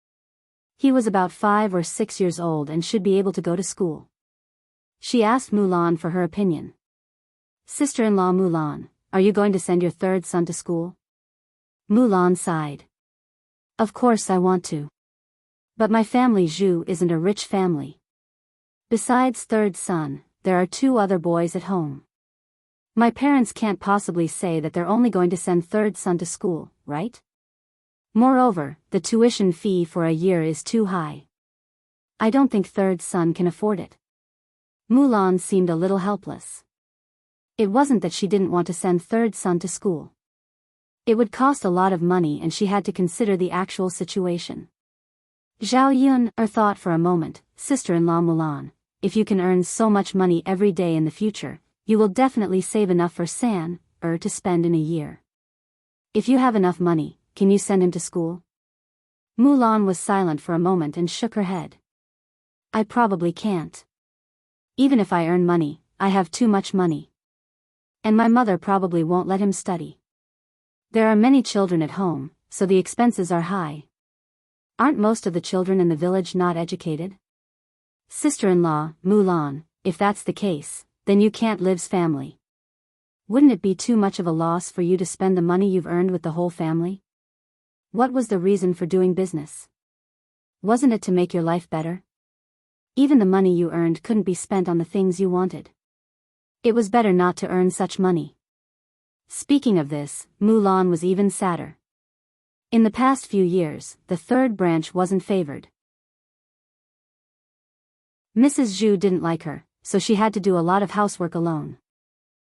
He was about 5 or 6 years old and should be able to go to school. She asked Mulan for her opinion. Sister-in-law Mulan, are you going to send your third son to school? Mulan sighed. Of course I want to. But my family Zhu isn't a rich family. Besides third son, there are 2 other boys at home. My parents can't possibly say that they're only going to send third son to school, right? Moreover, the tuition fee for a year is too high. I don't think third son can afford it. Mulan seemed a little helpless. It wasn't that she didn't want to send third son to school. It would cost a lot of money and she had to consider the actual situation. Zhao Yun thought for a moment, sister-in-law Mulan, if you can earn so much money every day in the future, you will definitely save enough for San to spend in a year. If you have enough money, can you send him to school? Mulan was silent for a moment and shook her head. I probably can't. Even if I earn money, I have too much money. And my mother probably won't let him study. There are many children at home, so the expenses are high. Aren't most of the children in the village not educated? Sister-in-law, Mulan, if that's the case, then you can't live's family. Wouldn't it be too much of a loss for you to spend the money you've earned with the whole family? What was the reason for doing business? Wasn't it to make your life better? Even the money you earned couldn't be spent on the things you wanted. It was better not to earn such money. Speaking of this, Mulan was even sadder. In the past few years, the third branch wasn't favored. Mrs. Zhu didn't like her, so she had to do a lot of housework alone.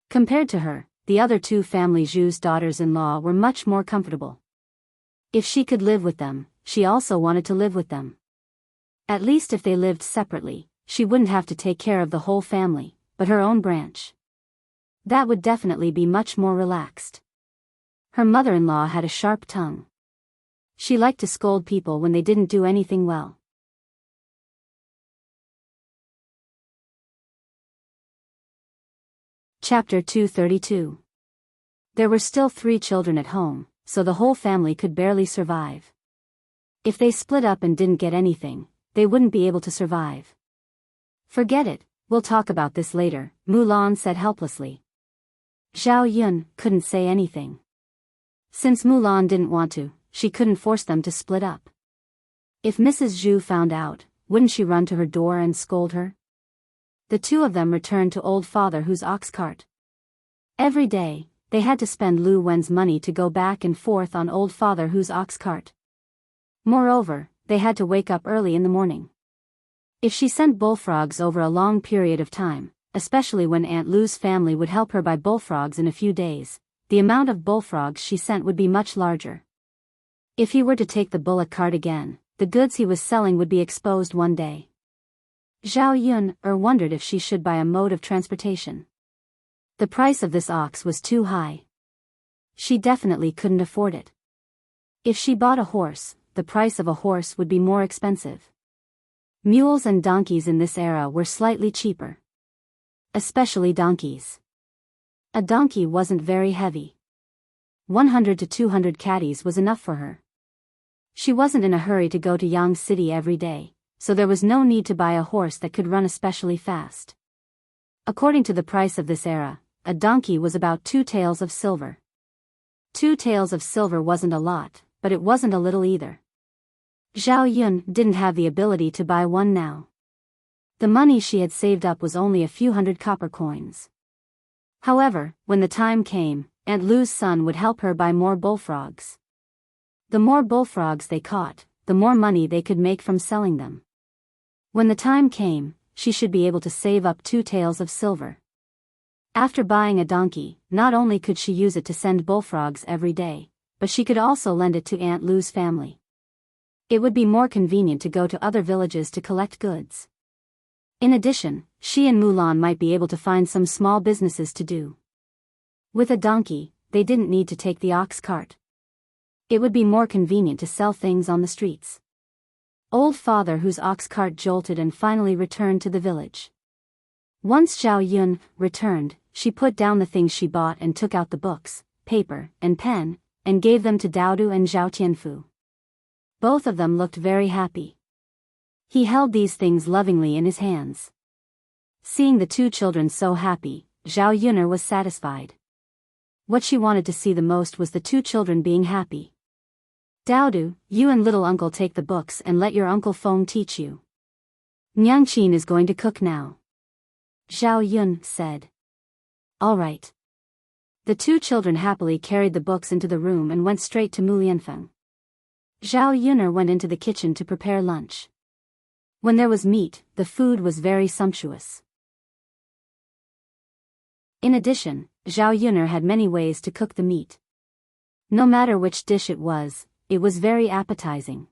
Compared to her, the other 2 family Zhu's daughters-in-law were much more comfortable. If she could live with them, she also wanted to live with them. At least if they lived separately, she wouldn't have to take care of the whole family, but her own branch. That would definitely be much more relaxed. Her mother-in-law had a sharp tongue. She liked to scold people when they didn't do anything well. Chapter 232. There were still 3 children at home, so the whole family could barely survive. If they split up and didn't get anything, they wouldn't be able to survive. Forget it, we'll talk about this later, Mulan said helplessly. Zhao Yun couldn't say anything. Since Mulan didn't want to, she couldn't force them to split up. If Mrs. Zhu found out, wouldn't she run to her door and scold her? The 2 of them returned to old Father Hu's ox cart. Every day, they had to spend Lu Wen's money to go back and forth on old Father Hu's ox cart. Moreover, they had to wake up early in the morning. If she sent bullfrogs over a long period of time, especially when Aunt Lu's family would help her buy bullfrogs in a few days, the amount of bullfrogs she sent would be much larger. If he were to take the bullock cart again, the goods he was selling would be exposed one day. Zhao Yun wondered if she should buy a mode of transportation. The price of this ox was too high. She definitely couldn't afford it. If she bought a horse, the price of a horse would be more expensive. Mules and donkeys in this era were slightly cheaper. Especially donkeys. A donkey wasn't very heavy. 100 to 200 caddies was enough for her. She wasn't in a hurry to go to Yang City every day, so there was no need to buy a horse that could run especially fast. According to the price of this era, a donkey was about 2 taels of silver. 2 taels of silver wasn't a lot, but it wasn't a little either. Zhao Yun didn't have the ability to buy one now. The money she had saved up was only a few hundred copper coins. However, when the time came, Aunt Lu's son would help her buy more bullfrogs. The more bullfrogs they caught, the more money they could make from selling them. When the time came, she should be able to save up 2 taels of silver. After buying a donkey, not only could she use it to send bullfrogs every day, but she could also lend it to Aunt Lu's family. It would be more convenient to go to other villages to collect goods. In addition, she and Mulan might be able to find some small businesses to do. With a donkey, they didn't need to take the ox cart. It would be more convenient to sell things on the streets. Old Father Hu's ox cart jolted and finally returned to the village. Once Zhao Yun returned, she put down the things she bought and took out the books, paper, and pen, and gave them to Daodu and Zhao Tianfu. Both of them looked very happy. He held these things lovingly in his hands. Seeing the 2 children so happy, Zhao Yun'er was satisfied. What she wanted to see the most was the 2 children being happy. Daodu, you and little uncle take the books and let your uncle Feng teach you. Nyangqin is going to cook now. Zhao Yun said. All right. The 2 children happily carried the books into the room and went straight to Mulianfeng. Zhao Yun'er went into the kitchen to prepare lunch. When there was meat, the food was very sumptuous. In addition, Zhao Yun'er had many ways to cook the meat. No matter which dish it was very appetizing.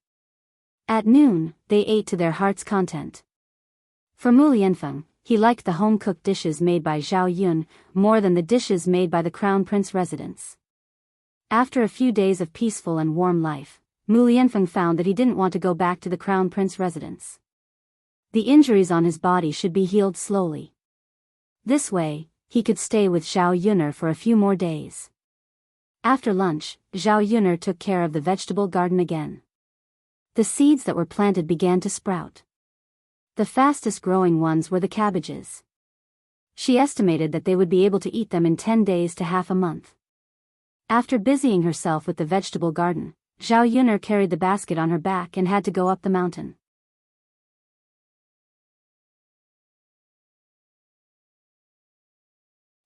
At noon, they ate to their heart's content. For Mulianfeng, he liked the home-cooked dishes made by Zhao Yun more than the dishes made by the Crown Prince residents. After a few days of peaceful and warm life, Mulianfeng found that he didn't want to go back to the Crown Prince residence. The injuries on his body should be healed slowly. This way, he could stay with Zhao Yun'er for a few more days. After lunch, Zhao Yun'er took care of the vegetable garden again. The seeds that were planted began to sprout. The fastest growing ones were the cabbages. She estimated that they would be able to eat them in 10 days to half a month. After busying herself with the vegetable garden, Zhao Yun'er carried the basket on her back and had to go up the mountain.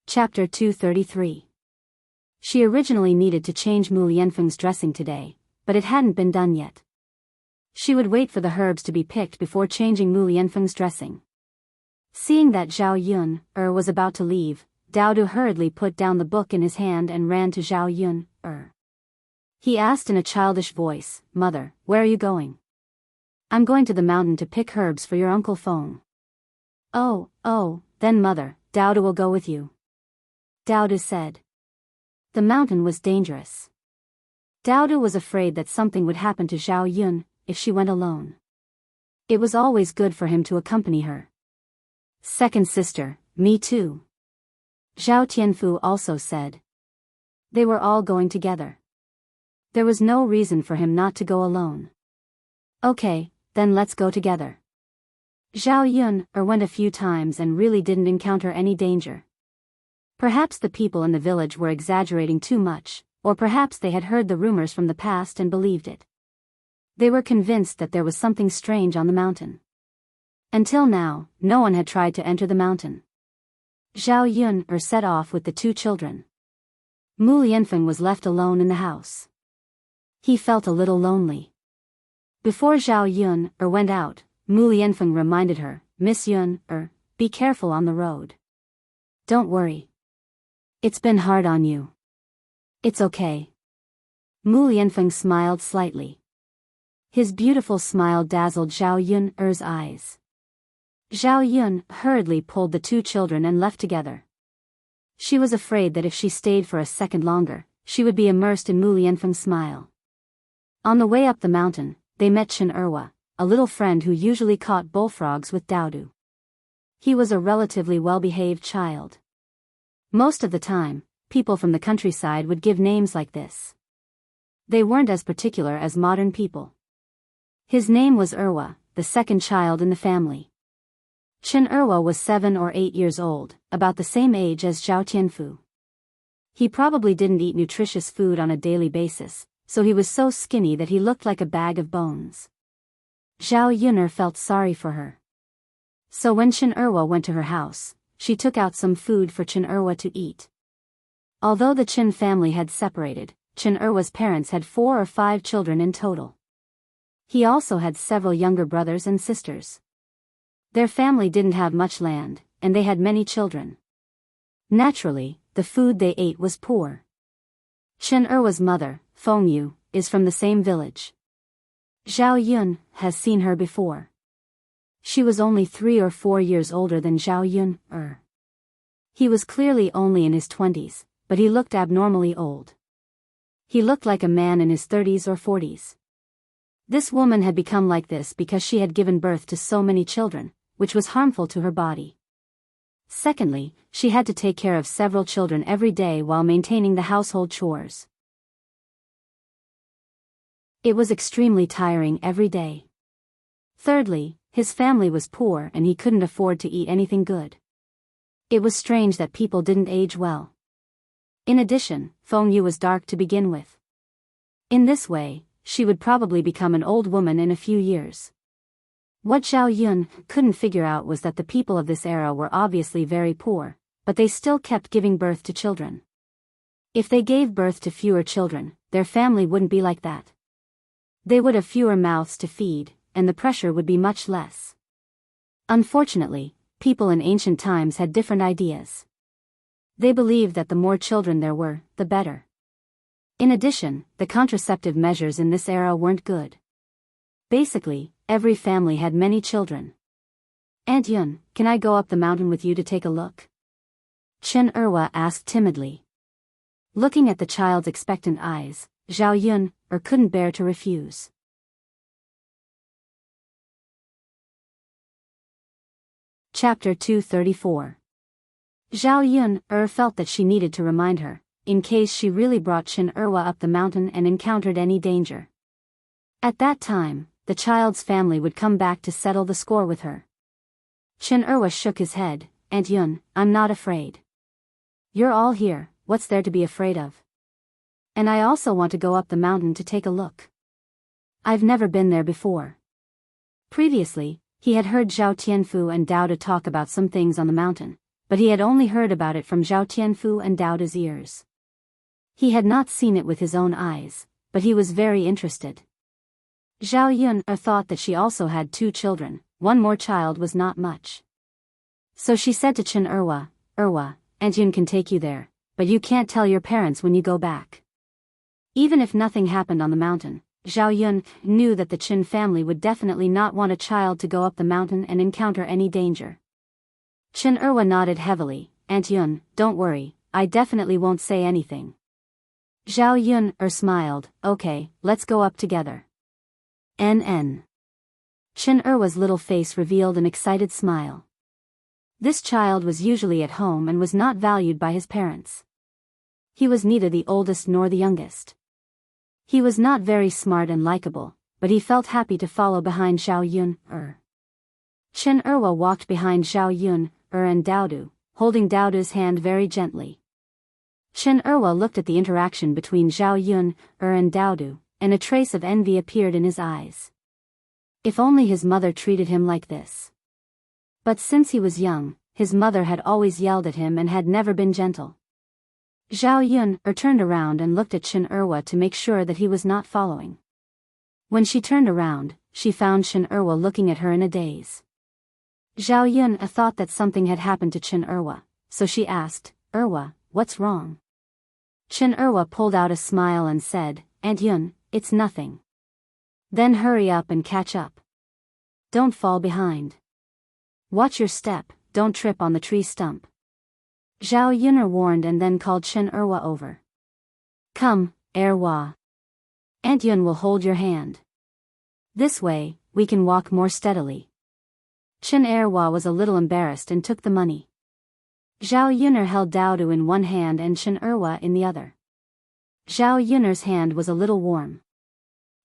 Chapter 233. She originally needed to change Mulianfeng's dressing today, but it hadn't been done yet. She would wait for the herbs to be picked before changing Mulianfeng's dressing. Seeing that Zhao Yun'er was about to leave, Daodu hurriedly put down the book in his hand and ran to Zhao Yun'er. He asked in a childish voice, "Mother, where are you going?" "I'm going to the mountain to pick herbs for your Uncle Feng." Oh, then mother, Daodu will go with you," Daodu said. The mountain was dangerous. Daodu was afraid that something would happen to Zhao Yun if she went alone. It was always good for him to accompany her. "Second sister, me too." Zhao Tianfu also said. They were all going together. There was no reason for him not to go alone. Okay, then let's go together. Zhao Yun went a few times and really didn't encounter any danger. Perhaps the people in the village were exaggerating too much, or perhaps they had heard the rumors from the past and believed it. They were convinced that there was something strange on the mountain. Until now, no one had tried to enter the mountain. Zhao Yun set off with the two children. Mu Lianfeng was left alone in the house. He felt a little lonely. Before Zhao Yun went out, Mu Lianfeng reminded her, Miss Yun, be careful on the road. Don't worry. It's been hard on you. It's okay. Mu Lianfeng smiled slightly. His beautiful smile dazzled Zhao Yun's eyes. Zhao Yun hurriedly pulled the two children and left together. She was afraid that if she stayed for a second longer, she would be immersed in Mu Lianfeng's smile. On the way up the mountain, they met Chen Erwa, a little friend who usually caught bullfrogs with Daodu. He was a relatively well-behaved child. Most of the time, people from the countryside would give names like this. They weren't as particular as modern people. His name was Erwa, the second child in the family. Chen Erwa was 7 or 8 years old, about the same age as Zhao Tianfu. He probably didn't eat nutritious food on a daily basis, so he was so skinny that he looked like a bag of bones. Zhao Yun felt sorry for her. So when Chen Erwa went to her house, she took out some food for Chen Erwa to eat. Although the Chen family had separated, Chen Erwa's parents had 4 or 5 children in total. He also had several younger brothers and sisters. Their family didn't have much land, and they had many children. Naturally, the food they ate was poor. Chen Erwa's mother, Feng Yu, is from the same village. Zhao Yun has seen her before. She was only 3 or 4 years older than Zhao Yun. He was clearly only in his 20s, but he looked abnormally old. He looked like a man in his 30s or 40s. This woman had become like this because she had given birth to so many children, which was harmful to her body. Secondly, she had to take care of several children every day while maintaining the household chores. It was extremely tiring every day. Thirdly, his family was poor and he couldn't afford to eat anything good. It was strange that people didn't age well. In addition, Feng Yu was dark to begin with. In this way, she would probably become an old woman in a few years. What Zhao Yun couldn't figure out was that the people of this era were obviously very poor, but they still kept giving birth to children. If they gave birth to fewer children, their family wouldn't be like that. They would have fewer mouths to feed, and the pressure would be much less. Unfortunately, people in ancient times had different ideas. They believed that the more children there were, the better. In addition, the contraceptive measures in this era weren't good. Basically, every family had many children. Aunt Yun, can I go up the mountain with you to take a look? Chen Erwa asked timidly. Looking at the child's expectant eyes, Zhao Yun couldn't bear to refuse. Chapter 234. Zhao Yun felt that she needed to remind her, in case she really brought Chen Erwa up the mountain and encountered any danger. At that time, the child's family would come back to settle the score with her. Chen Erwa shook his head. Aunt Yun, I'm not afraid. You're all here, what's there to be afraid of? And I also want to go up the mountain to take a look. I've never been there before. Previously, he had heard Zhao Tianfu and Daoda talk about some things on the mountain, but he had only heard about it from Zhao Tianfu and Daoda's ears. He had not seen it with his own eyes, but he was very interested. Zhao Yun thought that she also had 2 children, one more child was not much. So she said to Chen Erwa, Aunt Yun can take you there, but you can't tell your parents when you go back. Even if nothing happened on the mountain, Zhao Yun knew that the Chen family would definitely not want a child to go up the mountain and encounter any danger. Chen Erwa nodded heavily. Aunt Yun, don't worry, I definitely won't say anything. Zhao Yun smiled. Okay, let's go up together. NN. Chen Erwa's little face revealed an excited smile. This child was usually at home and was not valued by his parents. He was neither the oldest nor the youngest. He was not very smart and likable, but he felt happy to follow behind Zhao Yun. Chen Erwa walked behind Zhao Yun, and Daodu, holding Daodu's hand very gently. Chen Erwa looked at the interaction between Zhao Yun, and Daodu, and a trace of envy appeared in his eyes. If only his mother treated him like this. But since he was young, his mother had always yelled at him and had never been gentle. Zhao Yun turned around and looked at Chen Erwa to make sure that he was not following. When she turned around, she found Chen Erwa looking at her in a daze. Zhao Yun thought that something had happened to Chen Erwa, so she asked, "Erwa, what's wrong?" Chen Erwa pulled out a smile and said, "Aunt Yun, it's nothing." "Then hurry up and catch up. Don't fall behind. Watch your step, don't trip on the tree stump." Zhao Yun warned and then called Chen Erwa over. "Come, Erwa. Aunt Yun will hold your hand. This way, we can walk more steadily." Chen Erwa was a little embarrassed and took the money. Zhao Yun held Daodu in one hand and Chen Erwa in the other. Zhao Yun's hand was a little warm.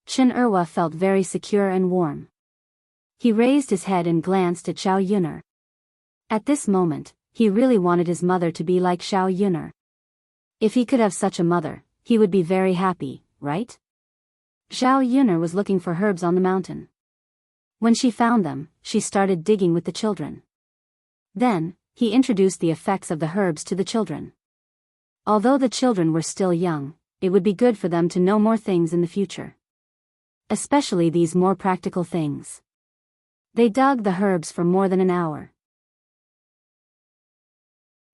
Chen Erwa felt very secure and warm. He raised his head and glanced at Zhao Yun. At this moment, he really wanted his mother to be like Zhao Yun. If he could have such a mother, he would be very happy, right? Zhao Yun was looking for herbs on the mountain. When she found them, she started digging with the children. Then, he introduced the effects of the herbs to the children. Although the children were still young, it would be good for them to know more things in the future. Especially these more practical things. They dug the herbs for more than an hour.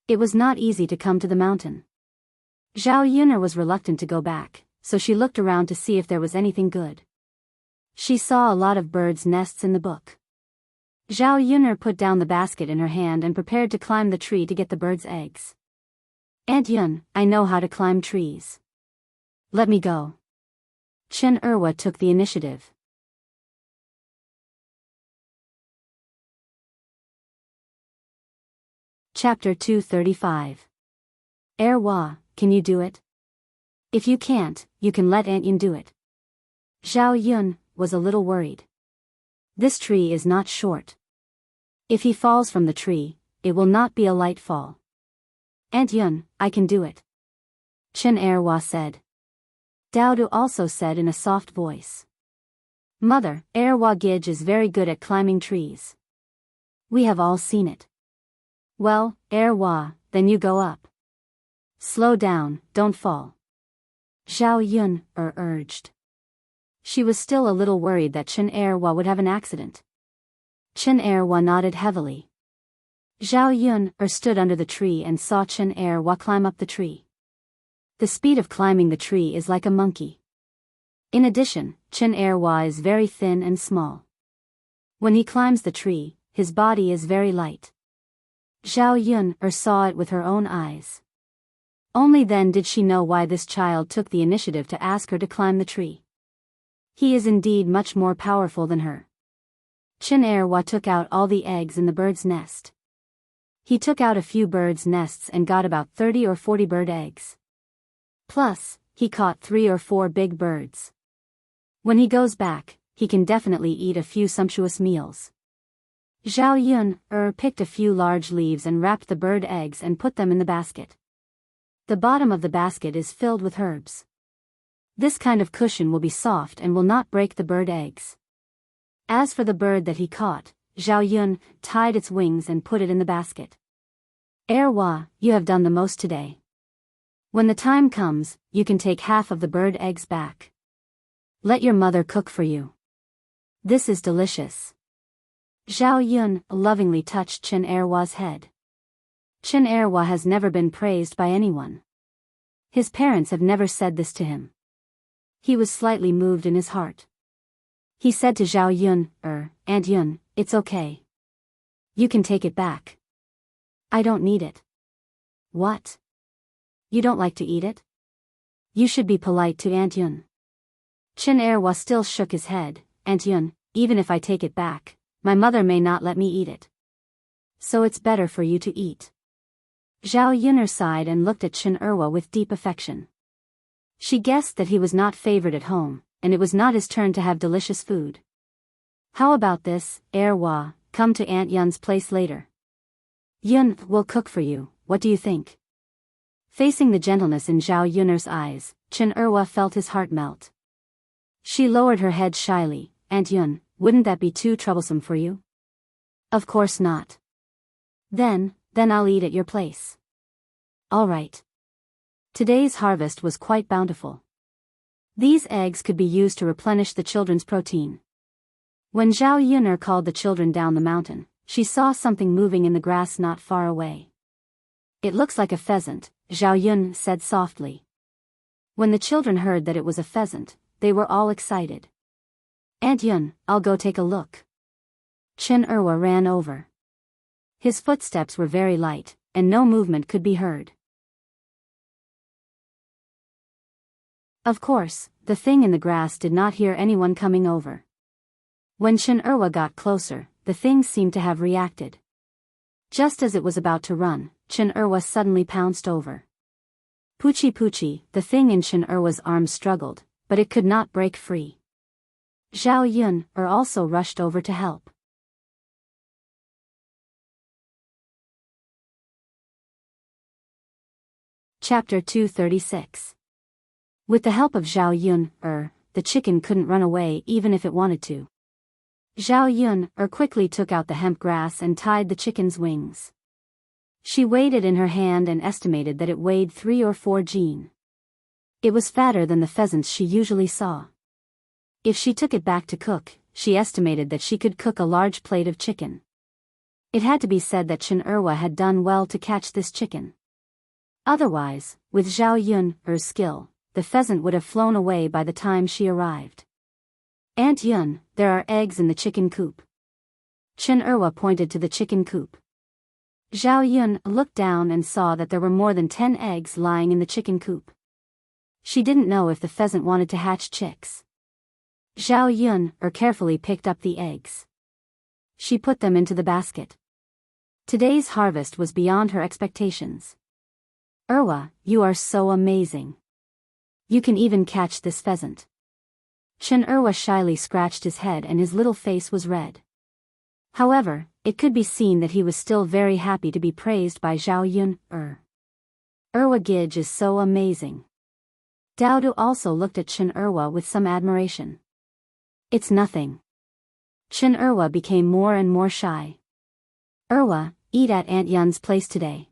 It was not easy to come to the mountain. Zhao Yun was reluctant to go back, so she looked around to see if there was anything good. She saw a lot of birds' nests in the book. Zhao Yun put down the basket in her hand and prepared to climb the tree to get the birds' eggs. "Aunt Yun, I know how to climb trees. Let me go." Chen Erwa took the initiative. Chapter 235. Erwa, can you do it? If you can't, you can let Aunt Yun do it. Zhao Yun was a little worried. This tree is not short. If he falls from the tree, it will not be a light fall. "Aunt Yun, I can do it," Chen Erwa said. Daodu also said in a soft voice. "Mother, Erwa Gij is very good at climbing trees. We have all seen it." "Well, Erwa, then you go up. Slow down, don't fall," Zhao Yun urged. She was still a little worried that Chen Erwa would have an accident. Chen Erwa nodded heavily. Zhao Yun stood under the tree and saw Chen Erwa climb up the tree. The speed of climbing the tree is like a monkey. In addition, Chen Erwa is very thin and small. When he climbs the tree, his body is very light. Zhao Yun saw it with her own eyes. Only then did she know why this child took the initiative to ask her to climb the tree. He is indeed much more powerful than her. Chen Erwa took out all the eggs in the bird's nest. He took out a few birds' nests and got about 30 or 40 bird eggs. Plus, he caught 3 or 4 big birds. When he goes back, he can definitely eat a few sumptuous meals. Zhao Yun picked a few large leaves and wrapped the bird eggs and put them in the basket. The bottom of the basket is filled with herbs. This kind of cushion will be soft and will not break the bird eggs. As for the bird that he caught, Zhao Yun tied its wings and put it in the basket. Erwa, you have done the most today. When the time comes, you can take half of the bird eggs back. Let your mother cook for you. This is delicious. Zhao Yun lovingly touched Chen Erwa's head. Chen Erwa has never been praised by anyone. His parents have never said this to him. He was slightly moved in his heart. He said to Zhao Yun, Aunt Yun, it's okay. You can take it back. I don't need it. What? You don't like to eat it? You should be polite to Aunt Yun. Chen Erwa still shook his head. Aunt Yun, even if I take it back, my mother may not let me eat it. so it's better for you to eat. Zhao Yun'er sighed and looked at Chen Erwa with deep affection. She guessed that he was not favored at home, and it was not his turn to have delicious food. How about this, Erwa, come to Aunt Yun's place later. Yun will cook for you, what do you think? Facing the gentleness in Zhao Yun'er's eyes, Chen Erwa felt his heart melt. She lowered her head shyly. Aunt Yun, wouldn't that be too troublesome for you? Of course not. Then I'll eat at your place. All right. Today's harvest was quite bountiful. These eggs could be used to replenish the children's protein. When Zhao Yun'er called the children down the mountain, she saw something moving in the grass not far away. It looks like a pheasant, Zhao Yun said softly. When the children heard that it was a pheasant, they were all excited. Aunt Yun, I'll go take a look. Chen Erwa ran over. His footsteps were very light, and no movement could be heard. Of course, the thing in the grass did not hear anyone coming over. When Chen Erwa got closer, the thing seemed to have reacted. Just as it was about to run, Chen Erwa suddenly pounced over. Poochie poochie, the thing in Chen Erwa's arms struggled, but it could not break free. Zhao Yun'er also rushed over to help. Chapter 236. With the help of Zhao Yun'er, the chicken couldn't run away even if it wanted to. Zhao Yun'er quickly took out the hemp grass and tied the chicken's wings. She weighed it in her hand and estimated that it weighed 3 or 4 jin. It was fatter than the pheasants she usually saw. If she took it back to cook, she estimated that she could cook a large plate of chicken. It had to be said that Chen Erwa had done well to catch this chicken. Otherwise, with Zhao Yun'er's skill, the pheasant would have flown away by the time she arrived. Aunt Yun, there are eggs in the chicken coop. Chen Erwa pointed to the chicken coop. Zhao Yun looked down and saw that there were more than 10 eggs lying in the chicken coop. She didn't know if the pheasant wanted to hatch chicks. Zhao Yun'er carefully picked up the eggs. She put them into the basket. Today's harvest was beyond her expectations. Erwa, you are so amazing. You can even catch this pheasant. Chen Erwa shyly scratched his head and his little face was red. However, it could be seen that he was still very happy to be praised by Zhao Yun'er. Erwa Gij is so amazing. Daodu also looked at Chen Erwa with some admiration. It's nothing. Chen Erwa became more and more shy. Erwa, eat at Aunt Yun's place today.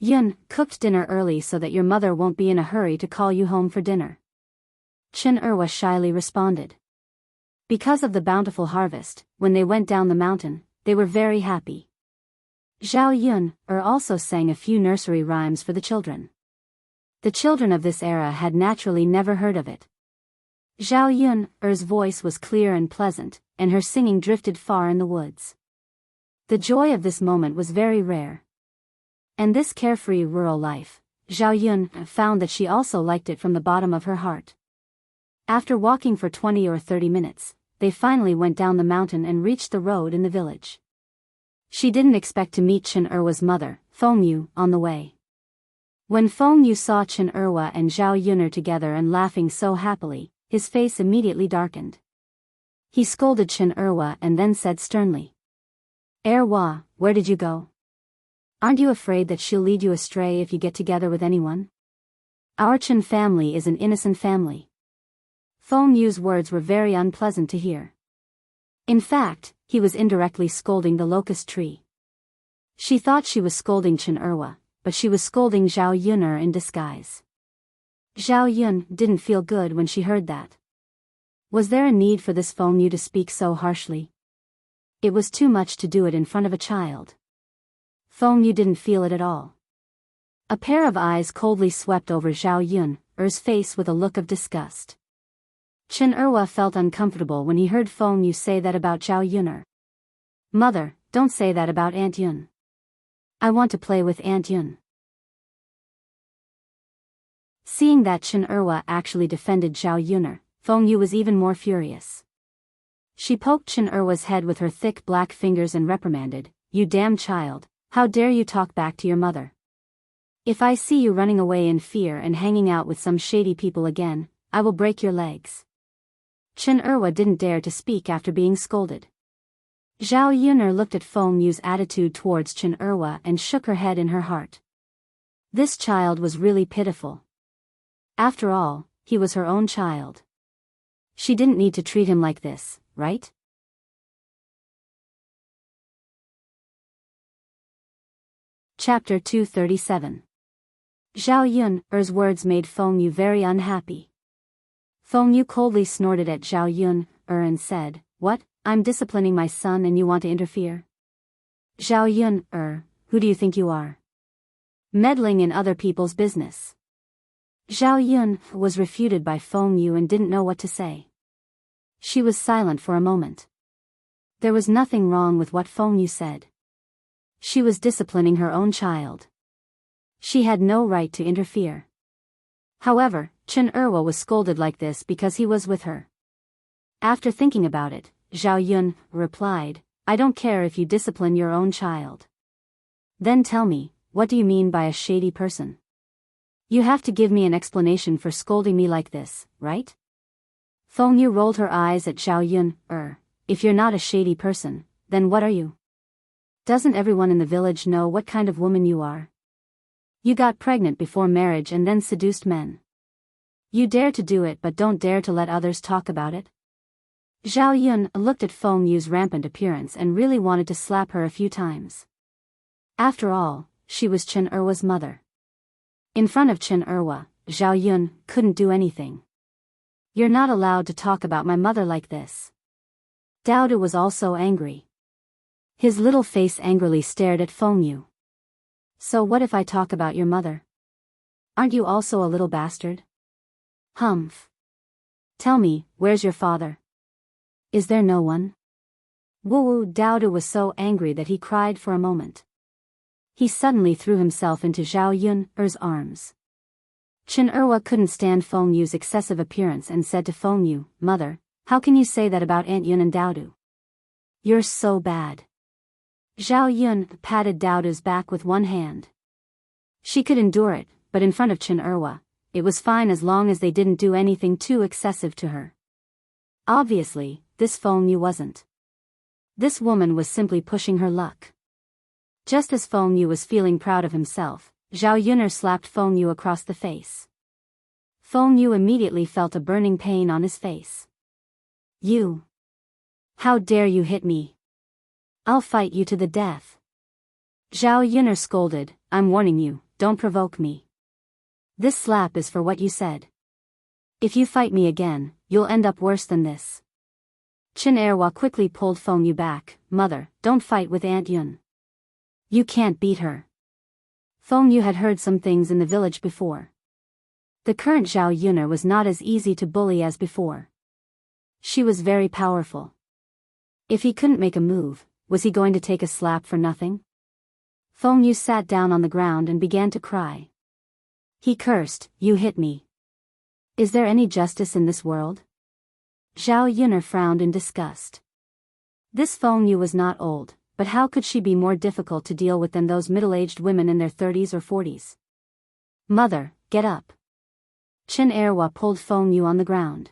Yun cooked dinner early so that your mother won't be in a hurry to call you home for dinner. Chen Erwa shyly responded. Because of the bountiful harvest, when they went down the mountain, they were very happy. Zhao Yun'er also sang a few nursery rhymes for the children. The children of this era had naturally never heard of it. Zhao Yun'er's voice was clear and pleasant, and her singing drifted far in the woods. The joy of this moment was very rare. And this carefree rural life, Zhao Yun found that she also liked it from the bottom of her heart. After walking for 20 or 30 minutes, they finally went down the mountain and reached the road in the village. She didn't expect to meet Chen Erwa's mother, Fengyu, on the way. When Fengyu saw Chen Erwa and Zhao Yun'er together and laughing so happily, his face immediately darkened. He scolded Chen Erwa and then said sternly, "Erwa, where did you go? Aren't you afraid that she'll lead you astray if you get together with anyone? Our Chen family is an innocent family." Fengyu's words were very unpleasant to hear. In fact, he was indirectly scolding the locust tree. She thought she was scolding Chen Erwa, but she was scolding Zhao Yun'er in disguise. Zhao Yun didn't feel good when she heard that. Was there a need for this Fengyu to speak so harshly? It was too much to do it in front of a child. Fengyu didn't feel it at all. A pair of eyes coldly swept over Zhao Yun'er's face with a look of disgust. Chen Erwa felt uncomfortable when he heard Fengyu say that about Zhao Yun'er. "Mother, don't say that about Aunt Yun. I want to play with Aunt Yun." Seeing that Chen Erwa actually defended Zhao Yun'er, Fengyu was even more furious. She poked Chen Erwa's head with her thick black fingers and reprimanded, "You damn child, how dare you talk back to your mother? If I see you running away in fear and hanging out with some shady people again, I will break your legs." Chen Erwa didn't dare to speak after being scolded. Zhao Yuner looked at Feng Yu's attitude towards Chen Erwa and shook her head in her heart. This child was really pitiful. After all, he was her own child. She didn't need to treat him like this, right? Chapter 237. Zhao Yun's words made Feng Yu very unhappy. Feng Yu coldly snorted at Zhao Yun and said, "What? I'm disciplining my son and you want to interfere? Zhao Yun, who do you think you are? Meddling in other people's business." Zhao Yun was refuted by Feng Yu and didn't know what to say. She was silent for a moment. There was nothing wrong with what Feng Yu said. She was disciplining her own child. She had no right to interfere. However, Chen Erwa was scolded like this because he was with her. After thinking about it, Zhao Yun replied, "I don't care if you discipline your own child. Then tell me, what do you mean by a shady person? You have to give me an explanation for scolding me like this, right?" Feng Yu rolled her eyes at Zhao Yun. If you're not a shady person, then what are you? Doesn't everyone in the village know what kind of woman you are? You got pregnant before marriage and then seduced men. You dare to do it but don't dare to let others talk about it? Zhao Yun looked at Feng Yu's rampant appearance and really wanted to slap her a few times. After all, she was Chen Erwa's mother. In front of Chen Erwa, Zhao Yun couldn't do anything. "You're not allowed to talk about my mother like this." Dao Du was also angry. His little face angrily stared at Feng Yu. "So what if I talk about your mother? Aren't you also a little bastard? Humph. Tell me, where's your father? Is there no one?" Dao Du was so angry that he cried for a moment. He suddenly threw himself into Zhao Yun's arms. Chen Erwa couldn't stand Feng Yu's excessive appearance and said to Feng Yu, "Mother, how can you say that about Aunt Yun and Dao Du? You're so bad." Zhao Yun patted Dao Du's back with one hand. She could endure it, but in front of Chen Erwa, it was fine as long as they didn't do anything too excessive to her. Obviously, this Feng Yu wasn't. This woman was simply pushing her luck. Just as Feng Yu was feeling proud of himself, Zhao Yun'er slapped Feng Yu across the face. Feng Yu immediately felt a burning pain on his face. "You! How dare you hit me? I'll fight you to the death." Zhao Yun'er scolded, "I'm warning you, don't provoke me. This slap is for what you said. If you fight me again, you'll end up worse than this." Chen Erwa quickly pulled Feng Yu back. "Mother, don't fight with Aunt Yun. You can't beat her." Feng Yu had heard some things in the village before. The current Zhao Yun'er was not as easy to bully as before. She was very powerful. If he couldn't make a move, was he going to take a slap for nothing? Feng Yu sat down on the ground and began to cry. He cursed, "You hit me. Is there any justice in this world?" Zhao Yun'er frowned in disgust. This Feng Yu was not old, but how could she be more difficult to deal with than those middle-aged women in their 30s or 40s? "Mother, get up." Chen Erwa pulled Feng Yu on the ground.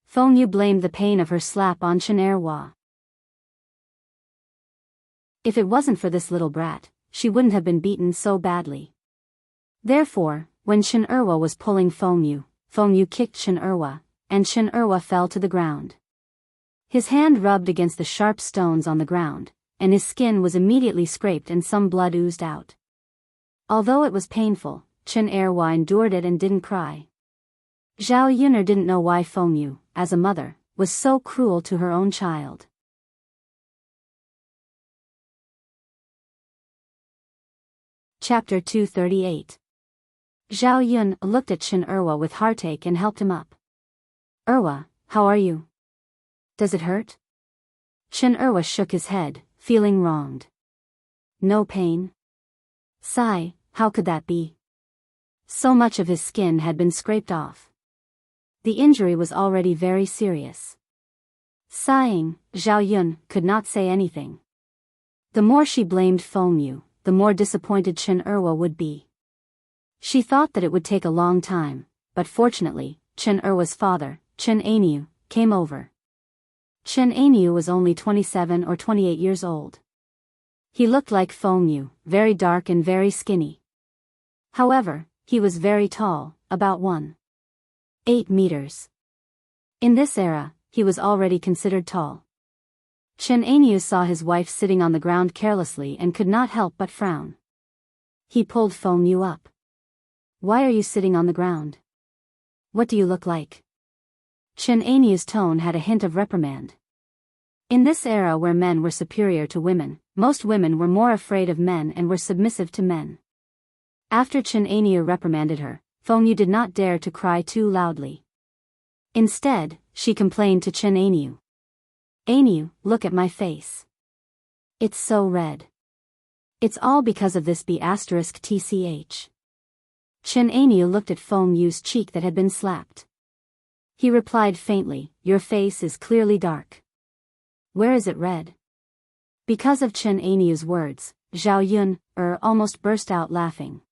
Feng Yu blamed the pain of her slap on Chen Erwa. If it wasn't for this little brat, she wouldn't have been beaten so badly. Therefore, when Chen Erwa was pulling Feng Yu kicked Chen Erwa, and Chen Erwa fell to the ground. His hand rubbed against the sharp stones on the ground, and his skin was immediately scraped and some blood oozed out. Although it was painful, Chen Erwa endured it and didn't cry. Zhao Yun'er didn't know why Feng Yu, as a mother, was so cruel to her own child. Chapter 238. Zhao Yun looked at Chen Erwa with heartache and helped him up. "Erwa, how are you? Does it hurt?" Chen Erwa shook his head, feeling wronged. "No pain." "Sigh, how could that be? So much of his skin had been scraped off. The injury was already very serious." Sighing, Zhao Yun could not say anything. The more she blamed Feng Yu, the more disappointed Chen Erwa would be. She thought that it would take a long time, but fortunately, Chen Erwa's father, Chen Ainyu, came over. Chen Ainyu was only 27 or 28 years old. He looked like Feng Yu, very dark and very skinny. However, he was very tall, about 1.8 meters. In this era, he was already considered tall. Chen Ainyu saw his wife sitting on the ground carelessly and could not help but frown. He pulled Feng Yu up. "Why are you sitting on the ground? What do you look like?" Chen Ainyu's tone had a hint of reprimand. In this era where men were superior to women, most women were more afraid of men and were submissive to men. After Chen Ainyu reprimanded her, Feng Yu did not dare to cry too loudly. Instead, she complained to Chen Ainyu. "Ainyu, look at my face. It's so red. It's all because of this B***tch. Chen Ainyu looked at Feng Yu's cheek that had been slapped. He replied faintly, "Your face is clearly dark. Where is it red?" Because of Chen Ainyu's words, Zhao Yun almost burst out laughing.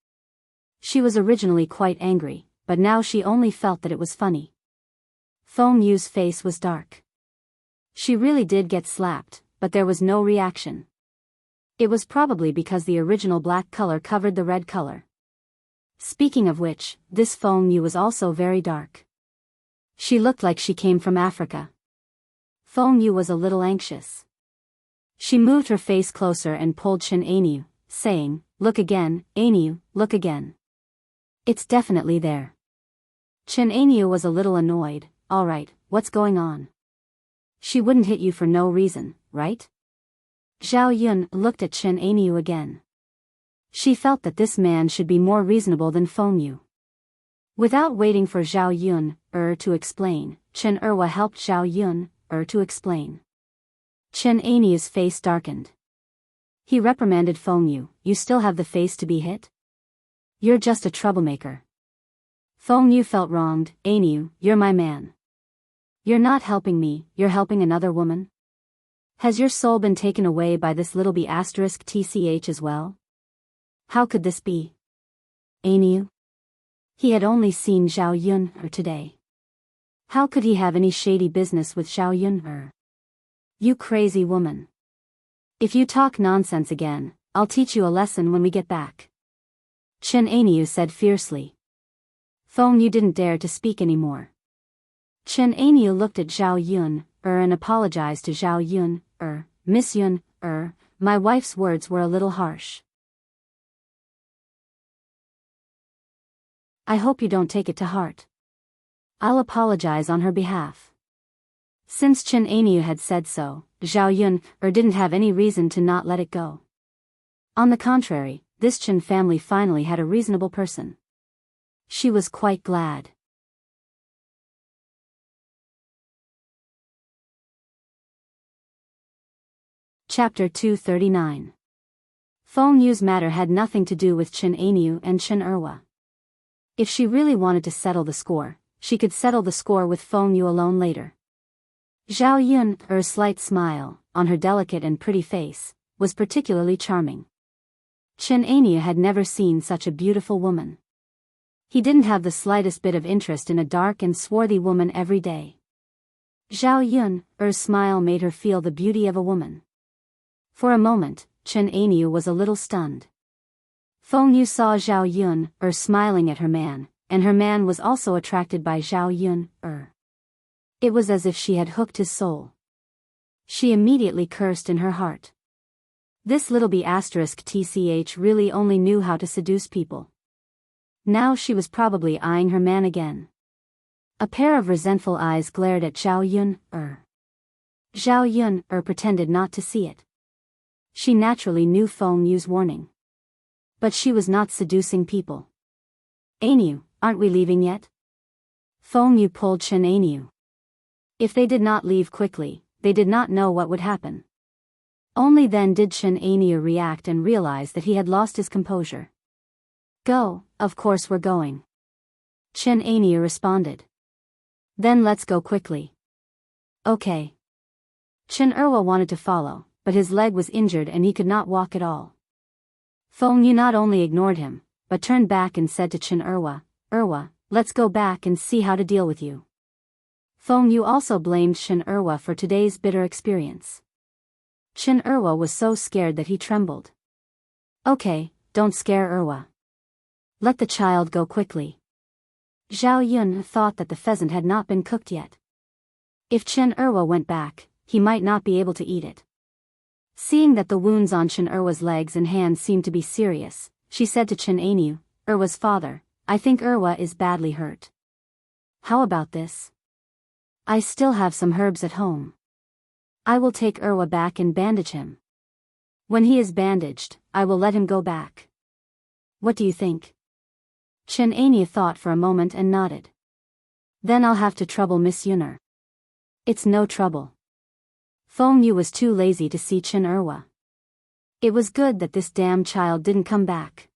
She was originally quite angry, but now she only felt that it was funny. Feng Yu's face was dark. She really did get slapped, but there was no reaction. It was probably because the original black color covered the red color. Speaking of which, this Feng Yu was also very dark. She looked like she came from Africa. Feng Yu was a little anxious. She moved her face closer and pulled Chen Ainyu, saying, "Look again, Ainyu, look again. It's definitely there." Chen Ainyu was a little annoyed. "Alright, what's going on? She wouldn't hit you for no reason, right?" Zhao Yun looked at Chen Ainyu again. She felt that this man should be more reasonable than Feng Yu. Without waiting for Zhao Yun to explain, Chen Erwa helped Zhao Yun to explain. Chen Ainyu's face darkened. He reprimanded Feng Yu, "You still have the face to be hit? You're just a troublemaker." Feng Yu felt wronged. "Ainyu, you're my man. You're not helping me, you're helping another woman? Has your soul been taken away by this little B***tch as well? How could this be?" Ainyu? He had only seen Zhao Yun today. How could he have any shady business with Zhao Yun? "You crazy woman. If you talk nonsense again, I'll teach you a lesson when we get back," Chen Ainyu said fiercely. Feng Yu didn't dare to speak anymore. Chen Ainyu looked at Zhao Yun and apologized to Zhao Yun. "Miss Yun, my wife's words were a little harsh. I hope you don't take it to heart. I'll apologize on her behalf." Since Chen Ainyu had said so, Zhao Yun didn't have any reason to not let it go. On the contrary, this Chen family finally had a reasonable person. She was quite glad. Chapter 239. Feng Yu's matter had nothing to do with Chen Ainyu and Chen Erwa. If she really wanted to settle the score, she could settle the score with Feng Yu alone later. Zhao Yun's slight smile, on her delicate and pretty face, was particularly charming. Chen Ainyu had never seen such a beautiful woman. He didn't have the slightest bit of interest in a dark and swarthy woman every day. Zhao Yun's smile made her feel the beauty of a woman. For a moment, Chen Ainyu was a little stunned. Feng Yu saw Zhao Yun smiling at her man, and her man was also attracted by Zhao Yun. It was as if she had hooked his soul. She immediately cursed in her heart. This little B***tch really only knew how to seduce people. Now she was probably eyeing her man again. A pair of resentful eyes glared at Zhao Yun. Zhao Yun pretended not to see it. She naturally knew Feng Yu's warning. But she was not seducing people. "Ainyu, aren't we leaving yet?" Feng Yu pulled Chen Ainyu. If they did not leave quickly, they did not know what would happen. Only then did Chen Ainyu react and realize that he had lost his composure. "Go, of course we're going," Chen Ainyu responded. "Then let's go quickly." "Okay." Chen Erwa wanted to follow, but his leg was injured and he could not walk at all. Feng Yu not only ignored him, but turned back and said to Chen Erwa, let's go back and see how to deal with you. Feng Yu also blamed Chen Erwa for today's bitter experience. Chen Erwa was so scared that he trembled. Okay, don't scare Erwa. Let the child go quickly. Zhao Yun thought that the pheasant had not been cooked yet. If Chen Erwa went back, he might not be able to eat it. Seeing that the wounds on Chen Erwa's legs and hands seemed to be serious, she said to Chen Aniu, Erwa's father, I think Erwa is badly hurt. How about this? I still have some herbs at home. I will take Erwa back and bandage him. When he is bandaged, I will let him go back. What do you think? Chen Aniu thought for a moment and nodded. Then I'll have to trouble Miss Yuner. It's no trouble. Feng Yu was too lazy to see Chen Erwa. It was good that this damn child didn't come back.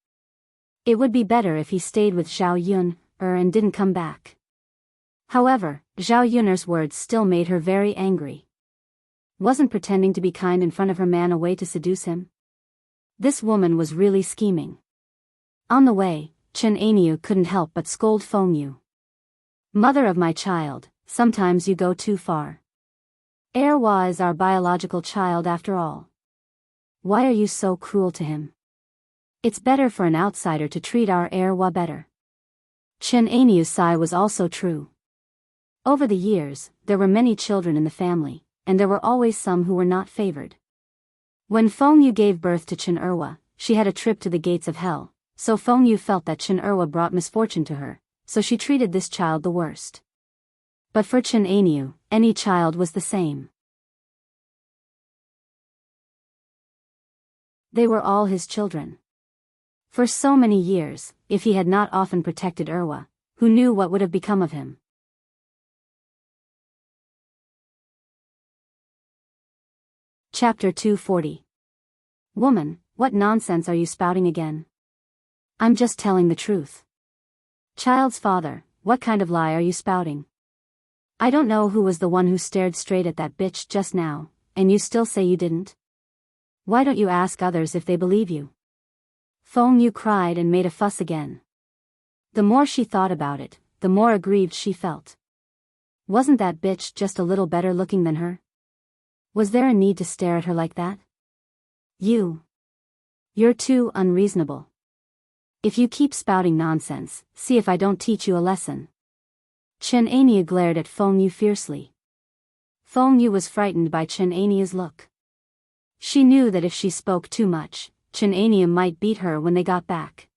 It would be better if he stayed with Zhao Yun, and didn't come back. However, Zhao Yuner's words still made her very angry. Wasn't pretending to be kind in front of her man a way to seduce him? This woman was really scheming. On the way, Chen Aniu couldn't help but scold Feng Yu. Mother of my child, sometimes you go too far. Erwa is our biological child after all. Why are you so cruel to him? It's better for an outsider to treat our Erwa better. Chen Aniu's sigh was also true. Over the years, there were many children in the family, and there were always some who were not favored. When Feng Yu gave birth to Chen Erwa, she had a trip to the gates of hell, so Feng Yu felt that Chen Erwa brought misfortune to her, so she treated this child the worst. But for Chen Aniu, any child was the same. They were all his children. For so many years, if he had not often protected Erwa, who knew what would have become of him? Chapter 240. Woman, what nonsense are you spouting again? I'm just telling the truth. Child's father, what kind of lie are you spouting? I don't know who was the one who stared straight at that bitch just now, and you still say you didn't? Why don't you ask others if they believe you? Feng Yu cried and made a fuss again. The more she thought about it, the more aggrieved she felt. Wasn't that bitch just a little better looking than her? Was there a need to stare at her like that? You're too unreasonable. If you keep spouting nonsense, see if I don't teach you a lesson. Chen Aniu glared at Feng Yu fiercely. Feng Yu was frightened by Chen Aniu's look. She knew that if she spoke too much, Chen Aniu might beat her when they got back.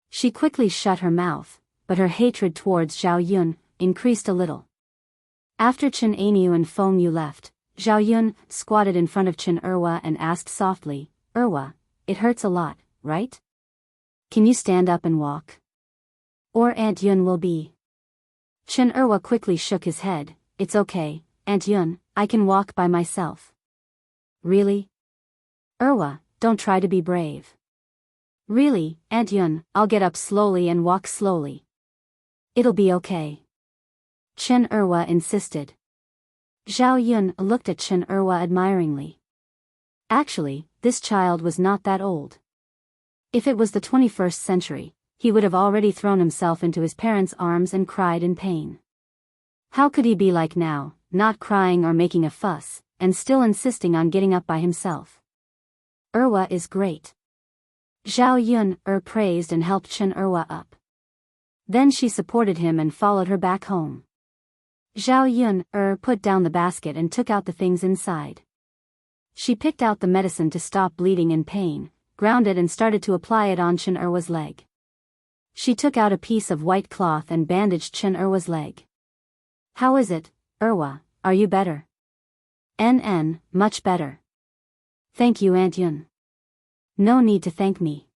She quickly shut her mouth, but her hatred towards Zhao Yun increased a little. After Chen Aniu and Feng Yu left, Zhao Yun squatted in front of Chen Erwa and asked softly, Erwa, it hurts a lot, right? Can you stand up and walk? Or Aunt Yun will be. Chen Erwa quickly shook his head, it's okay, Aunt Yun, I can walk by myself. Really? Erwa, don't try to be brave. Really, Aunt Yun, I'll get up slowly and walk slowly. It'll be okay. Chen Erwa insisted. Zhao Yun looked at Chen Erwa admiringly. Actually, this child was not that old. If it was the 21st century, he would have already thrown himself into his parents' arms and cried in pain. How could he be like now, not crying or making a fuss, and still insisting on getting up by himself? Erwa is great. Zhao Yun praised and helped Chen Erwa up. Then she supported him and followed her back home. Zhao Yun put down the basket and took out the things inside. She picked out the medicine to stop bleeding and pain, ground it and started to apply it on Chen Erwa's leg. She took out a piece of white cloth and bandaged Chen Erwa's leg. How is it, Erwa, are you better? Much better. Thank you, Aunt Yun. No need to thank me.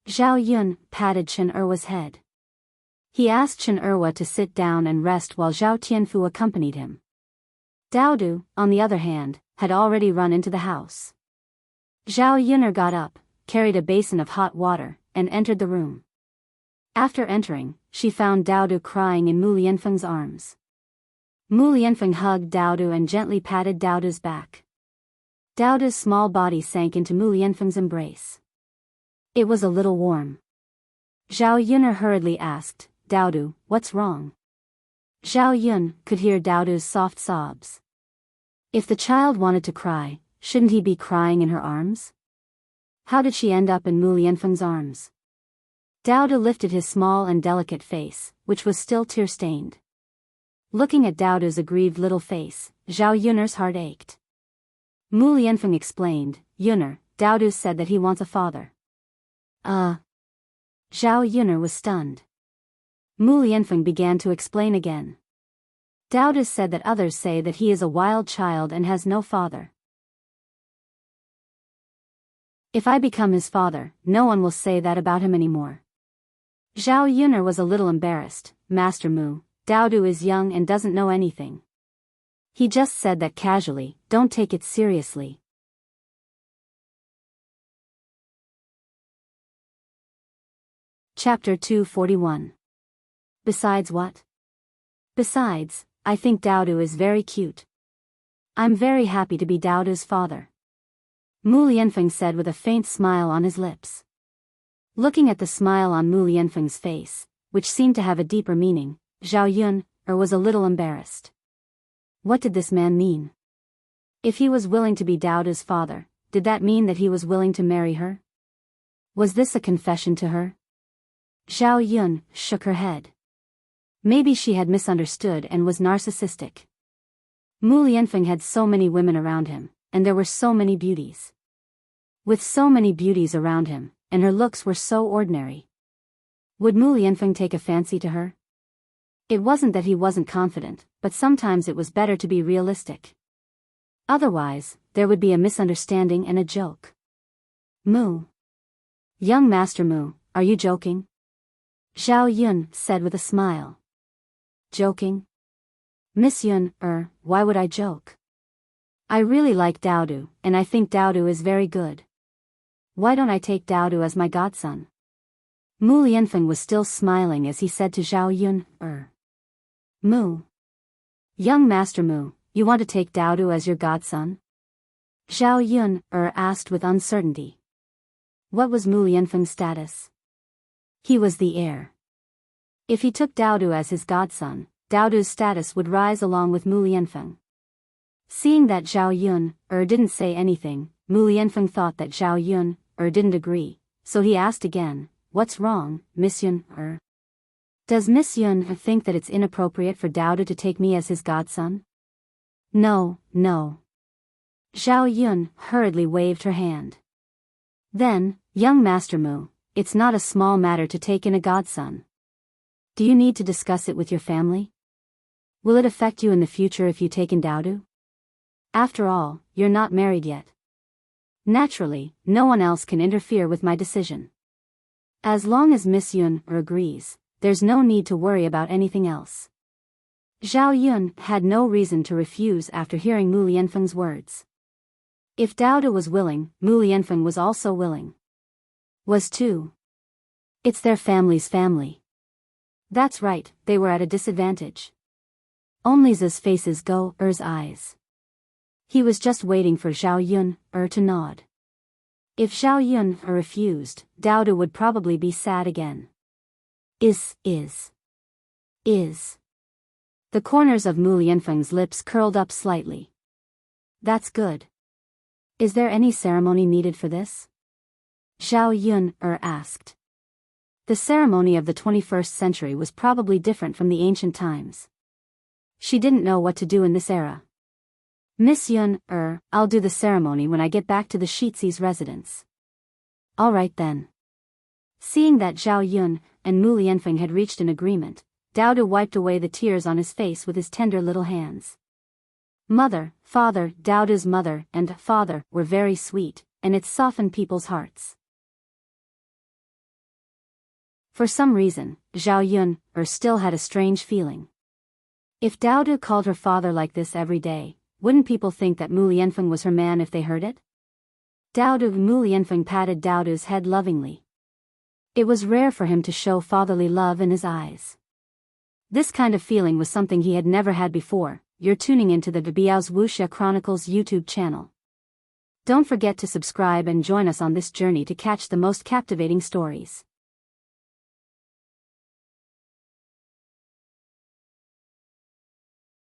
Zhao Yun patted Chen Erwa's head. He asked Chen Erwa to sit down and rest while Zhao Tianfu accompanied him. Daodu, on the other hand, had already run into the house. Zhao Yun'er got up, carried a basin of hot water, and entered the room. After entering, she found Daodu crying in Mu Lianfeng's arms. Mu Lianfeng hugged Daodu and gently patted Daodu's back. Dao Du's small body sank into Mu Lianfeng's embrace. It was a little warm. Zhao Yun hurriedly asked, Dao Du, what's wrong? Zhao Yun could hear Dao Du's soft sobs. If the child wanted to cry, shouldn't he be crying in her arms? How did she end up in Mu Lianfeng's arms? Dao Du lifted his small and delicate face, which was still tear-stained. Looking at Dao Du's aggrieved little face, Zhao Yun's heart ached. Mu Lianfeng explained, Yun'er, Dao Du said that he wants a father. Zhao Yun was stunned. Mu Lianfeng began to explain again. Dao Du said that others say that he is a wild child and has no father. If I become his father, no one will say that about him anymore. Zhao Yun was a little embarrassed. Master Mu, Dao Du is young and doesn't know anything. He just said that casually, don't take it seriously. Chapter 241. Besides what? Besides, I think Dao Du is very cute. I'm very happy to be Dao Du's father. Mu Lianfeng said with a faint smile on his lips. Looking at the smile on Mu Lianfeng's face, which seemed to have a deeper meaning, Zhao Yun was a little embarrassed. What did this man mean? If he was willing to be Dao Du's father, did that mean that he was willing to marry her? Was this a confession to her? Zhao Yun shook her head. Maybe she had misunderstood and was narcissistic. Mu Lianfeng had so many women around him, and there were so many beauties. With so many beauties around him, and her looks were so ordinary. Would Mu Lianfeng take a fancy to her? It wasn't that he wasn't confident, but sometimes it was better to be realistic. Otherwise, there would be a misunderstanding and a joke. Mu. Young Master Mu, are you joking? Zhao Yun said with a smile. Joking? Miss Yun, why would I joke? I really like Dao Du, and I think Dao Du is very good. Why don't I take Dao Du as my godson? Mu Lianfeng was still smiling as he said to Zhao Yun, Mu. Young Master Mu, you want to take Dao Du as your godson? Zhao Yun, asked with uncertainty. What was Mu Lianfeng's status? He was the heir. If he took Dao Du as his godson, Dao Du's status would rise along with Mu Lianfeng. Seeing that Zhao Yun, didn't say anything, Mu Lianfeng thought that Zhao Yun, didn't agree, so he asked again, what's wrong, Miss Yun, Does Miss Yun think that it's inappropriate for Dao Du to take me as his godson? No, no. Zhao Yun hurriedly waved her hand. Then, young Master Mu, it's not a small matter to take in a godson. Do you need to discuss it with your family? Will it affect you in the future if you take in Dao Du? After all, you're not married yet. Naturally, no one else can interfere with my decision. As long as Miss Yun agrees, there's no need to worry about anything else. Zhao Yun had no reason to refuse after hearing Mu Lianfeng's words. If Dao Du was willing, Mu Lianfeng was also willing. Was too. It's their family's family. That's right, they were at a disadvantage. Only Z's faces go, eyes. He was just waiting for Zhao Yun, to nod. If Zhao Yun, refused, Dao Du would probably be sad again. Is. The corners of Mu Lianfeng's lips curled up slightly. That's good. Is there any ceremony needed for this? Zhao Yun, asked. The ceremony of the 21st century was probably different from the ancient times. She didn't know what to do in this era. Miss Yun, I'll do the ceremony when I get back to the Shixi's residence. All right then. Seeing that Zhao Yun and Mu Lianfeng had reached an agreement, Dao Du wiped away the tears on his face with his tender little hands. Mother, father, Dao Du's mother and father were very sweet, and it softened people's hearts. For some reason, Zhao Yun, still had a strange feeling. If Dao Du called her father like this every day, wouldn't people think that Mu Lianfeng was her man if they heard it? Mu Lianfeng patted Dao Du's head lovingly. It was rare for him to show fatherly love in his eyes. This kind of feeling was something he had never had before. You're tuning into the Biyao's Wuxia Chronicles YouTube channel. Don't forget to subscribe and join us on this journey to catch the most captivating stories.